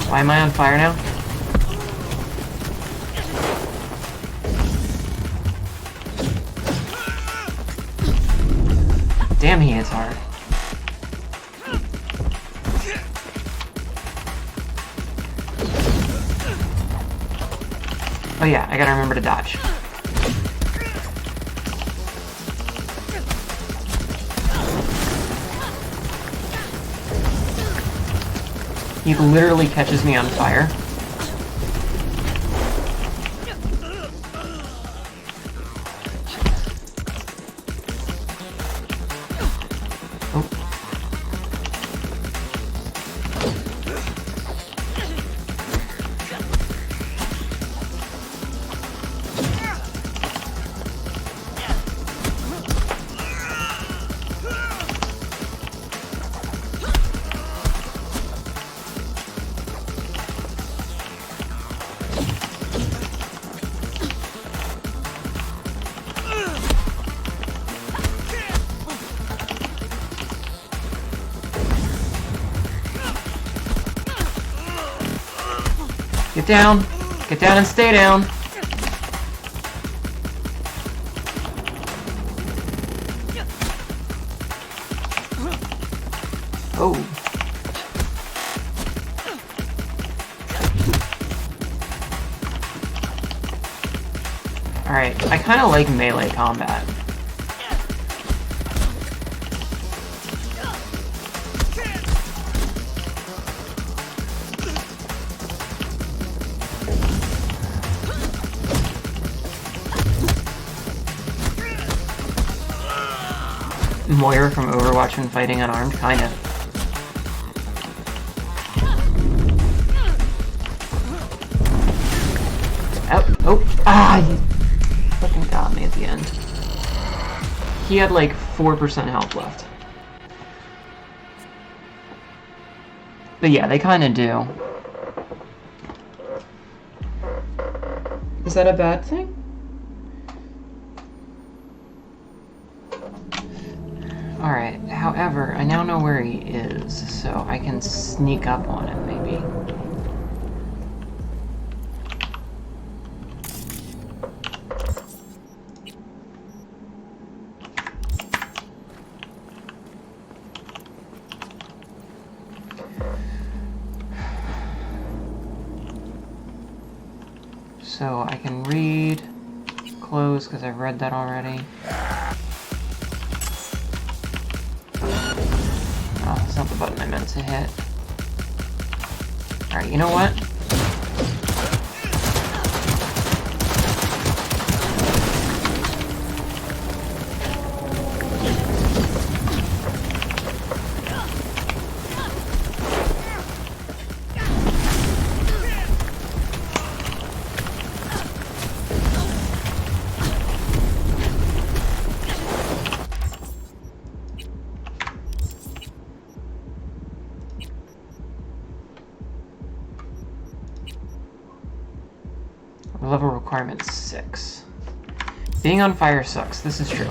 Why am I on fire now? Damn, he hits hard. Oh yeah, I gotta remember to dodge. He literally catches me on fire. Oh. Get down and stay down. Oh. Alright, I kinda like melee combat. Moira from Overwatch when fighting unarmed? Kinda. Oh, oh, ah, you fucking got me at the end. He had like 4% health left. But yeah, they kinda do. Is that a bad thing? Alright, however, I now know where he is, so I can sneak up on him, maybe. So I can read, close, because I've read that already. Oh, that's not the button I meant to hit. Alright, you know what? Level requirement 6. Being on fire sucks, this is true.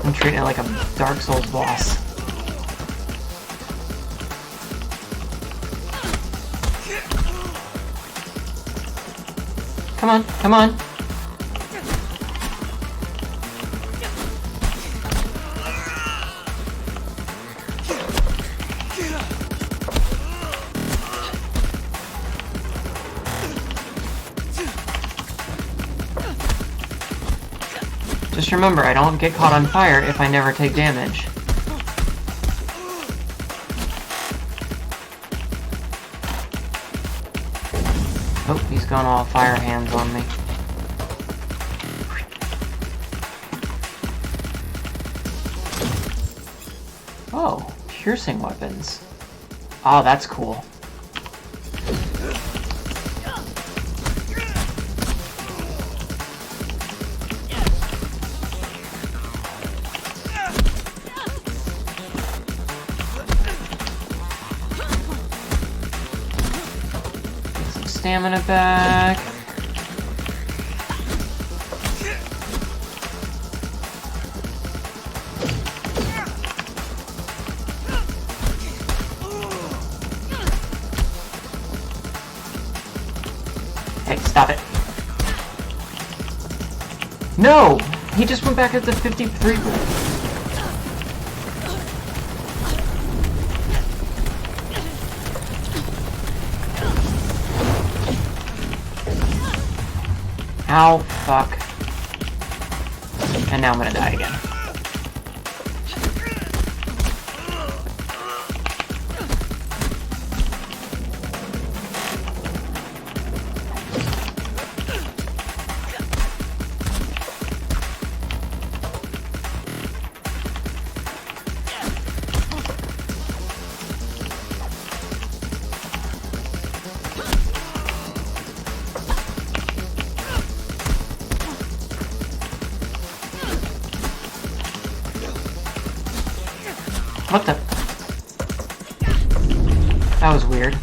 I'm treating it like a Dark Souls boss. Come on, come on. Just remember, I don't get caught on fire if I never take damage. Oh, he's gone all fire hands on me. Oh, piercing weapons. Oh, that's cool. Stamina back. Hey, stop it. No! He just went back at the 53 rule. Ow, fuck. And now I'm gonna die again. What the? That was weird.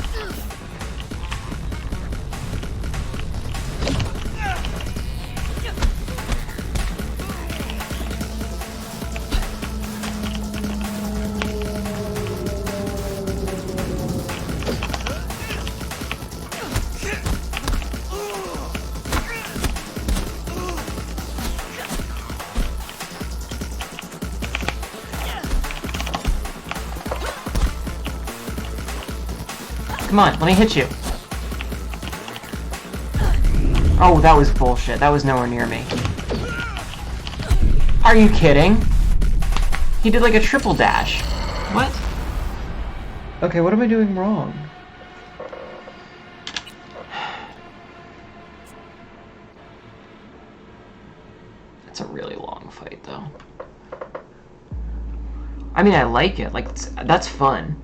Come on, let me hit you. Oh, that was bullshit. That was nowhere near me. Are you kidding? He did like a triple dash. What? Okay, what am I doing wrong? It's a really long fight, though. I mean, I like it. Like, that's fun.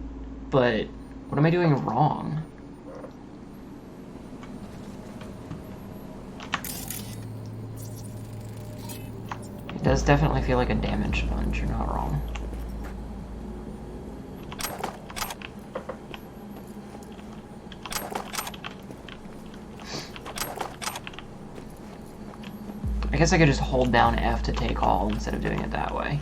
But what am I doing wrong? It does definitely feel like a damage sponge. You're not wrong. I guess I could just hold down F to take all instead of doing it that way.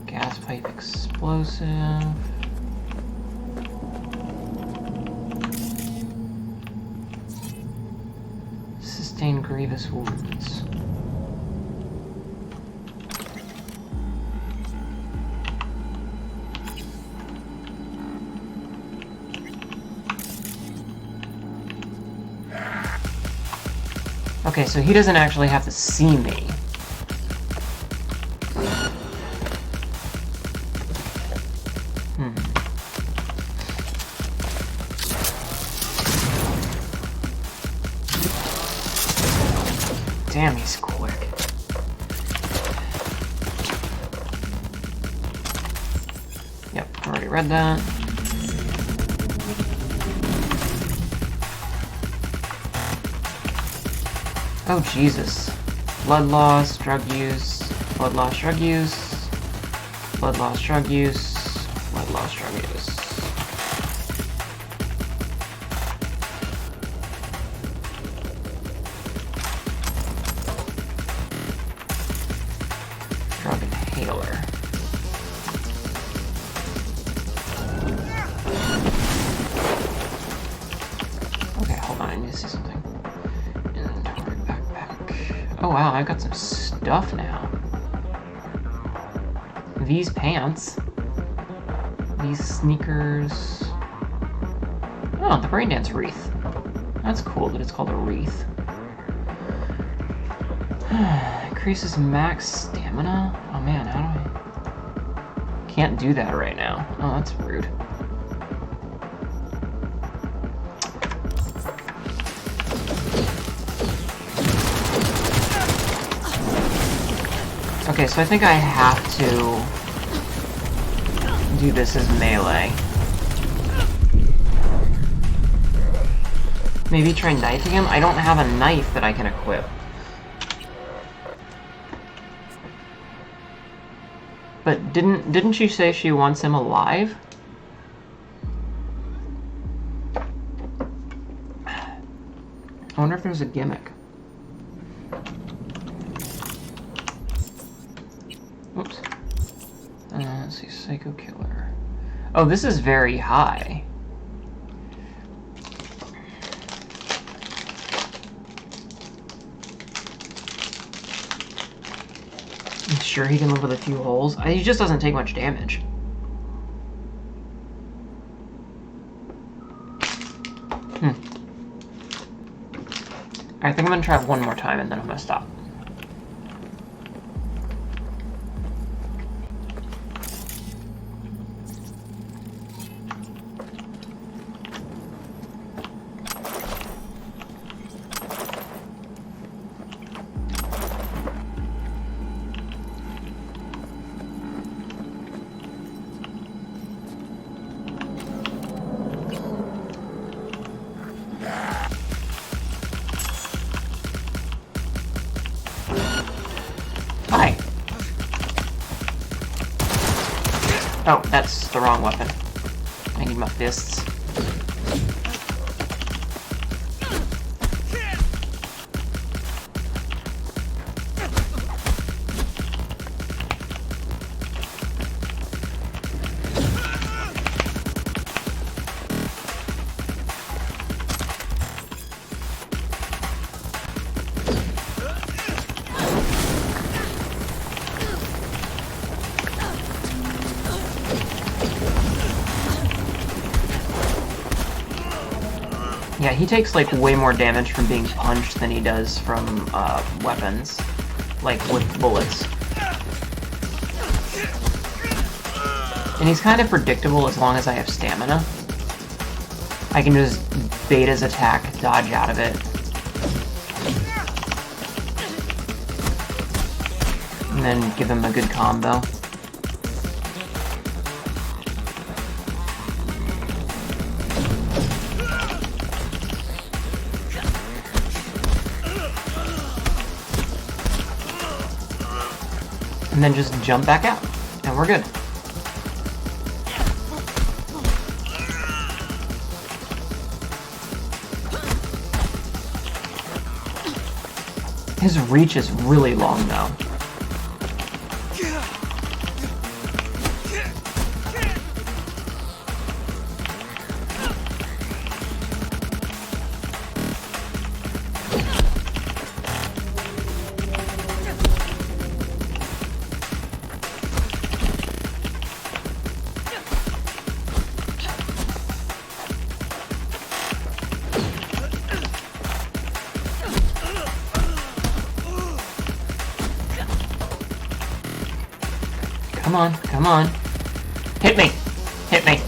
Gas pipe explosive. Sustain grievous wounds. Okay, so he doesn't actually have to see me. Damn, he's quick. Yep, already read that. Oh, Jesus. Blood loss, drug use, blood loss, drug use, blood loss, drug use, blood loss, drug use. Drug inhaler. Okay, hold on, I need to see something. Oh wow, I've got some stuff now. These pants. These sneakers. Oh, the braindance wreath. That's cool that it's called a wreath. Increases max stamina? Oh man, how do I... Can't do that right now. Oh, that's rude. Okay, so I think I have to do this as melee. Maybe try knifing him? I don't have a knife that I can equip. But didn't she say she wants him alive? I wonder if there's a gimmick. Oops. Let's see, Psycho Killer. Oh, this is very high. I'm sure he can live with a few holes. He just doesn't take much damage. I think I'm gonna try it one more time and then I'm gonna stop. Hi. Oh, that's the wrong weapon. I need my fists. Yeah, he takes like way more damage from being punched than he does from weapons, like with bullets. And he's kind of predictable as long as I have stamina. I can just bait his attack, dodge out of it. And then give him a good combo. And then just jump back out, and we're good. His reach is really long, though. Come on, come on. Hit me! Hit me!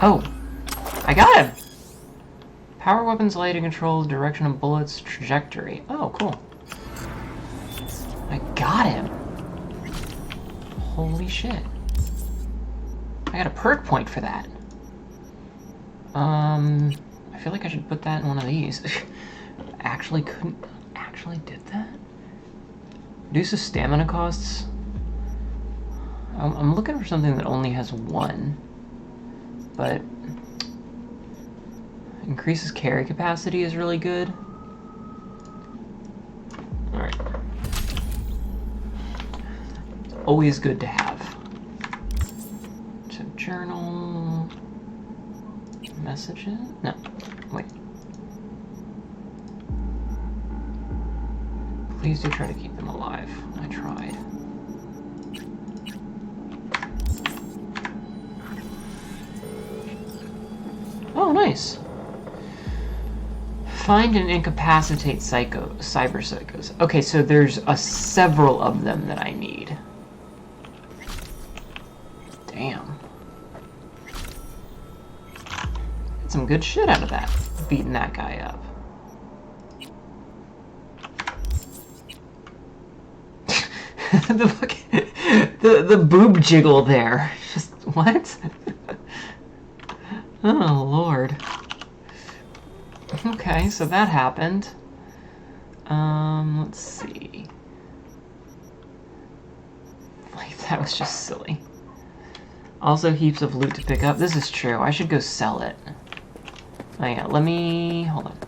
Oh, I got him! Power weapons allow you to control the direction of bullets' trajectory. Oh, cool. I got him! Holy shit. I got a perk point for that. I feel like I should put that in one of these. Actually did that? Reduces stamina costs? I'm looking for something that only has one. But increases carry capacity is really good. Alright. Always good to have. So journal... messages? No, wait. Please do try to keep them alive. I tried. Oh, nice. Find and incapacitate cyber psychos. Okay, so there's several of them that I need. Damn. Got some good shit out of that. Beating that guy up. the boob jiggle there. Just what? Oh, Lord. Okay, so that happened. Let's see. Like, that was just silly. Also, heaps of loot to pick up. This is true. I should go sell it. Oh, yeah, let me... hold on.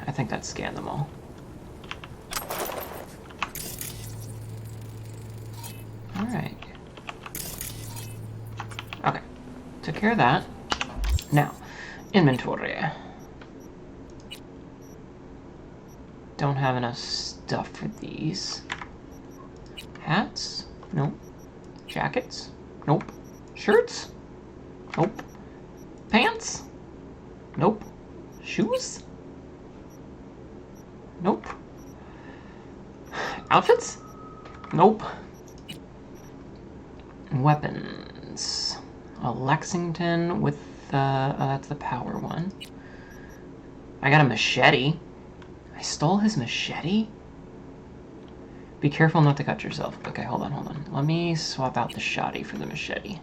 I think that scanned them all. Alright. Okay. Took care of that. Now, inventory. Don't have enough stuff for these. Hats? Nope. Jackets? Nope. Shirts? Nope. Pants? Nope. Shoes? Nope. Outfits? Nope. Weapons. A Lexington with oh, that's the power one. I got a machete. I stole his machete? Be careful not to cut yourself. Okay, hold on, hold on. Let me swap out the shotty for the machete.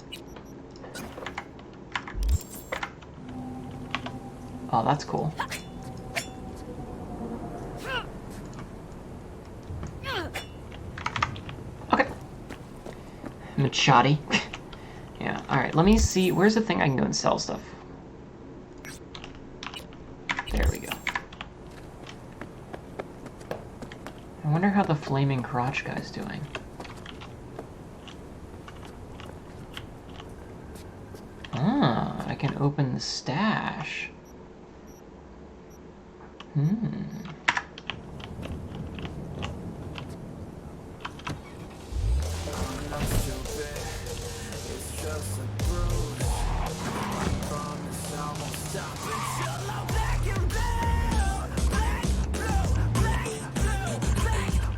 Oh, that's cool. Okay. Machete. Yeah, alright, let me see. Where's the thing I can go and sell stuff? There we go. I wonder how the flaming crotch guy's doing. Ah, I can open the stash.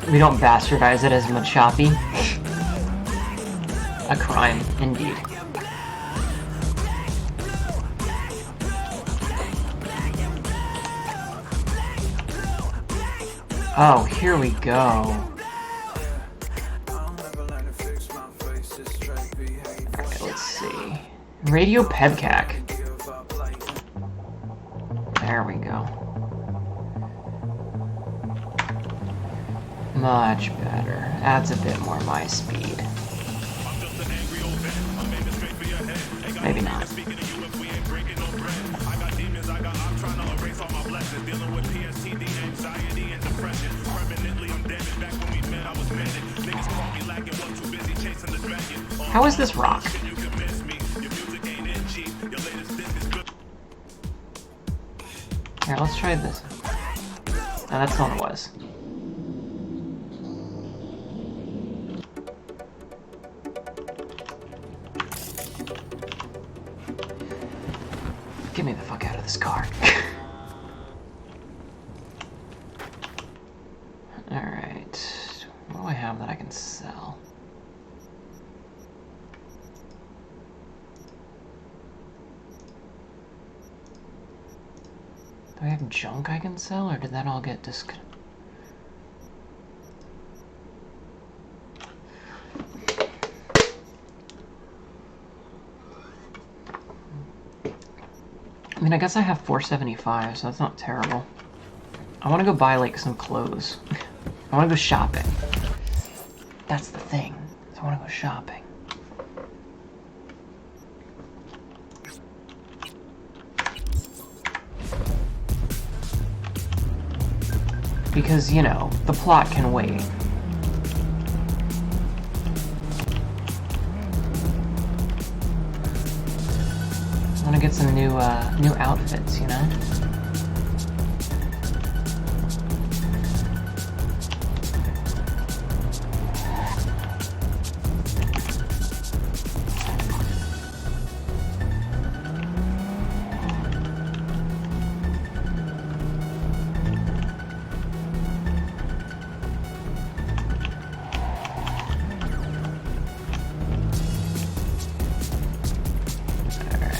We don't bastardize it as Machapi. A crime, indeed. Oh, here we go. Alright, let's see. Radio Pedcac. There we go. Much better. Adds a bit more my speed. Maybe not. How is this rock? Here, let's try this. Oh, that's not what it was. Get me the fuck out of this car. Alright. What do I have that I can sell? Do I have junk I can sell, or did that all get disconnected? I mean, I guess I have 475, so that's not terrible. I want to go buy, like, some clothes. I want to go shopping. That's the thing. I want to go shopping. Because, you know, the plot can wait. I want to get some new outfits, you know?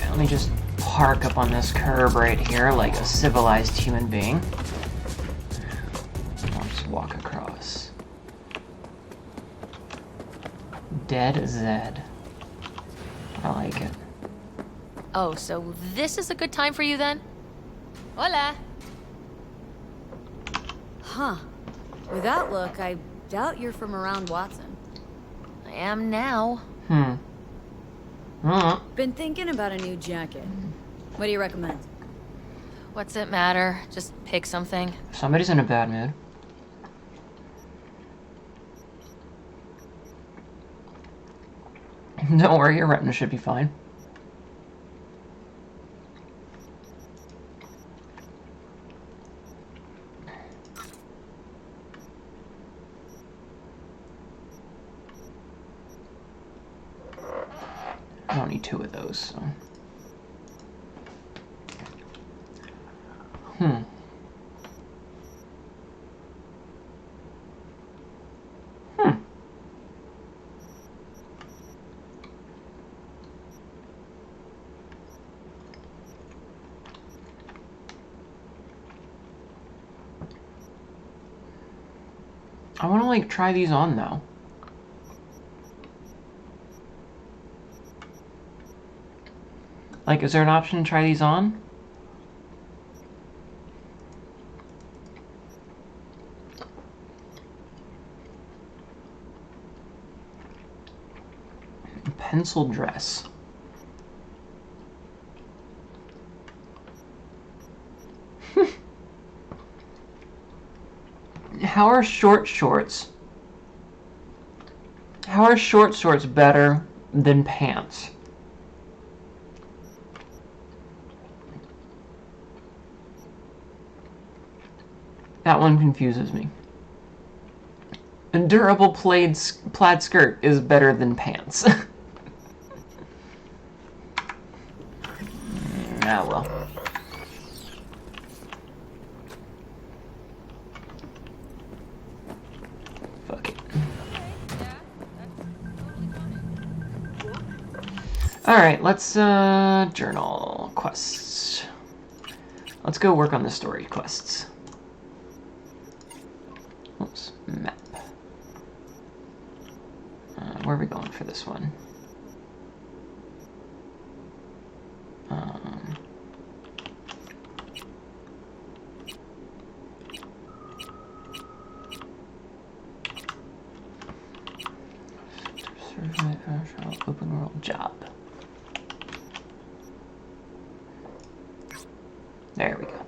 Let me just park up on this curb right here like a civilized human being. I'll just walk across. Dead Zed. I like it. Oh, so this is a good time for you then? Hola! Huh. With that look, I doubt you're from around Watson. I am now. Been thinking about a new jacket. What do you recommend? What's it matter? Just pick something. Somebody's in a bad mood. Don't worry, your retina should be fine. I don't need two of those, so. I want to, like, try these on, though. Like, is there an option to try these on? Pencil dress. How are short shorts? How are short shorts better than pants? That one confuses me. A durable plaid skirt is better than pants. Ah, well. Fuck it. Alright, let's, journal quests. Let's go work on the story quests. Oops, map. Where are we going for this one? Open world job. There we go.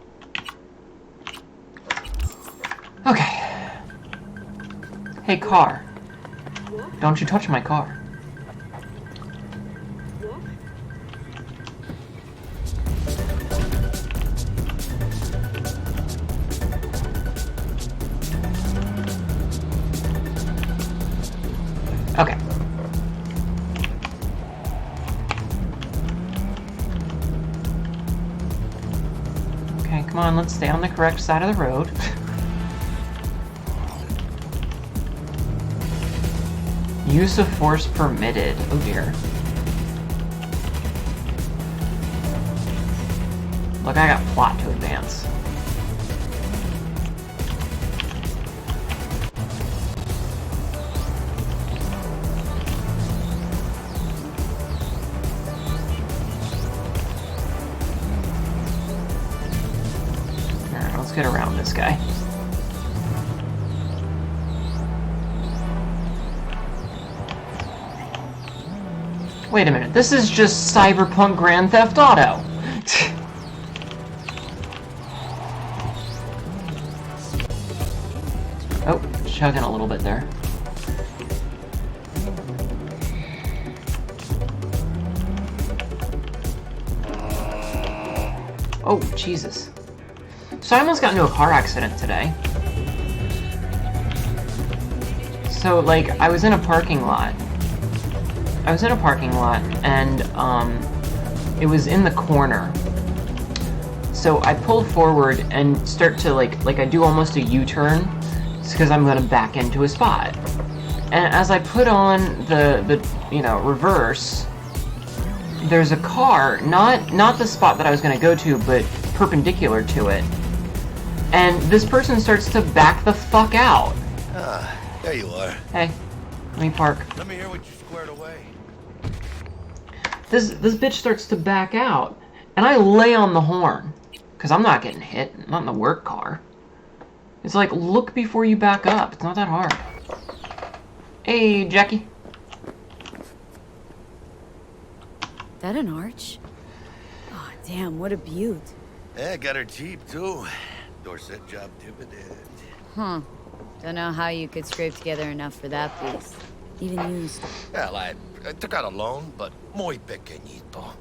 Okay. Hey, car. Don't you touch my car. Okay. Okay, come on, let's stay on the correct side of the road. Use of force permitted. Oh dear. Look, I got plot to advance. Alright, let's get around this guy. Wait a minute, this is just Cyberpunk Grand Theft Auto. Oh, chugging a little bit there. Oh, Jesus. So I almost got into a car accident today. So, like, I was in a parking lot, and it was in the corner. So I pull forward and start to like I do almost a U-turn, because I'm gonna back into a spot. And as I put on the reverse, there's a car, not the spot that I was gonna go to, but perpendicular to it. And this person starts to back the fuck out. Ah, there you are. Hey, let me park. Let me hear what you squared away. This bitch starts to back out, and I lay on the horn, because I'm not getting hit, not in the work car. It's like, look before you back up. It's not that hard. Hey, Jackie. That an arch? Oh, damn, what a beaut. Yeah, got her cheap, too. Dorset job dividend. Huh. Don't know how you could scrape together enough for that piece. Even used. Well, I took out a loan, but muy pequeñito.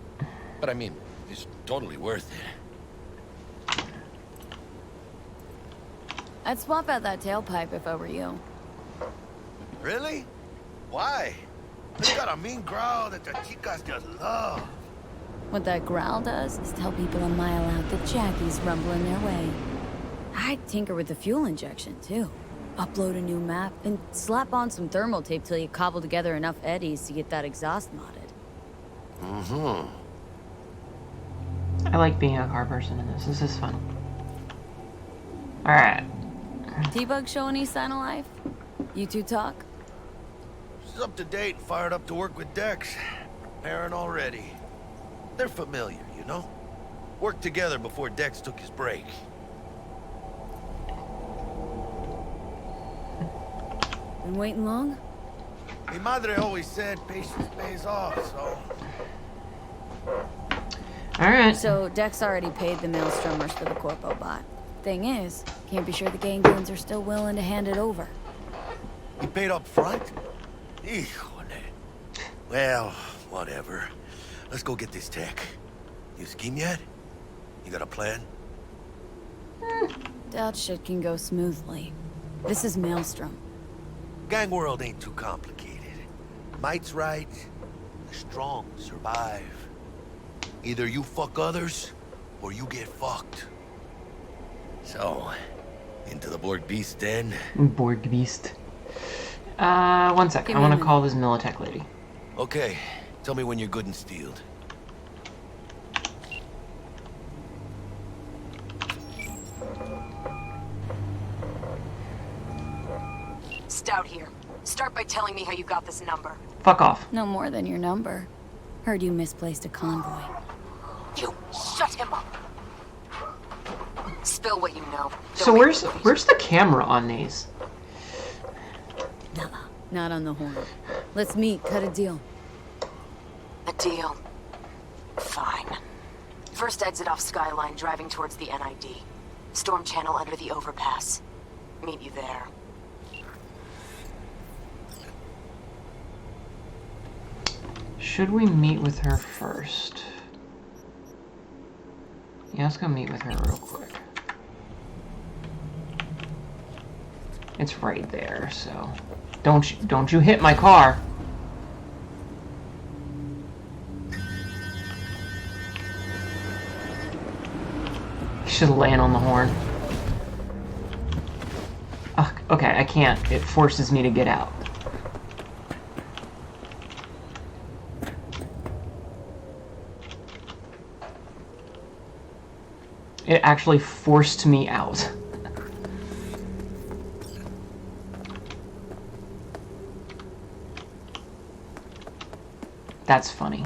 But I mean, it's totally worth it. I'd swap out that tailpipe if I were you. Really? Why? They got a mean growl that the chicas just love. What that growl does is tell people a mile out that Jackie's rumbling their way. I'd tinker with the fuel injection, too. Upload a new map, and slap on some thermal tape till you cobble together enough eddies to get that exhaust modded. Mm-hmm. I like being a car person in this. This is fun. Alright. T-Bug show any sign of life? You two talk? She's up to date and fired up to work with Dex. Parent already. They're familiar, you know? Worked together before Dex took his break. Been waiting long? Mi madre always said patience pays off, so... Alright. So, Dex already paid the Maelstromers for the Corpo bot. Thing is, can't be sure the gang goons are still willing to hand it over. He paid up front? Híjole. Well, whatever. Let's go get this tech. You scheme yet? You got a plan? Doubt shit can go smoothly. This is Maelstrom. Gang world ain't too complicated. Might's right. The strong survive. Either you fuck others, or you get fucked. So, into the Borg Beast den? Borg Beast. 1 sec. I want to call this Militech lady. Okay. Tell me when you're good and steeled. Stout here. Start by telling me how you got this number. Fuck off. No more than your number. Heard you misplaced a convoy. You shut him up. Spill what you know. So where's the camera on these? Not on the horn. Let's meet, cut a deal. A deal. Fine. First exit off Skyline, driving towards the NID. Storm channel under the overpass. Meet you there. Should we meet with her first? Yeah, let's go meet with her real quick. It's right there, so don't you hit my car. You should land on the horn. Okay, I can't. It forces me to get out. It actually forced me out. That's funny.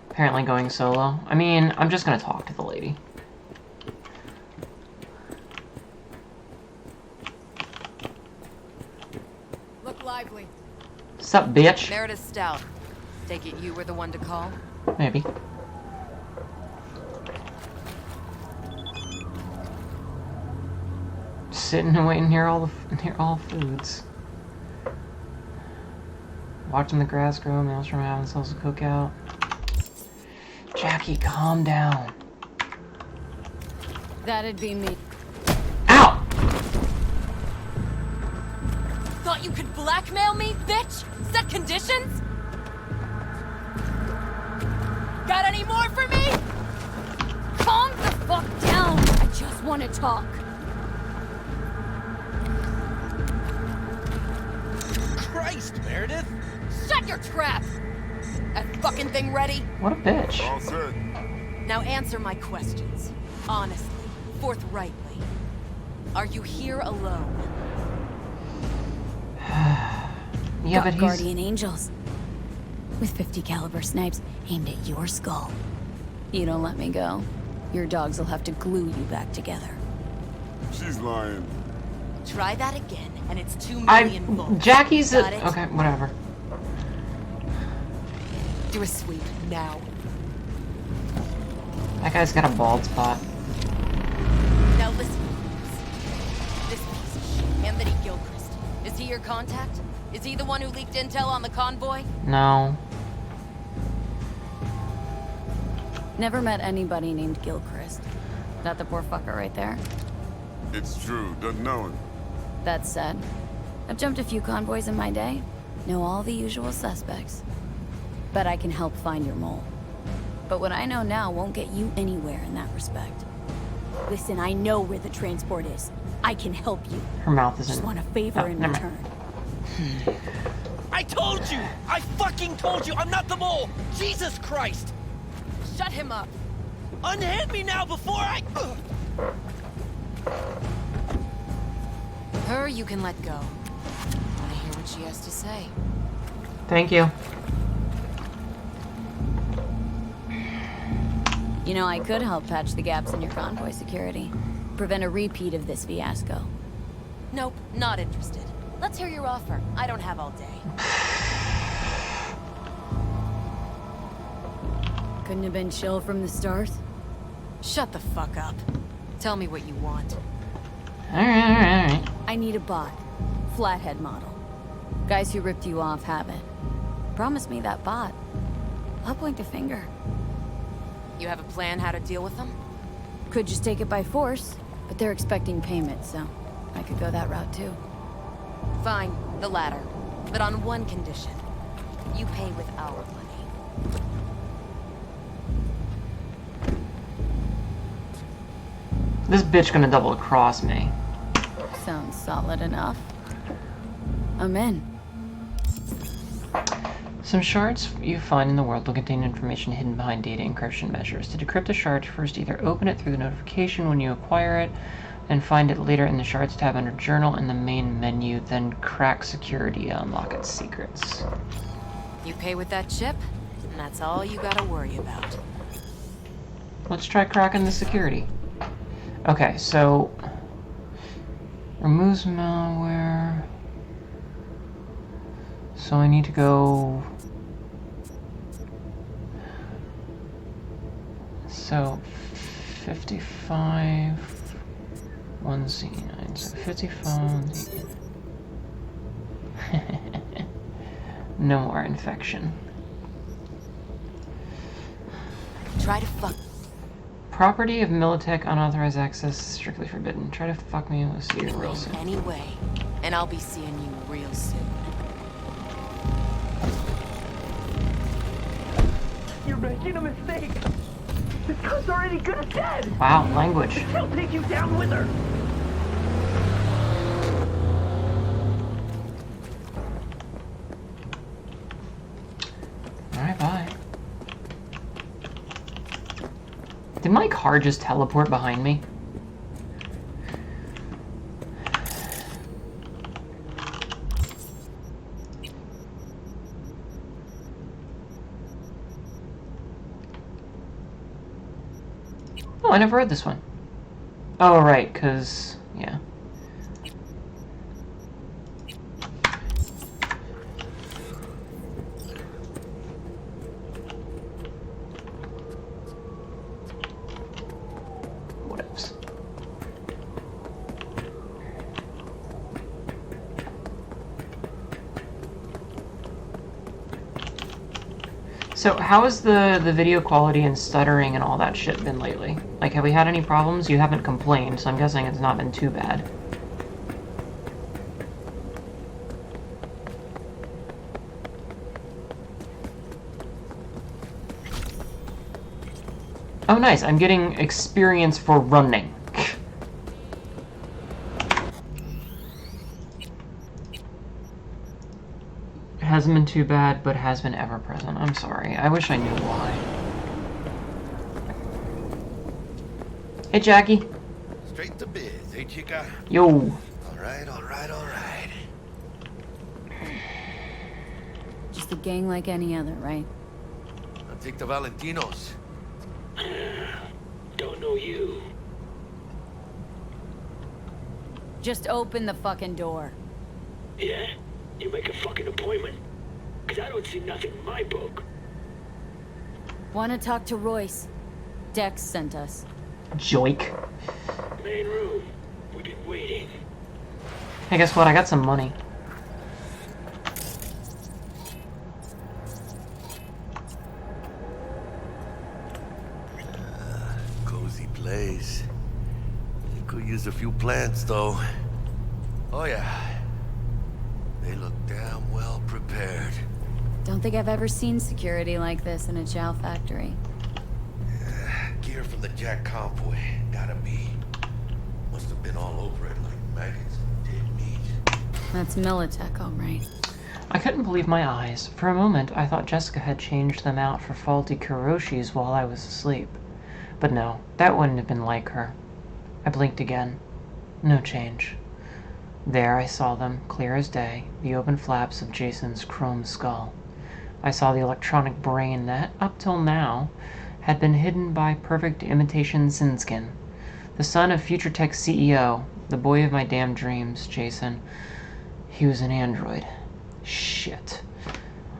Apparently going solo. I mean, I'm just gonna talk to the lady. Look lively. Sup, bitch? Meredith Stout. Take it you were the one to call? Maybe. Sitting and waiting here all foods. Watching the grass grow, Maelstrom having themselves a cookout. Jackie, calm down. That'd be me. Ow! Thought you could blackmail me, bitch? Set conditions? Got any more for me? Calm the fuck down! I just want to talk. Christ, Meredith! Shut your trap! That fucking thing ready? What a bitch. All set. Now answer my questions. Honestly, forthrightly. Are you here alone? Yeah, but he's... Guardian Angels. With 50 caliber snipes aimed at your skull. You don't let me go, your dogs will have to glue you back together. She's lying. Try that again, and it's 2 million volts. Jackie's Got it? okay, whatever. Do a sweep, now. That guy's got a bald spot. Now listen. This piece of shit, Anthony Gilchrist. Is he your contact? Is he the one who leaked intel on the convoy? No. Never met anybody named Gilchrist. That the poor fucker right there? It's true, doesn't know him. That said, I've jumped a few convoys in my day. Know all the usual suspects. Bet I can help find your mole. But what I know now won't get you anywhere in that respect. Listen, I know where the transport is. I can help you. Her mouth isn't... Just want a favor in never return. I told you! I fucking told you! I'm not the mole! Jesus Christ! Shut him up. Unhand me now before I... Her you can let go. Wanna hear what she has to say? Thank you. You know, I could help patch the gaps in your convoy security. Prevent a repeat of this fiasco. Nope, not interested. Let's hear your offer. I don't have all day. Couldn't have been chill from the start? Shut the fuck up. Tell me what you want. Alright. I need a bot. Flathead model. Guys who ripped you off have it. Promise me that bot. I'll point the finger. You have a plan how to deal with them? Could just take it by force, but they're expecting payment, so I could go that route too. Fine, the latter. But on one condition. You pay with our money. This bitch gonna double cross me. Sounds solid enough. I'm in. Some shards you find in the world will contain information hidden behind data encryption measures. To decrypt a shard, first either open it through the notification when you acquire it, and find it later in the Shards tab under Journal in the main menu, then crack security to unlock its secrets. You pay with that chip, and that's all you gotta worry about. Let's try cracking the security. Okay, so... removes malware... So I need to go... So, 55... 1Z9, so 55... No more infection. Try to fuck... Property of Militech, unauthorized access, strictly forbidden. Try to fuck me, we'll see you real soon. Anyway, and I'll be seeing you real soon. You're making a mistake. This cunt's already good as dead. Wow, language. She'll take you down with her. Alright, bye. Did my car just teleport behind me? Oh, I never read this one. Oh, right, because, yeah. Whatevs. So, how has the video quality and stuttering and all that shit been lately? Like, have we had any problems? You haven't complained, so I'm guessing it's not been too bad. Oh, nice. I'm getting experience for running. Hasn't been too bad, but has been ever present. I'm sorry. I wish I knew why. Hey, Jackie. Straight to biz, eh, chica? Yo. Alright, alright, alright. Just a gang like any other, right? I'll take the Valentinos. Don't know you. Just open the fucking door. Yeah? You make a fucking appointment. Cause I don't see nothing in my book. Wanna talk to Royce? Dex sent us. Joik. Main room. We've been waiting. Hey, guess what? I got some money. Cozy place. You could use use a few plants, though. Oh, yeah. They look damn well prepared. Don't think I've ever seen security like this in a chow factory. Gear from the Jack convoy. Gotta be. Must have been all over it like maggots and dead meat. That's Militech, all right. I couldn't believe my eyes. For a moment, I thought Jessica had changed them out for faulty Kuroshis while I was asleep. But no, that wouldn't have been like her. I blinked again. No change. There I saw them, clear as day, the open flaps of Jason's chrome skull. I saw the electronic brain that, up till now, had been hidden by perfect imitation Sinskin. The son of Future Tech CEO, the boy of my damn dreams, Jason. He was an android. Shit.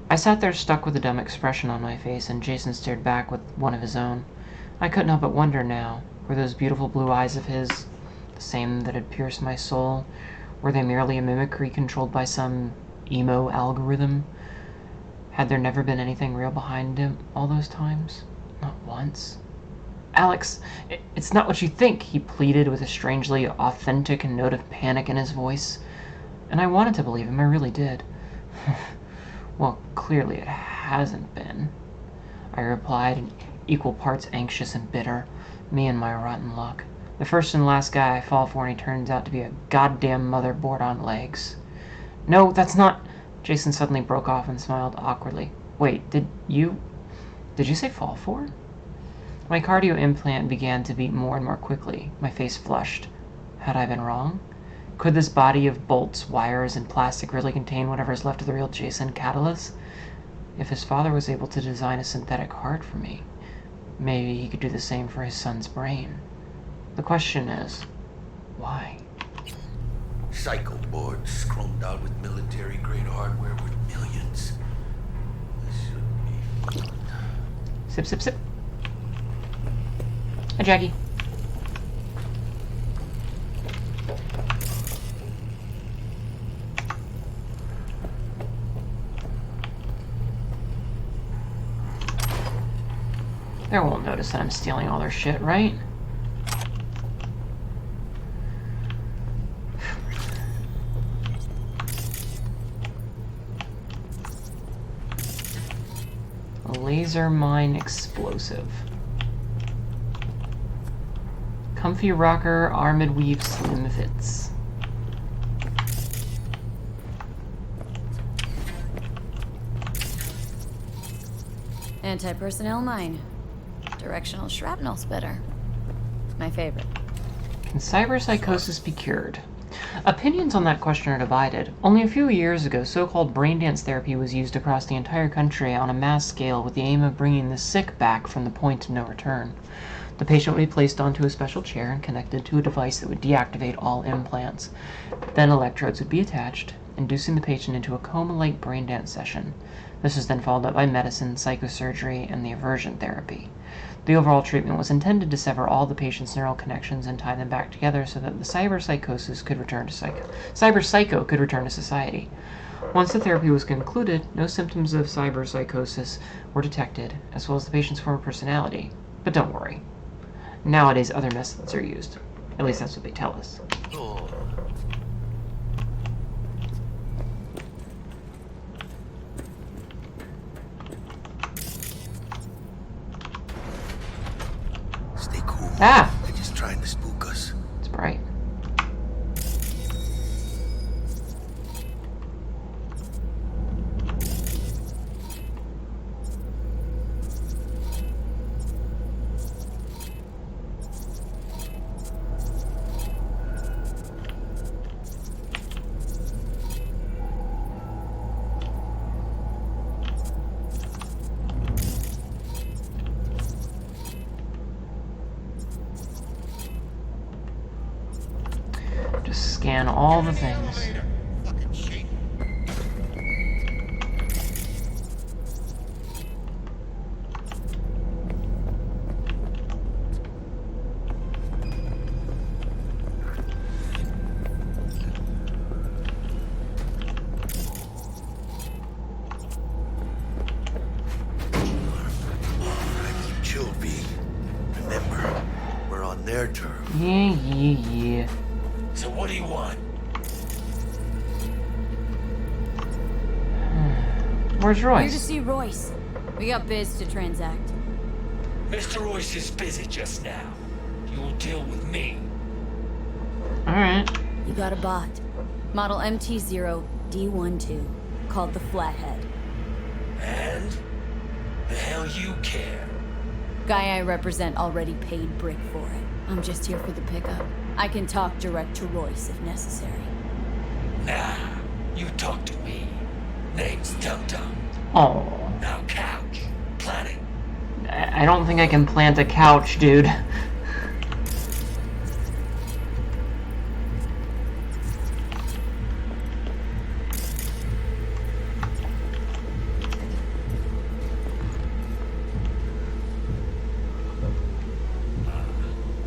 I sat there stuck with a dumb expression on my face, and Jason stared back with one of his own. I couldn't help but wonder now, were those beautiful blue eyes of his the same that had pierced my soul? Were they merely a mimicry controlled by some emo algorithm? Had there never been anything real behind him all those times? Not once. Alex, it's not what you think, he pleaded with a strangely authentic note of panic in his voice. And I wanted to believe him, I really did. Well, clearly it hasn't been, I replied, in equal parts anxious and bitter. Me and my rotten luck. The first and last guy I fall for, and he turns out to be a goddamn motherboard on legs. No, that's not... Jason suddenly broke off and smiled awkwardly. Wait, did you say fall for? My cardio implant began to beat more and more quickly. My face flushed. Had I been wrong? Could this body of bolts, wires, and plastic really contain whatever's left of the real Jason Catalyst? If his father was able to design a synthetic heart for me, maybe he could do the same for his son's brain. The question is, why? Psycho boards chromed out with military-grade hardware worth millions. This should be fun. Sip, sip, sip. Hi, Jackie. They won't notice that I'm stealing all their shit, right? A laser mine explosive. Comfy rocker, armored weave, slim fits. Anti-personnel mine. Directional shrapnel spitter. My favorite. Can cyberpsychosis be cured? Opinions on that question are divided. Only a few years ago, so-called brain dance therapy was used across the entire country on a mass scale with the aim of bringing the sick back from the point of no return. The patient would be placed onto a special chair and connected to a device that would deactivate all implants. Then electrodes would be attached, inducing the patient into a coma-like brain dance session. This was then followed up by medicine, psychosurgery, and the aversion therapy. The overall treatment was intended to sever all the patient's neural connections and tie them back together so that the cyberpsycho could return to society. Once the therapy was concluded, no symptoms of cyberpsychosis were detected, as well as the patient's former personality. But don't worry. Nowadays, other methods are used. At least that's what they tell us. Stay cool. Ah! They're just trying to spook us. It's bright. Just scan all the things. Chill, V. Remember, we're on their terms. Yeah. Where's Here to Royce? see Royce. We got biz to transact. Mr. Royce is busy just now. You'll deal with me. Alright. You got a bot. Model MT0D12, called the Flathead. And? The hell you care? Guy I represent already paid Brick for it. I'm just here for the pickup. I can talk direct to Royce if necessary. Nah, you talk to me. Name's Dum Dum. Oh. Now couch. Plan it. I don't think I can plant a couch, dude.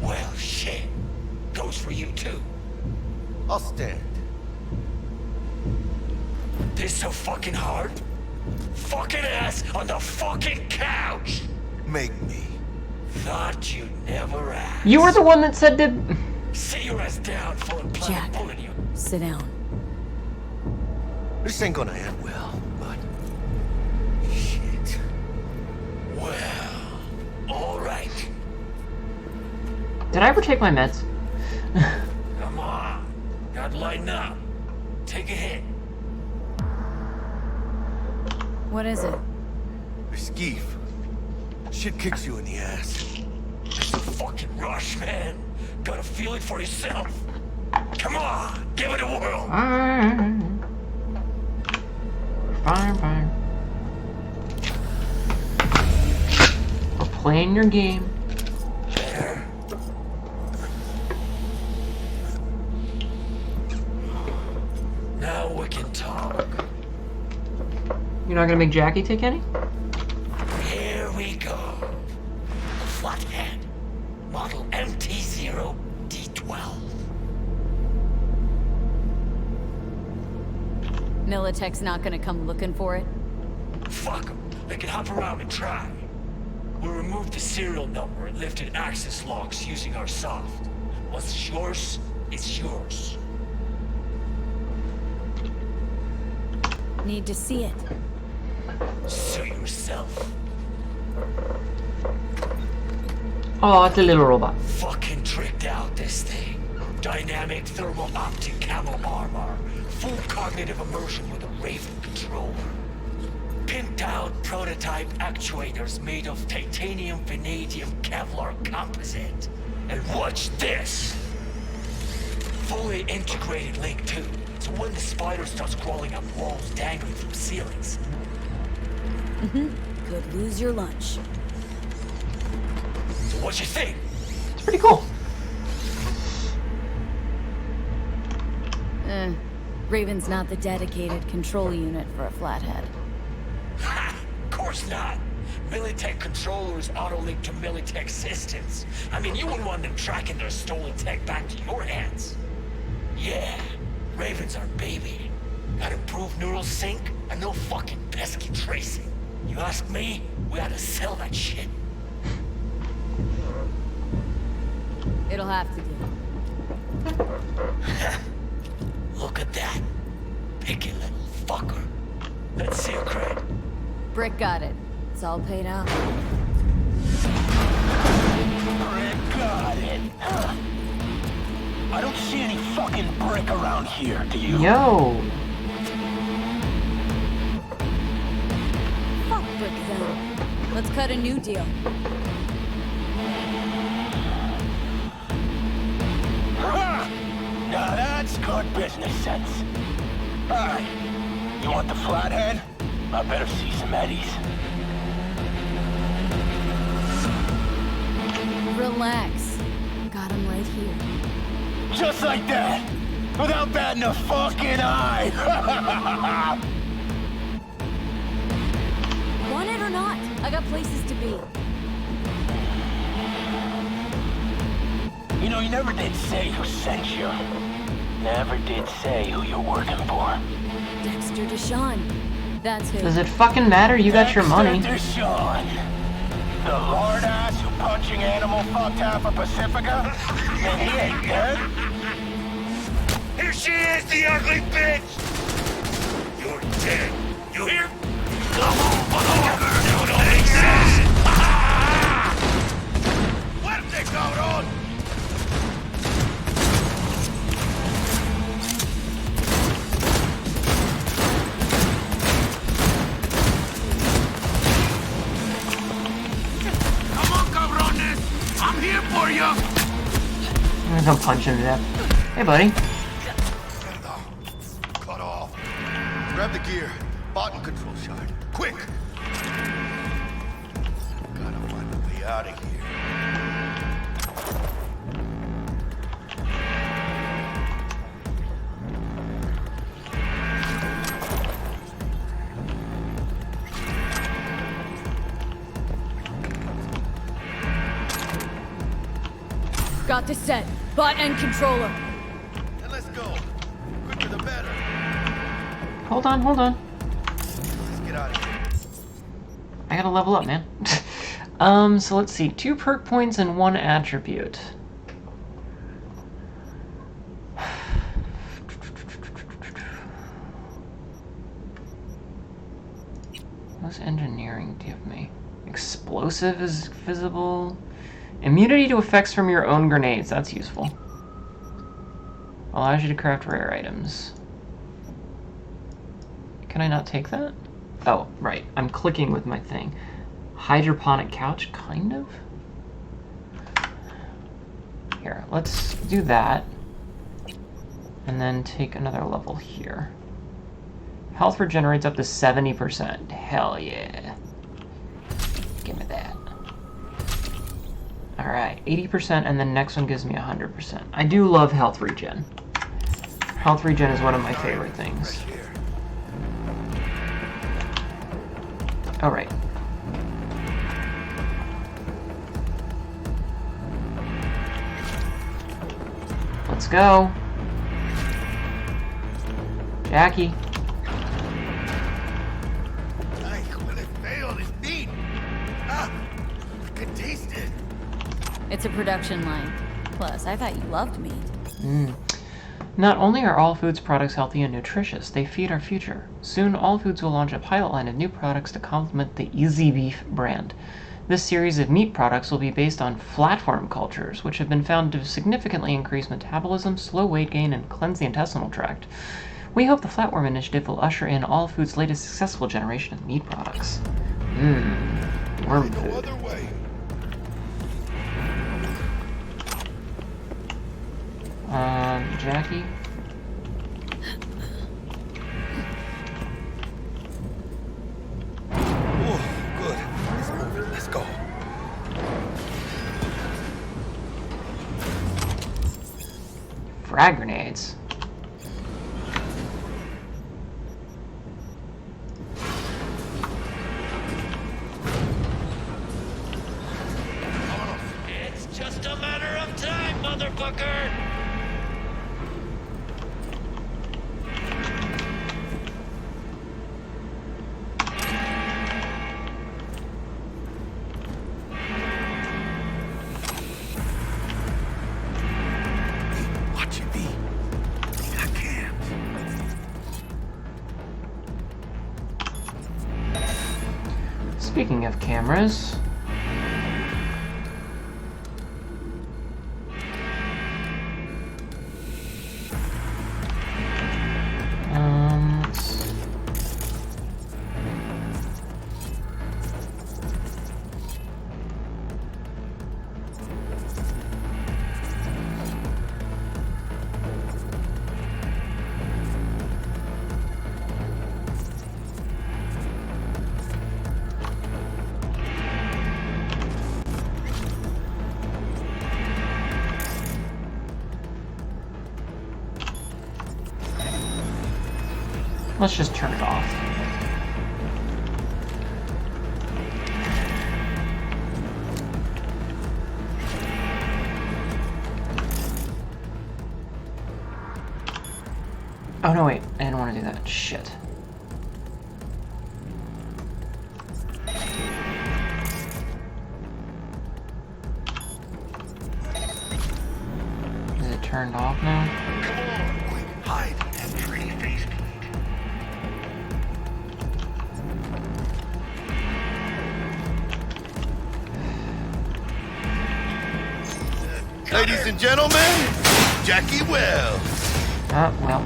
Well, shit. Goes for you too. I'll stand. This so fucking hard? Fucking ass on the fucking couch! Make me. Thought you'd never ask. You were the one that said to... Sit your ass down for a Jack, bullet you. sit down. This ain't gonna end well, but... Shit. Well, alright. Did I ever take my meds? Come on. Gotta lighten up. Take a hit. What is it? Skeef. Shit kicks you in the ass. It's a fucking rush, man. Gotta feel it for yourself. Come on, give it a whirl. Fine. We're playing your game. There. Now we can talk. You're not gonna make Jackie take any? Here we go. A flathead. Model MT0D12. Militech's not gonna come looking for it? Fuck them. They can hop around and try. We removed the serial number and lifted access logs using our soft. What's yours is yours. Need to see it. Sue yourself. Oh, it's a little robot. Fucking tricked out this thing. Dynamic thermal optic camo armor. Full cognitive immersion with a Raven controller. Pimped out prototype actuators made of titanium, vanadium, Kevlar composite. And watch this. Fully integrated link 2. So when the spider starts crawling up walls dangling from ceilings. Could lose your lunch. So what you think? It's pretty cool. Raven's not the dedicated control unit for a flathead. Ha! Of course not. Militech controllers auto-link to Militech systems. I mean, you wouldn't want them tracking their stolen tech back to your hands. Yeah, Raven's our baby. Got improved neural sync and no fucking pesky tracing. You ask me, we ought to sell that shit. It'll have to do. Look at that. Picky little fucker. Let's see your cred. Brick got it. It's all paid out. Brick got it. I don't see any fucking brick around here, do you? Yo. Fuck Brick then. Let's cut a new deal. Now that's good business sense. Alright, you want the flathead? I better see some eddies. Relax. Got him right here. Just like that! Without batting a fucking eye! Want it or not? I got places to be. You know, you never did say who sent you. Never did say who you're working for. Dexter Deshawn. That's who. Does it fucking matter? You got your money. Dexter Deshawn. The lard ass who punching animal fucked half of Pacifica? And he ain't dead. Here she is, the ugly bitch! You're dead. You hear? Don't punch him to death. Hey, buddy. Cut off. Grab the gear. Button control shard. Quick! Gotta find a way out of here. Got this set. Bot and controller. And let's go. Quicker the better. Hold on, hold on. Let's get out of here. I gotta level up, man. So let's see. 2 perk points and 1 attribute. What's engineering give me? Explosive is visible. Immunity to effects from your own grenades. That's useful. Allows you to craft rare items. Can I not take that? Oh, right. I'm clicking with my thing. Hydroponic couch, kind of? Here, let's do that. And then take another level here. Health regenerates up to 70%. Hell yeah. Give me that. Alright, 80%, and the next one gives me 100%. I do love health regen. Health regen is one of my favorite things. Alright. Let's go. Jackie. It's a production line. Plus, I thought you loved meat. Not only are All Foods products healthy and nutritious, they feed our future. Soon, All Foods will launch a pilot line of new products to complement the Easy Beef brand. This series of meat products will be based on flatworm cultures, which have been found to significantly increase metabolism, slow weight gain, and cleanse the intestinal tract. We hope the Flatworm Initiative will usher in All Foods' latest successful generation of meat products. Worm food. Jackie? Oh, good. Let's move it. Let's go. Frag grenades. It's just a matter of time, motherfucker! Speaking of cameras... let's just turn it off. Oh no, wait, I didn't want to do that. Shit. Is it turned off now? Come on, quick, hide and tree face. Ladies and gentlemen, Jackie Wells. Oh, well.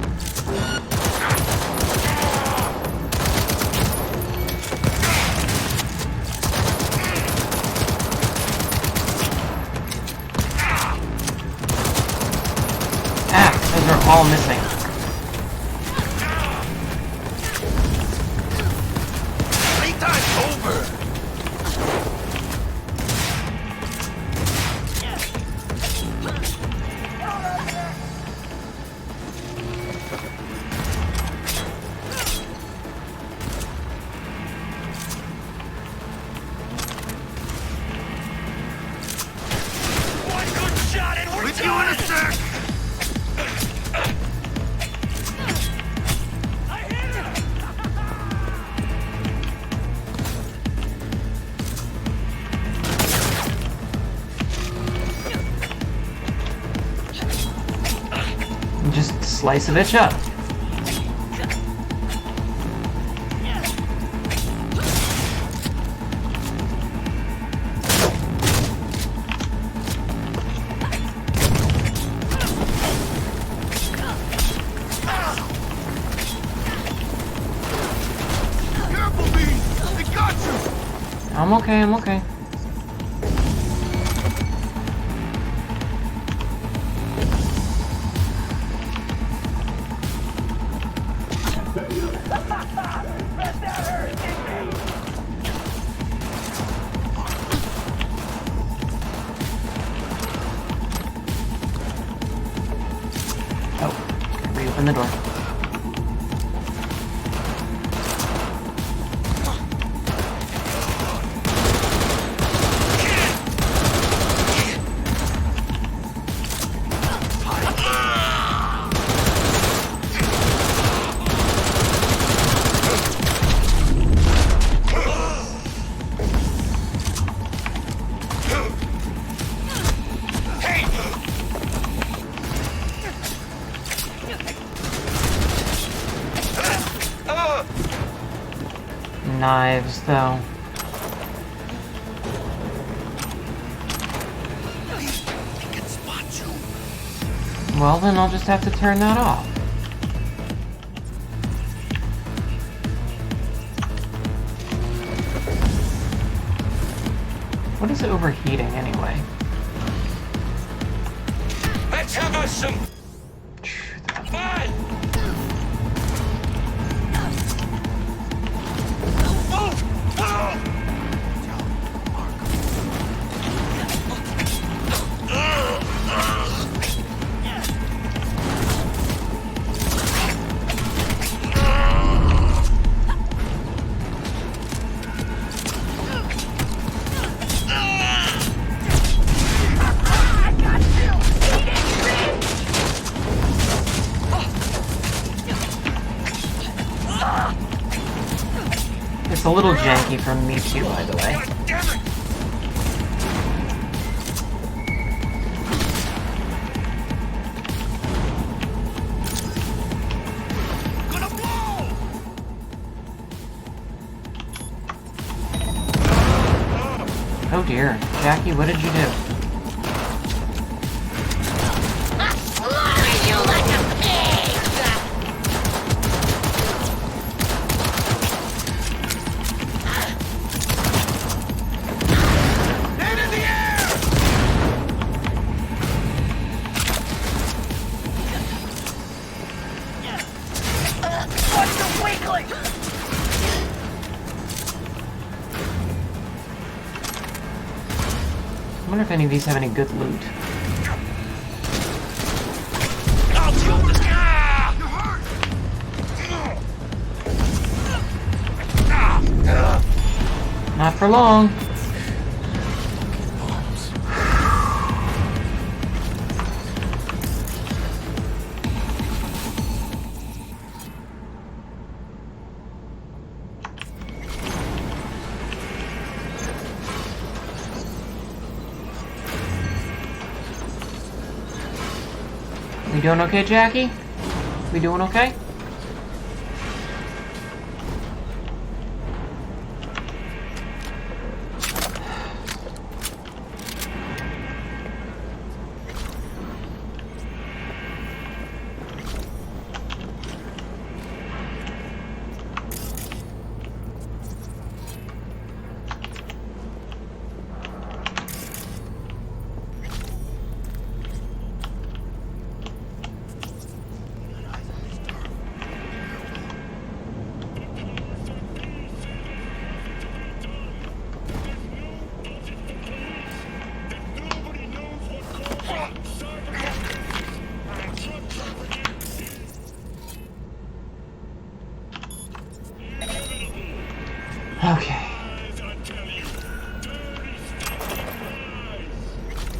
all missing. Playtime's over. With you in a sec! And just slice a bitch up. I'm okay, I'm okay. Oh, reopen the door. Knives, though. Well, then I'll just have to turn that off. What is overheating, anyway? Let's have us some fun! It's a little janky from me too, by the way. Oh dear. Jackie, what did you do? I wonder if any of these have any good loot. Not for long. We doing okay, Jackie? We doing okay?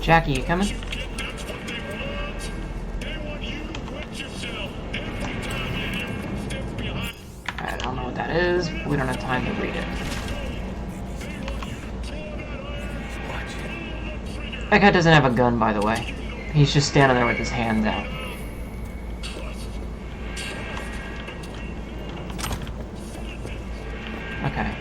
Jackie, you coming? I don't know what that is. We don't have time to read it. That guy doesn't have a gun, by the way. He's just standing there with his hands out. Okay,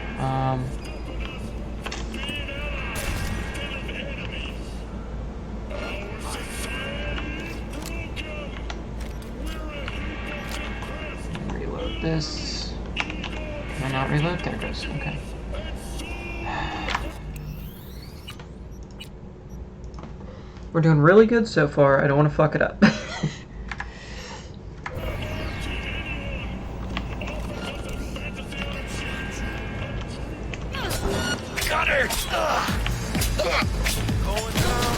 reload this. Can I not reload? There it goes. Okay. We're doing really good so far. I don't want to fuck it up. Got her! Going down.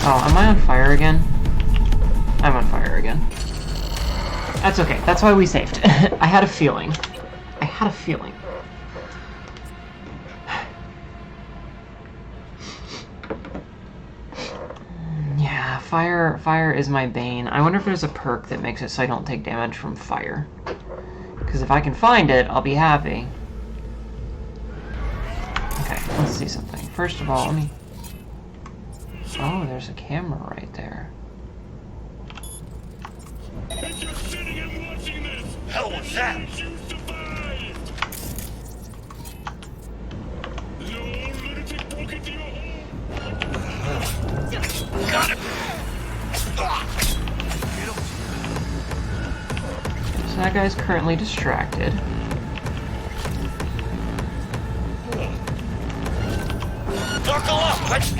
Oh, am I on fire again? I'm on fire again. That's okay. That's why we saved. I had a feeling. I had a feeling. Yeah, fire is my bane. I wonder if there's a perk that makes it so I don't take damage from fire. Because if I can find it, I'll be happy. Okay, let's see something. First of all, let me... Oh, there's a camera right there. Hell was that? Got him! So that guy's currently distracted. Buckle up! Let's...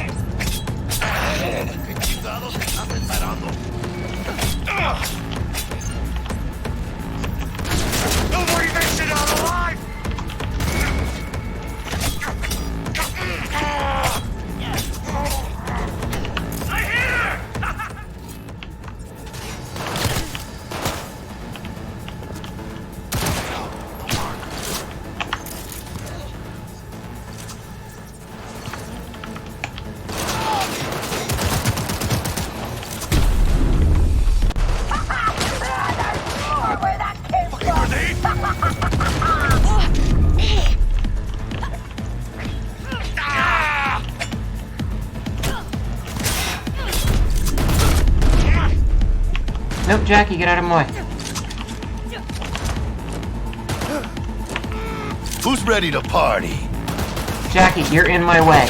Nobody makes it out alive! I hit her! Nope, Jackie, get out of my way. Who's ready to party? Jackie, you're in my way.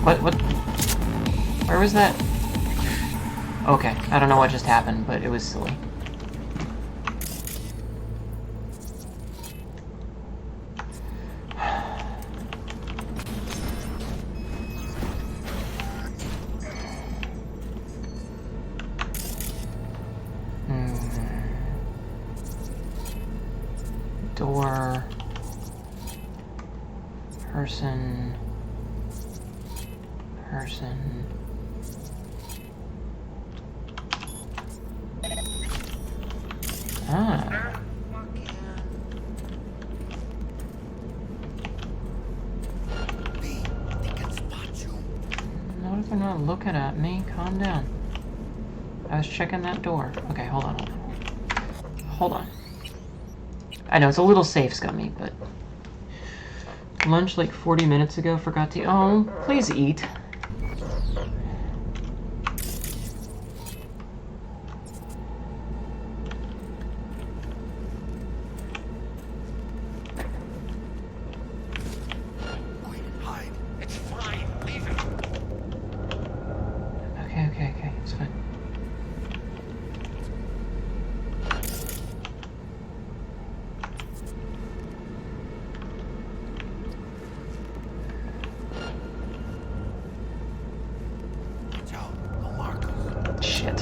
What? Where was that? Okay, I don't know what just happened, but it was silly. Door. Person. Ah. What if they're not looking at me? Calm down. I was checking that door. Okay, hold on. Hold on. I know, it's a little safe, Scummy, but... Lunch like 40 minutes ago, forgot to... Oh, please eat. Okay, it's fine. Shit.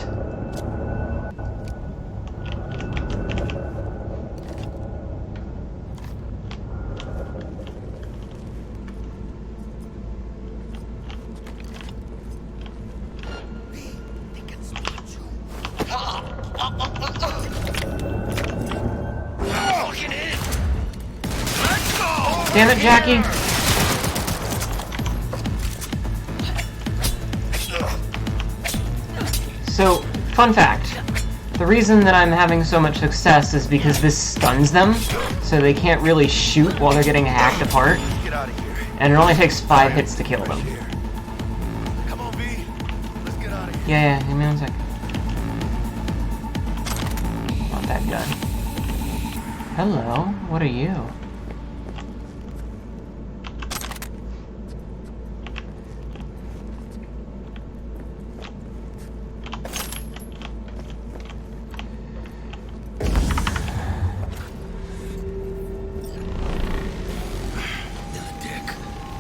Damn it, Jackie! So, fun fact. The reason that I'm having so much success is because this stuns them, so they can't really shoot while they're getting hacked apart. And it only takes 5 hits to kill them. Come on, V. Let's get out of here. Yeah, give me 1 sec. Want that gun. Hello, what are you?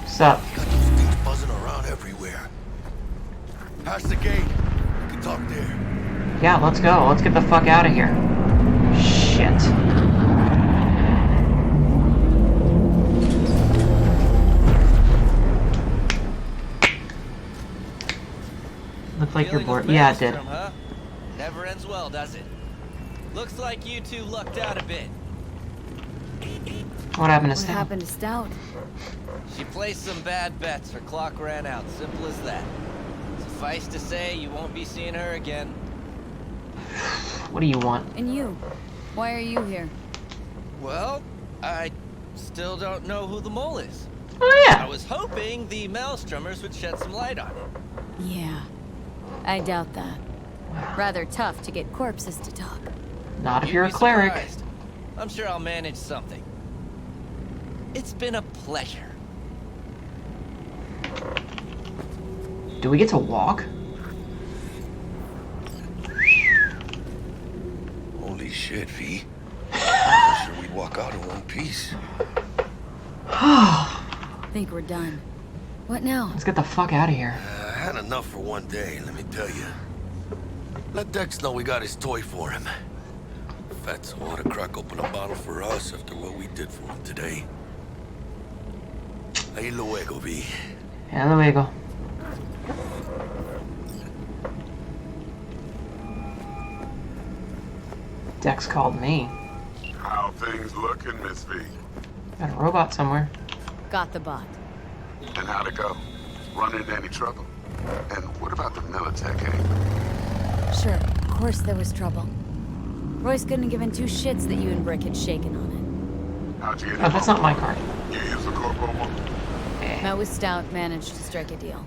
What's up? Got those things buzzing around everywhere. Past the gate. We can talk there. Yeah, let's go. Let's get the fuck out of here. Shit. Looks like you're bored. Yeah, it did. Huh? Never ends well, does it? Looks like you two lucked out a bit. What happened to What Stout? happened to Stout? She placed some bad bets. Her clock ran out. Simple as that. Suffice to say, you won't be seeing her again. What do you want? And you? Why are you here? Well, I still don't know who the mole is. Oh, yeah. I was hoping the Maelstromers would shed some light on it. Yeah. I doubt that. Rather tough to get corpses to talk. Not if You'd you're a be cleric. surprised. I'm sure I'll manage something. It's been a pleasure. Do we get to walk? Holy shit, V. I'm sure we'd walk out in one piece. Think we're done. What now? Let's get the fuck out of here. I had enough for one day, let me tell you. Let Dex know we got his toy for him. Fatso ought to crack open a bottle for us after what we did for him today. Ahí luego, V. Yeah, luego. Dex called me. How things looking, Miss V? Got a robot somewhere. Got the bot. And how'd it go? Run into any trouble? And what about the Militech angle? Sure, of course there was trouble. Royce couldn't have given 2 shits that you and Brick had shaken on How'd you get Oh, that's not my card. You use the corpo one? it. Met with Stout, managed to strike a deal.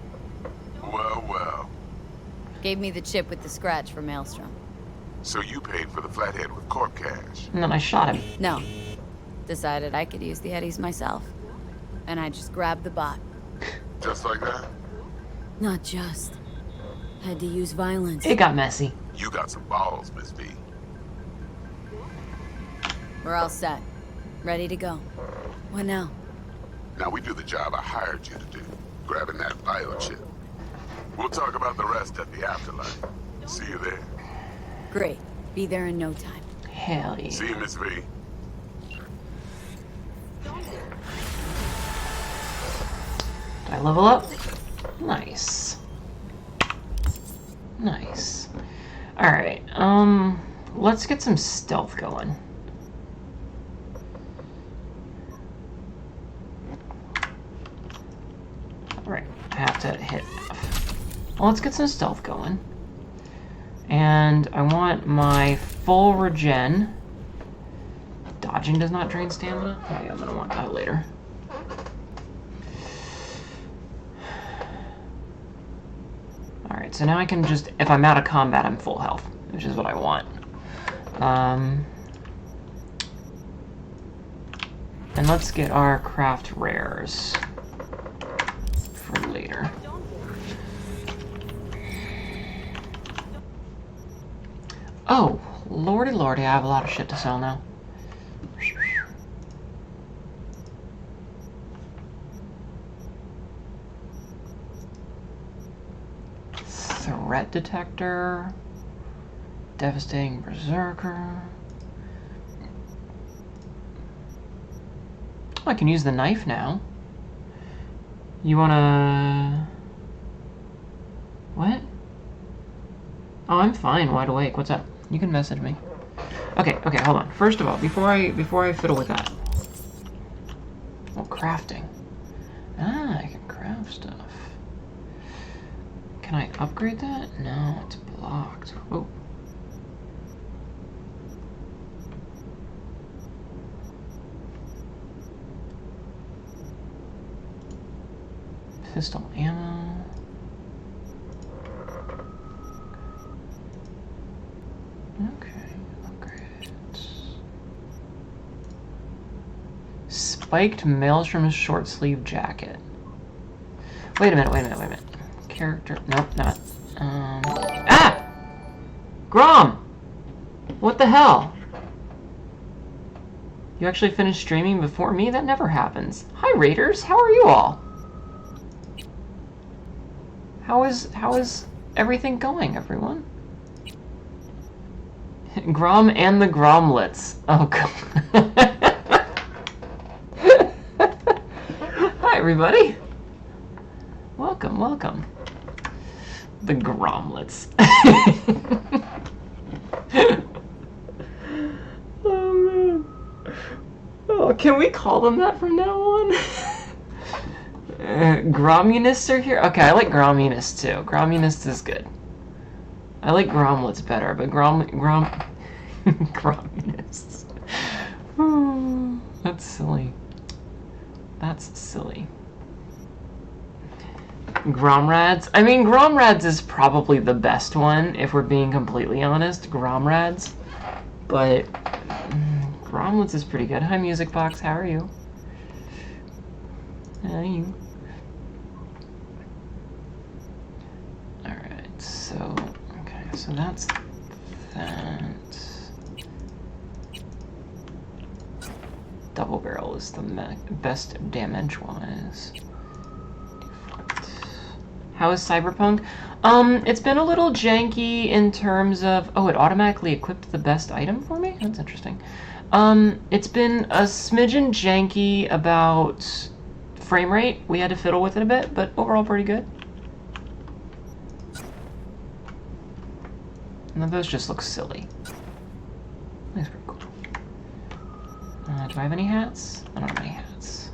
Well, well. Gave me the chip with the scratch for Maelstrom. So you paid for the flathead with corp cash? And then I shot him. No. Decided I could use the Eddies myself. And I just grabbed the bot. Just like that? Not just. Had to use violence. It got messy. You got some balls, Miss V. We're all set. Ready to go. What now? Now we do the job I hired you to do, grabbing that biochip. We'll talk about the rest at the afterlife. See you there. Great. Be there in no time. Hell yeah. See you, Miss V. Do I level up? Nice. Nice. Alright, let's get some stealth going. Alright, I have to hit F. Well, let's get some stealth going. And I want my full regen. Dodging does not drain stamina? Okay, I'm gonna want that later. Alright, so now I can just, if I'm out of combat, I'm full health, which is what I want. And let's get our craft rares for later. Oh, lordy lordy, I have a lot of shit to sell now. threat detector. Devastating berserker. Oh, I can use the knife now. You wanna... What? Oh, I'm fine, wide awake. What's up? You can message me. Okay, hold on. First of all, before I fiddle with that. Well, crafting. Ah, I can craft stuff. Can I upgrade that? No, it's blocked. Oh. Pistol ammo. Okay, upgrades. Spiked Maelstrom's short sleeve jacket. Wait a minute. Character, nope, not. Ah! Grom! What the hell? You actually finished streaming before me? That never happens. Hi Raiders, how are you all? How is everything going, everyone? Grom and the Gromlets. Oh god. Hi everybody. Welcome. The Gromlets. Oh man. Oh, can we call them that from now on? Gromunists are here? Okay, I like Gromunists too. Gromunist is good. I like Gromlets better, but Gromunists. Oh, that's silly. That's silly. Gromrads? I mean, Gromrads is probably the best one, if we're being completely honest. Gromrads. But Gromlets is pretty good. Hi, Music Box. How are you? Hi. Alright, so... Okay, so that's that. Double barrel is the best damage-wise. How is Cyberpunk? It's been a little janky in terms of... Oh, it automatically equipped the best item for me? That's interesting. It's been a smidgen janky about frame rate. We had to fiddle with it a bit, but overall pretty good. And those just look silly. That's pretty cool. Do I have any hats? I don't have any hats.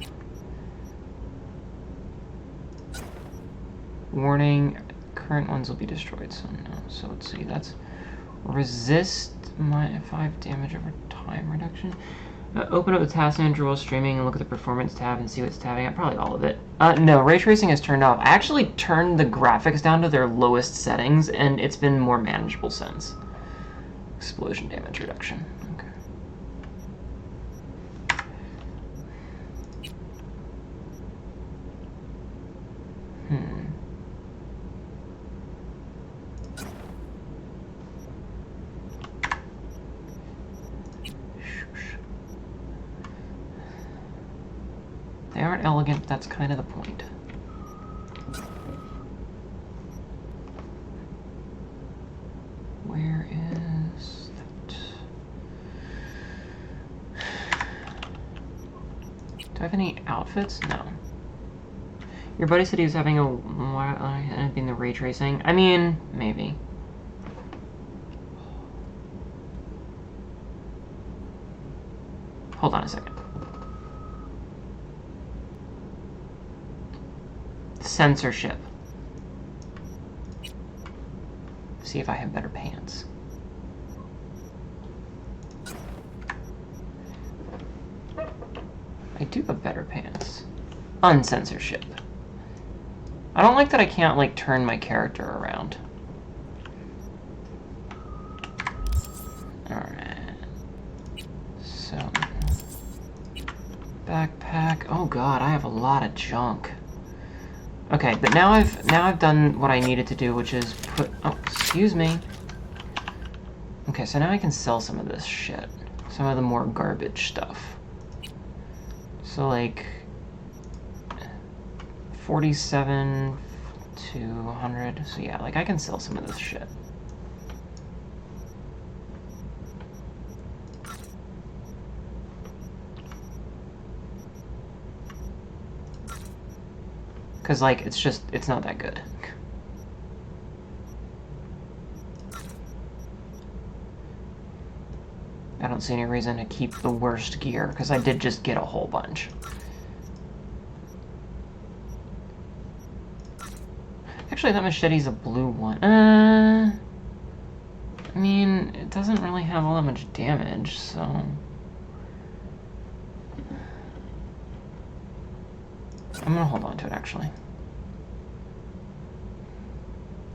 Warning, current ones will be destroyed, so no. So let's see, that's resist my 5 damage over time reduction. Open up the task manager while streaming and look at the performance tab and see what's tabbing at. Probably all of it. No, ray tracing is turned off. I actually turned the graphics down to their lowest settings, and it's been more manageable since. Explosion damage reduction. Okay. They aren't elegant, that's kind of the point. Where is that? Do I have any outfits? No. Your buddy said he was having anything the ray tracing. I mean, maybe. Hold on a second. Censorship. See if I have better pants. I do have better pants. Uncensorship. I don't like that I can't, like, turn my character around. Alright. So... Backpack. Oh god, I have a lot of junk. Okay, but now I've done what I needed to do, which is put... Oh, excuse me. Okay, so now I can sell some of this shit. Some of the more garbage stuff. So, like... 47... 200. So yeah, like I can sell some of this shit. Cause like it's not that good. I don't see any reason to keep the worst gear, because I did just get a whole bunch. Actually, that machete's a blue one. I mean, it doesn't really have all that much damage, so... I'm gonna hold on to it, actually.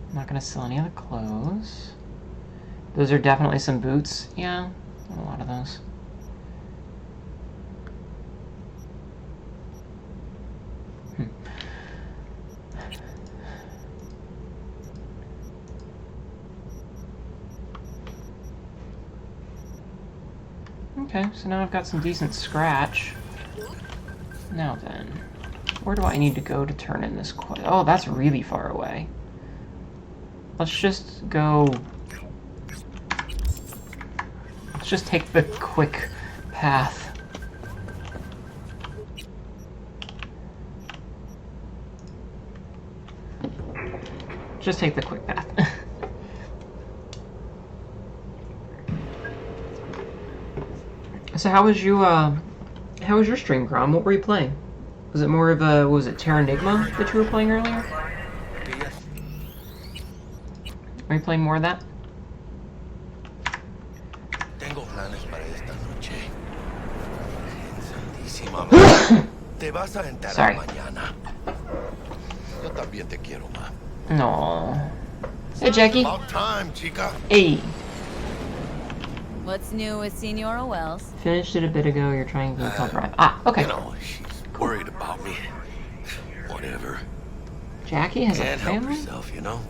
I'm not gonna sell any of the clothes. Those are definitely some boots, yeah. A lot of those. Okay, so now I've got some decent scratch. Now then, where do I need to go to turn in this quest? Oh, that's really far away. Let's just go... Let's just take the quick path. Just take the quick path. So how was your stream, Grom? What were you playing? Was it more of a, what was it, Terranigma that you were playing earlier? Are you playing more of that? Tengo planes para esta noche. Santísima. Te vas a enterar mañana. Yo también te quiero, ma. No. Hey, Jackie. About time, chica. Hey. What's new with Senora Wells? Finished it a bit ago. You're trying to compromise. Ah, okay. You know, she's worried about me. Whatever. Jackie has Can't a family? help herself, you know?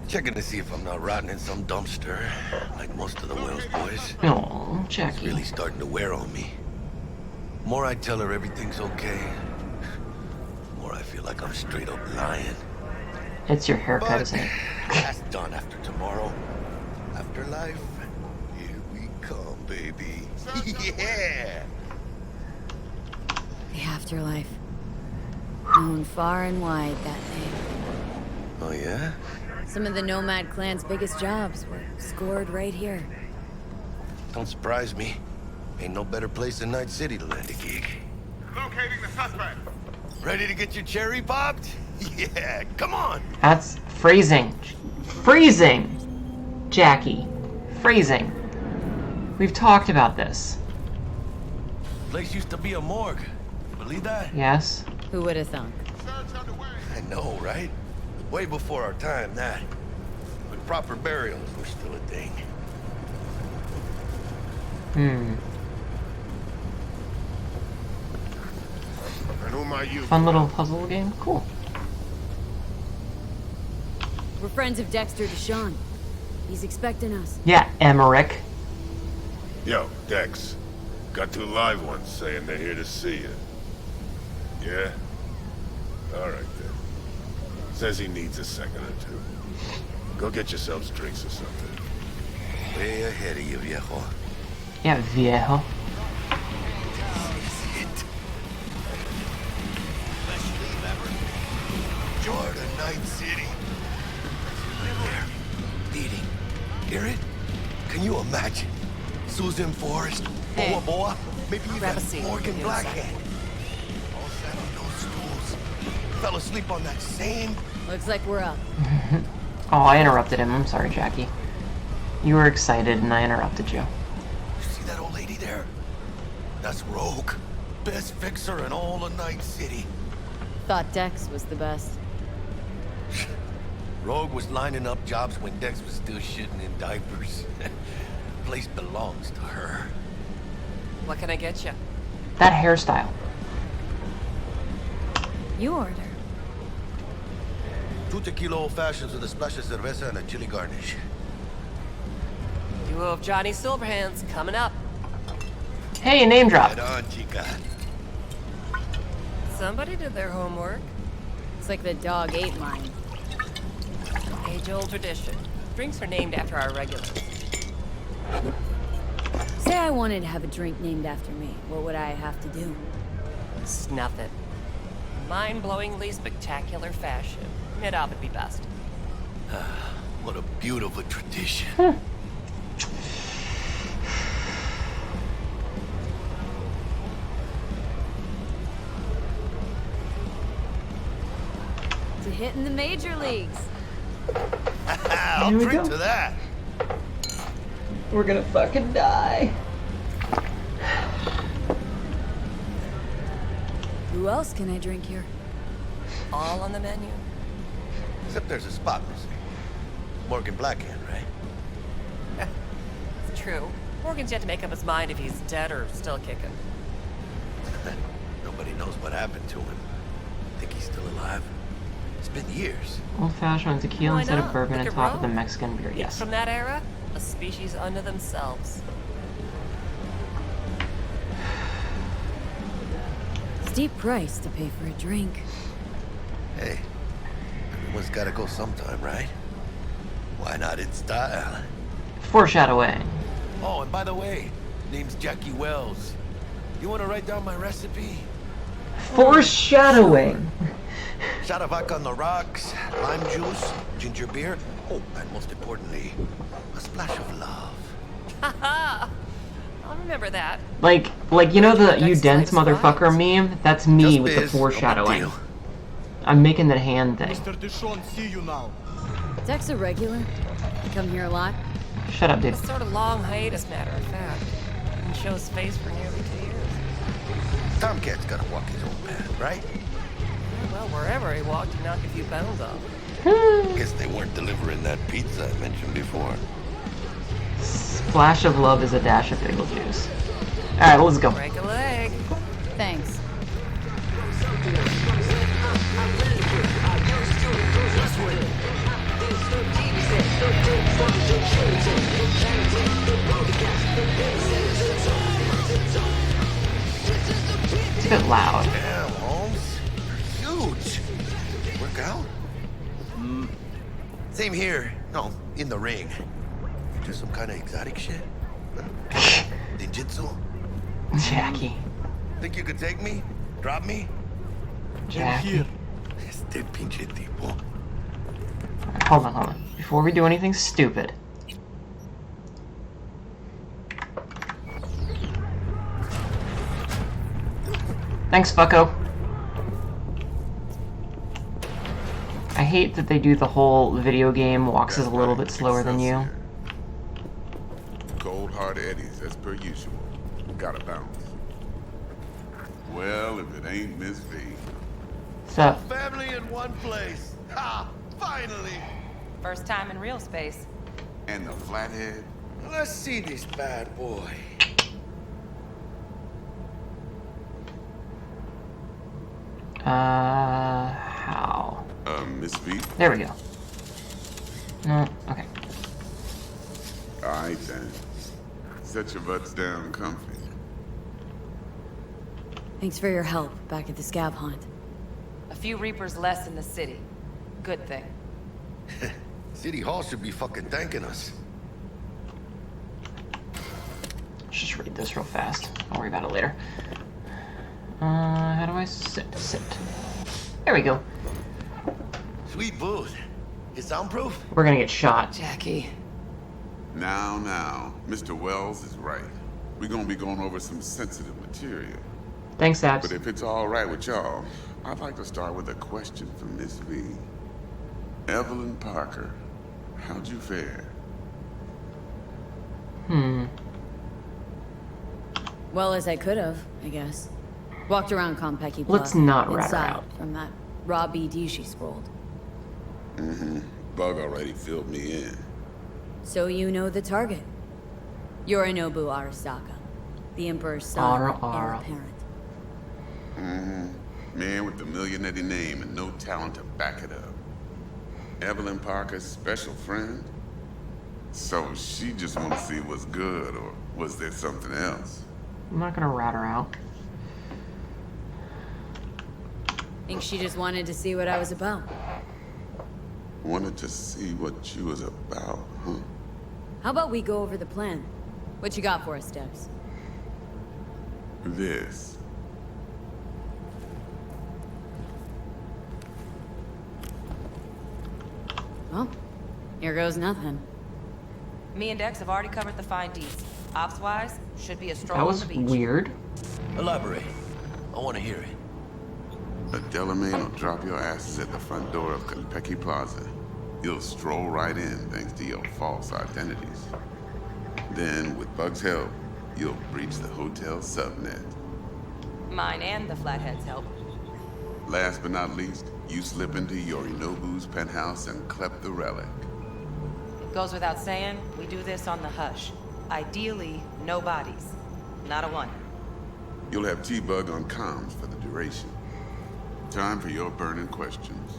Checking to see if I'm not rotting in some dumpster, like most of the Wells boys. Oh, Jackie. It's really starting to wear on me. More I tell her everything's okay, more I feel like I'm straight up lying. It's your haircut, isn't it? That's done after tomorrow. Afterlife, here we come, baby. Yeah! The afterlife. Known far and wide, that name. Oh, yeah? Some of the Nomad clan's biggest jobs were scored right here. Don't surprise me. Ain't no better place than Night City to land a gig. Locating the suspect. Ready to get your cherry popped? Yeah, come on. That's phrasing. Freezing! Jackie. Phrasing. We've talked about this. Place used to be a morgue. You believe that? Yes. Who would have thunk? I know, right? Way before our time, that. But proper burials were still a thing. Fun little puzzle game. Cool. We're friends of Dexter Deshawn. He's expecting us. Yeah, Emmerich. Yo, Dex. Got 2 live ones saying they're here to see you. Yeah? Alright then. Says he needs a second or 2. Go get yourselves drinks or something. Way ahead of you, viejo. Yeah, viejo. Jordan, Night City. There. Beating. Hear it? Can you imagine? Susan Forrest, Hey. Boa Boa, maybe Grab a even seat. Morgan Get Blackhead. All sat on those stools. Fell asleep on that same... Looks like we're up. Oh, I interrupted him. I'm sorry, Jackie. You were excited and I interrupted you. You see that old lady there? That's Rogue. Best fixer in all of Night City. Thought Dex was the best. Rogue was lining up jobs when Dex was still shitting in diapers. Place belongs to her. What can I get you? That hairstyle. You order. 2 tequila old fashions with a splash of cerveza and a chili garnish. Duo of Johnny Silverhands coming up. Hey, name drop. Right on, chica. Somebody did their homework. It's like the dog ate mine. Age-old tradition. Drinks are named after our regulars. Say I wanted to have a drink named after me. What would I have to do? Snuff it. Mind-blowingly spectacular fashion. Mid-op would be best. What a beautiful tradition. To hit in the major leagues. I'll Here we drink go. to that. We're gonna fucking die. Who else can I drink here? All on the menu. Except there's a spot missing. Morgan Blackhand, right? It's true. Morgan's yet to make up his mind if he's dead or still kicking. Nobody knows what happened to him. Think he's still alive? It's been years. Old-fashioned tequila Why instead of not? bourbon Look on at top of the Rome. Mexican beer. Yes. From that era, a species unto themselves. Steep price to pay for a drink. Hey, everyone's gotta go sometime, right? Why not in style? Foreshadowing. Oh, and by the way, name's Jackie Wells. You wanna write down my recipe? Foreshadowing. Shot of vodka on the rocks, lime juice, ginger beer. Oh, and most importantly, a splash of love. Haha! I'll remember that. Like you know the "you dense motherfucker" meme? That's me with the biz, no big foreshadowing. deal. I'm making that hand thing. Mr. Dishon, see you now. Dex a regular? You come here a lot? Shut up, dude. It's sort of long hiatus, matter of fact. Didn't show his face for nearly 2 years. Tomcat's gotta walk his own path, right? Well, wherever he walked, he knocked a few pounds off. Guess they weren't delivering that pizza I mentioned before. Splash of love is a dash of pickle juice. Alright, let's go. Break a leg. Thanks. It's a bit loud. Damn, Holmes. You're huge. Work out? Same here. No, in the ring. Do some kind of exotic shit? Ninjutsu? Jackie. Think you could take me? Drop me? Jackie. Este pinche tipo. Hold on. Before we do anything stupid. Thanks, fucko. I hate that they do the whole video game walks is a little bit slower than you. Cold hard eddies as per usual. Gotta bounce. Well, if it ain't Miss V. What's up? Family in one place. Ha! Finally! First time in real space. And the flathead? Let's see this bad boy. How? Miss V? There we go. No, okay. Alright then. Set your butts down comfy. Thanks for your help back at the scab hunt. A few Reapers less in the city. Good thing. City Hall should be fucking thanking us. Let's just read this real fast. I'll worry about it later. How do I sit? Sit. There we go. Sweet booth. It's soundproof? We're gonna get shot. Jackie. Now, Mr. Wells is right. We're gonna be going over some sensitive material. Thanks, Abs. But if it's all right with y'all, I'd like to start with a question for Miss V. Evelyn Parker, how'd you fare? Well, as I could have, I guess. Walked around Compeki Let's not rat her inside out. from that raw BD she scrolled. Bug already filled me in. So you know the target. Yorinobu Arasaka, the Emperor's son, Ara, heir ara. apparent. Man with the millionaire name and no talent to back it up. Evelyn Parker's special friend? So she just want to see what's good, or was there something else? I'm not gonna rat her out. Think she just wanted to see what I was about. Wanted to see what you was about, huh? How about we go over the plan? What you got for us, Debs? This. Well, here goes nothing. Me and Dex have already covered the fine deeds. Ops-wise, should be a stroll That on was the beach. weird. Elaborate. I want to hear it. A Delamain will drop your asses at the front door of Konpeki Plaza. You'll stroll right in thanks to your false identities. Then, with Bug's help, you'll breach the hotel subnet. Mine and the Flathead's help. Last but not least, you slip into Yorinobu's penthouse and clep the relic. It goes without saying, we do this on the hush. Ideally, no bodies. Not a one. You'll have T-Bug on comms for the duration. Time for your burning questions.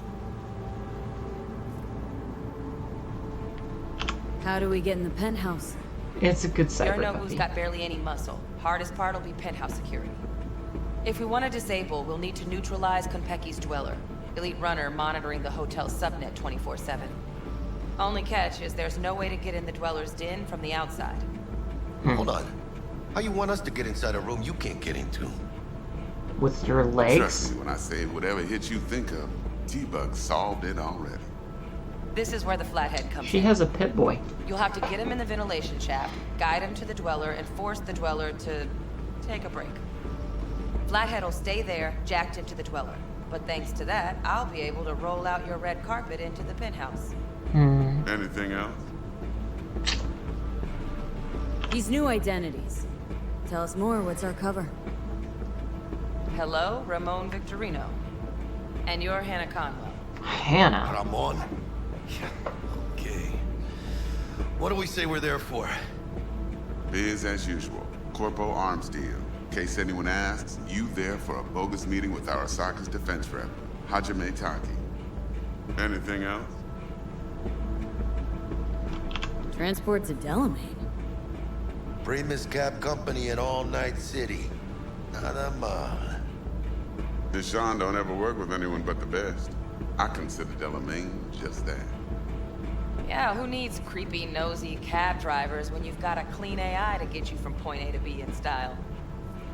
How do we get in the penthouse? It's a good cyber Yorinobu's puppy. got barely any muscle. Hardest part will be penthouse security. If we want to disable, we'll need to neutralize Konpeki's dweller. Elite runner monitoring the hotel subnet 24/7. Only catch is there's no way to get in the dweller's den from the outside. Hold on. How you want us to get inside a room you can't get into? With your legs? Trust me when I say whatever hit you think of, T-Bug solved it already. This is where the Flathead comes She in. has a pit boy. You'll have to get him in the ventilation shaft, guide him to the dweller, and force the dweller to take a break. Flathead will stay there, jacked into the dweller. But thanks to that, I'll be able to roll out your red carpet into the penthouse. Anything else? These new identities. Tell us more, what's our cover? Hello, Ramon Victorino. And you're Hannah Conwell. Hannah? Ramon? Okay. What do we say we're there for? Biz as usual. Corpo arms deal. In case anyone asks, you there for a bogus meeting with Arasaka's defense rep, Hajime Taki. Anything else? Transport to Delamain. Primus Cab Company in All Night City. Nada mal. Deshaun don't ever work with anyone but the best. I consider Delamain just that. Yeah, who needs creepy, nosy cab drivers when you've got a clean AI to get you from point A to B in style?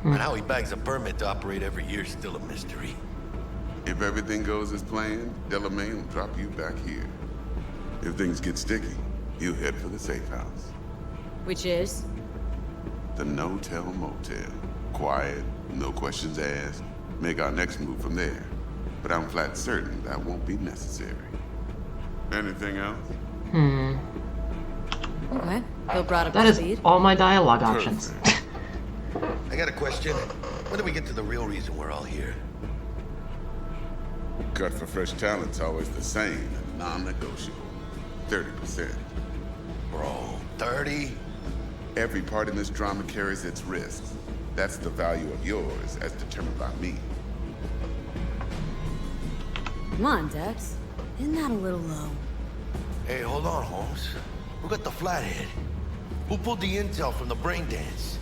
And how he bags a permit to operate every year is still a mystery. If everything goes as planned, Delamain will drop you back here. If things get sticky, you head for the safe house. Which is? The no-tell motel. Quiet, no questions asked. Make our next move from there. But I'm flat certain that won't be necessary. Anything else? Okay. Bill brought up That to is speed. all my dialogue options. I got a question. When do we get to the real reason we're all here? Cut for fresh talent's always the same and non-negotiable. 30%. Bro, 30? Every part in this drama carries its risks. That's the value of yours as determined by me. Come on, Dex. Isn't that a little low? Hey, hold on, Holmes. Who got the Flathead? Who pulled the intel from the brain dance?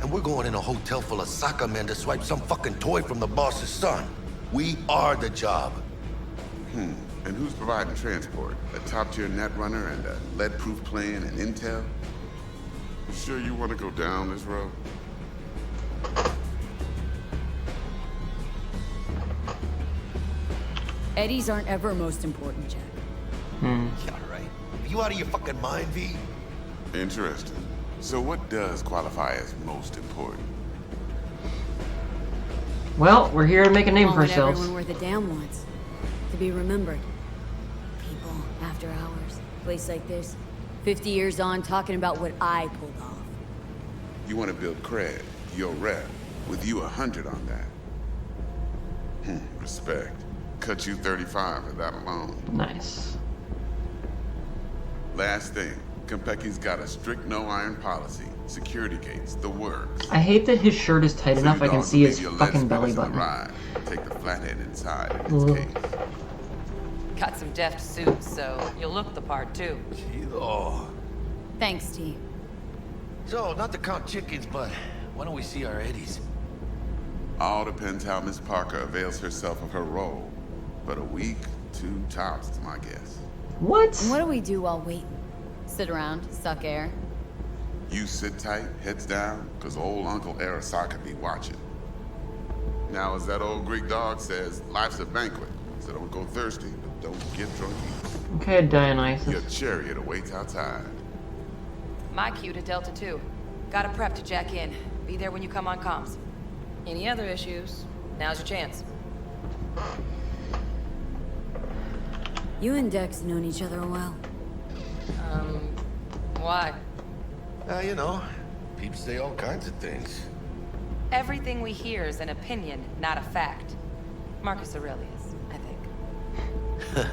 And we're going in a hotel full of soccer men to swipe some fucking toy from the boss's son. We are the job. And who's providing transport? A top-tier netrunner and a lead-proof plane and intel? You sure you want to go down this road? Eddies aren't ever most important, Jack. Yeah, right. Are you out of your fucking mind, V? Interesting. So what does qualify as most important? Well, we're here to make a name for Calling ourselves. everyone worth a damn wants. To be remembered. People, after hours, place like this. 50 years on, talking about what I pulled off. You want to build cred, your rep, with you 100 on that. Respect. Cut you 35 for that alone. Nice. Last thing, Konpeki's got a strict no-iron policy. Security gates, the works. I hate that his shirt is tight enough I can see his fucking belly button. Take the Flathead inside in its case. Got some deft suits, so you'll look the part too. Oh. Thanks, T. So, not to count chickens, but why don't we see our Eddies? All depends how Miss Parker avails herself of her role. But a week, 2 tops, is my guess. What? And what do we do while waiting? Sit around, suck air? You sit tight, heads down, because old Uncle Arasaka be watching. Now, as that old Greek dog says, life's a banquet, so don't go thirsty, but don't get drunk either. Okay, Dionysus. Your chariot awaits outside. My cue to Delta 2. Gotta prep to jack in. Be there when you come on comms. Any other issues? Now's your chance. You and Dex known each other a while. Why? You know, people say all kinds of things. Everything we hear is an opinion, not a fact. Marcus Aurelius, I think.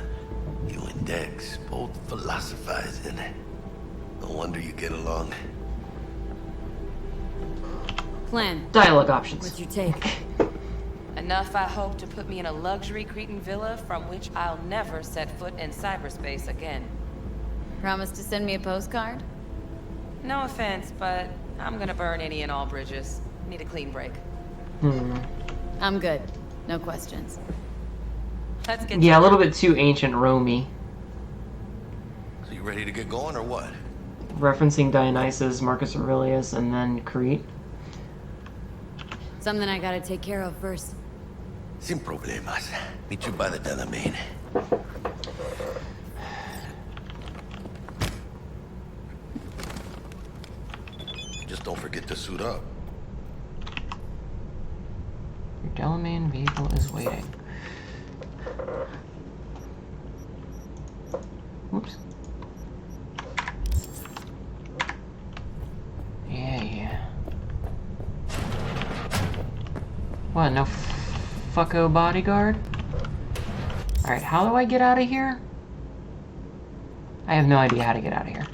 You and Dex both philosophizing. No wonder you get along. Plan. Dialogue options. What's your take? Enough, I hope, to put me in a luxury Cretan villa from which I'll never set foot in cyberspace again. Promise to send me a postcard? No offense, but I'm gonna burn any and all bridges. Need a clean break. I'm good. No questions. Let's get Yeah, a little bit too ancient Rome-y. So you ready to get going or what? Referencing Dionysus, Marcus Aurelius, and then Crete. Something I gotta take care of first. Sin problemas. Meet you by the Delamain. Just don't forget to suit up. Your Delamain vehicle is waiting. Whoops. Yeah. What, no fucko bodyguard? Alright, how do I get out of here? I have no idea how to get out of here.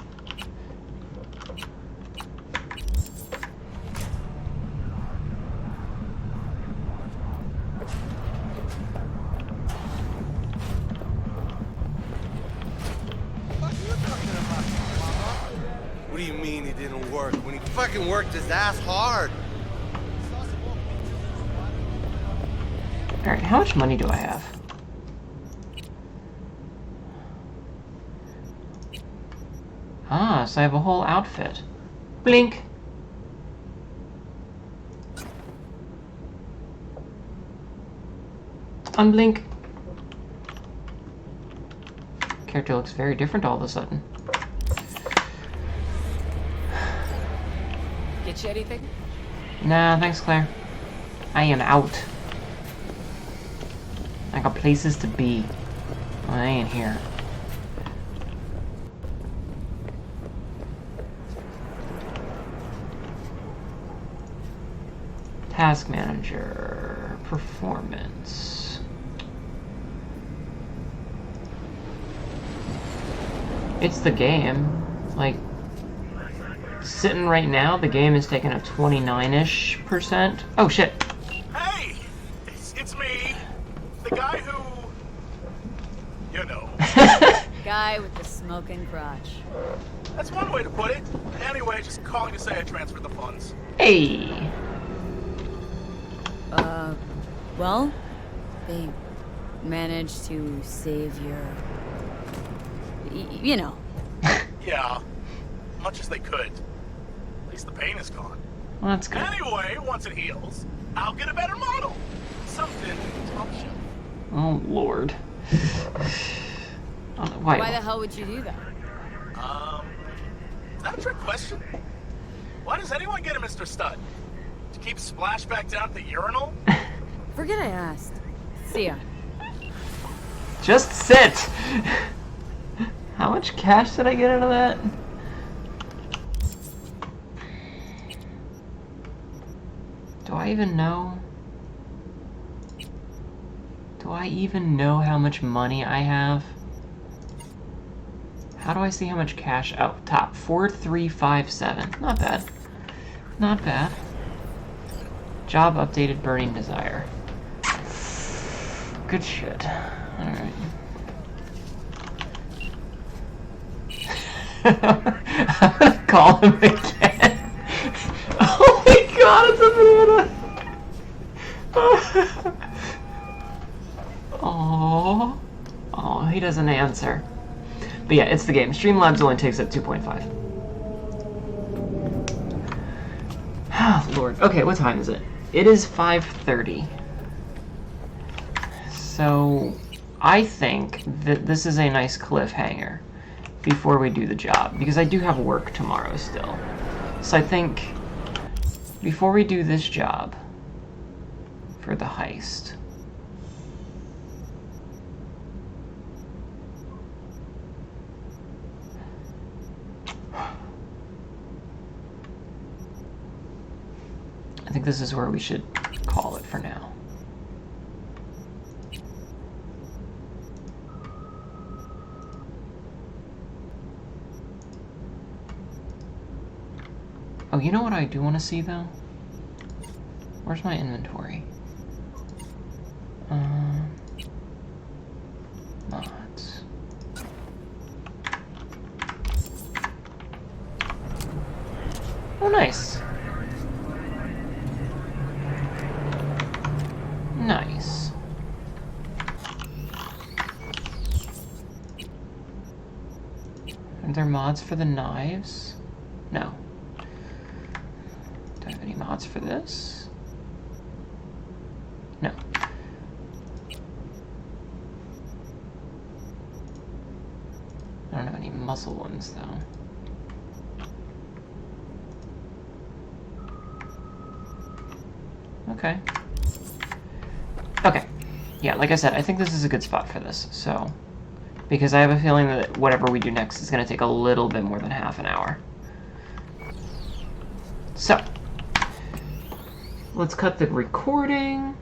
What do you mean it didn't work? When he fucking worked his ass hard. Alright, how much money do I have? Ah, so I have a whole outfit. Blink! Unblink! Character looks very different all of a sudden. Get you anything? Nah, thanks, Claire. I am out. I got places to be. Well, I ain't here. Task manager. Performance. It's the game. Like, sitting right now, the game is taking a 29-ish%. Oh, shit. Hey! It's me. The guy who... You know. Guy with the smoking crotch. That's one way to put it. Anyway, just calling to say I transferred the funds. Hey! Well, they managed to save your... you know. Yeah. Much as they could. At least the pain is gone. Well, that's good. Anyway, once it heals, I'll get a better model. Something top shelf. Oh, Lord. Why? Why the hell would you do that? Is that a trick question? Why does anyone get a Mr. Stud? To keep Splashback down at the urinal? Forget I asked. See ya. Just sit! How much cash did I get out of that? Do I even know? Do I even know how much money I have? How do I see how much cash? Oh, top. 4357. Not bad. Not bad. Job updated, burning desire. Good shit. Alright. I'm gonna call him again. Oh my god, it's a banana! Aww. answer. But yeah, it's the game. Streamlabs only takes up 2.5. Oh, Lord. Okay, what time is it? It is 5:30. So, I think that this is a nice cliffhanger before we do the job, because I do have work tomorrow still. So I think before we do this job for the heist, I think this is where we should call it for now. Oh, you know what I do want to see, though? Where's my inventory? Mods. Oh, nice. Nice. Are there mods for the knives? No. Do I have any mods for this? No. I don't have any muscle ones, though. Okay. Okay. Yeah, like I said, I think this is a good spot for this, so... Because I have a feeling that whatever we do next is going to take a little bit more than half an hour. So... Let's cut the recording.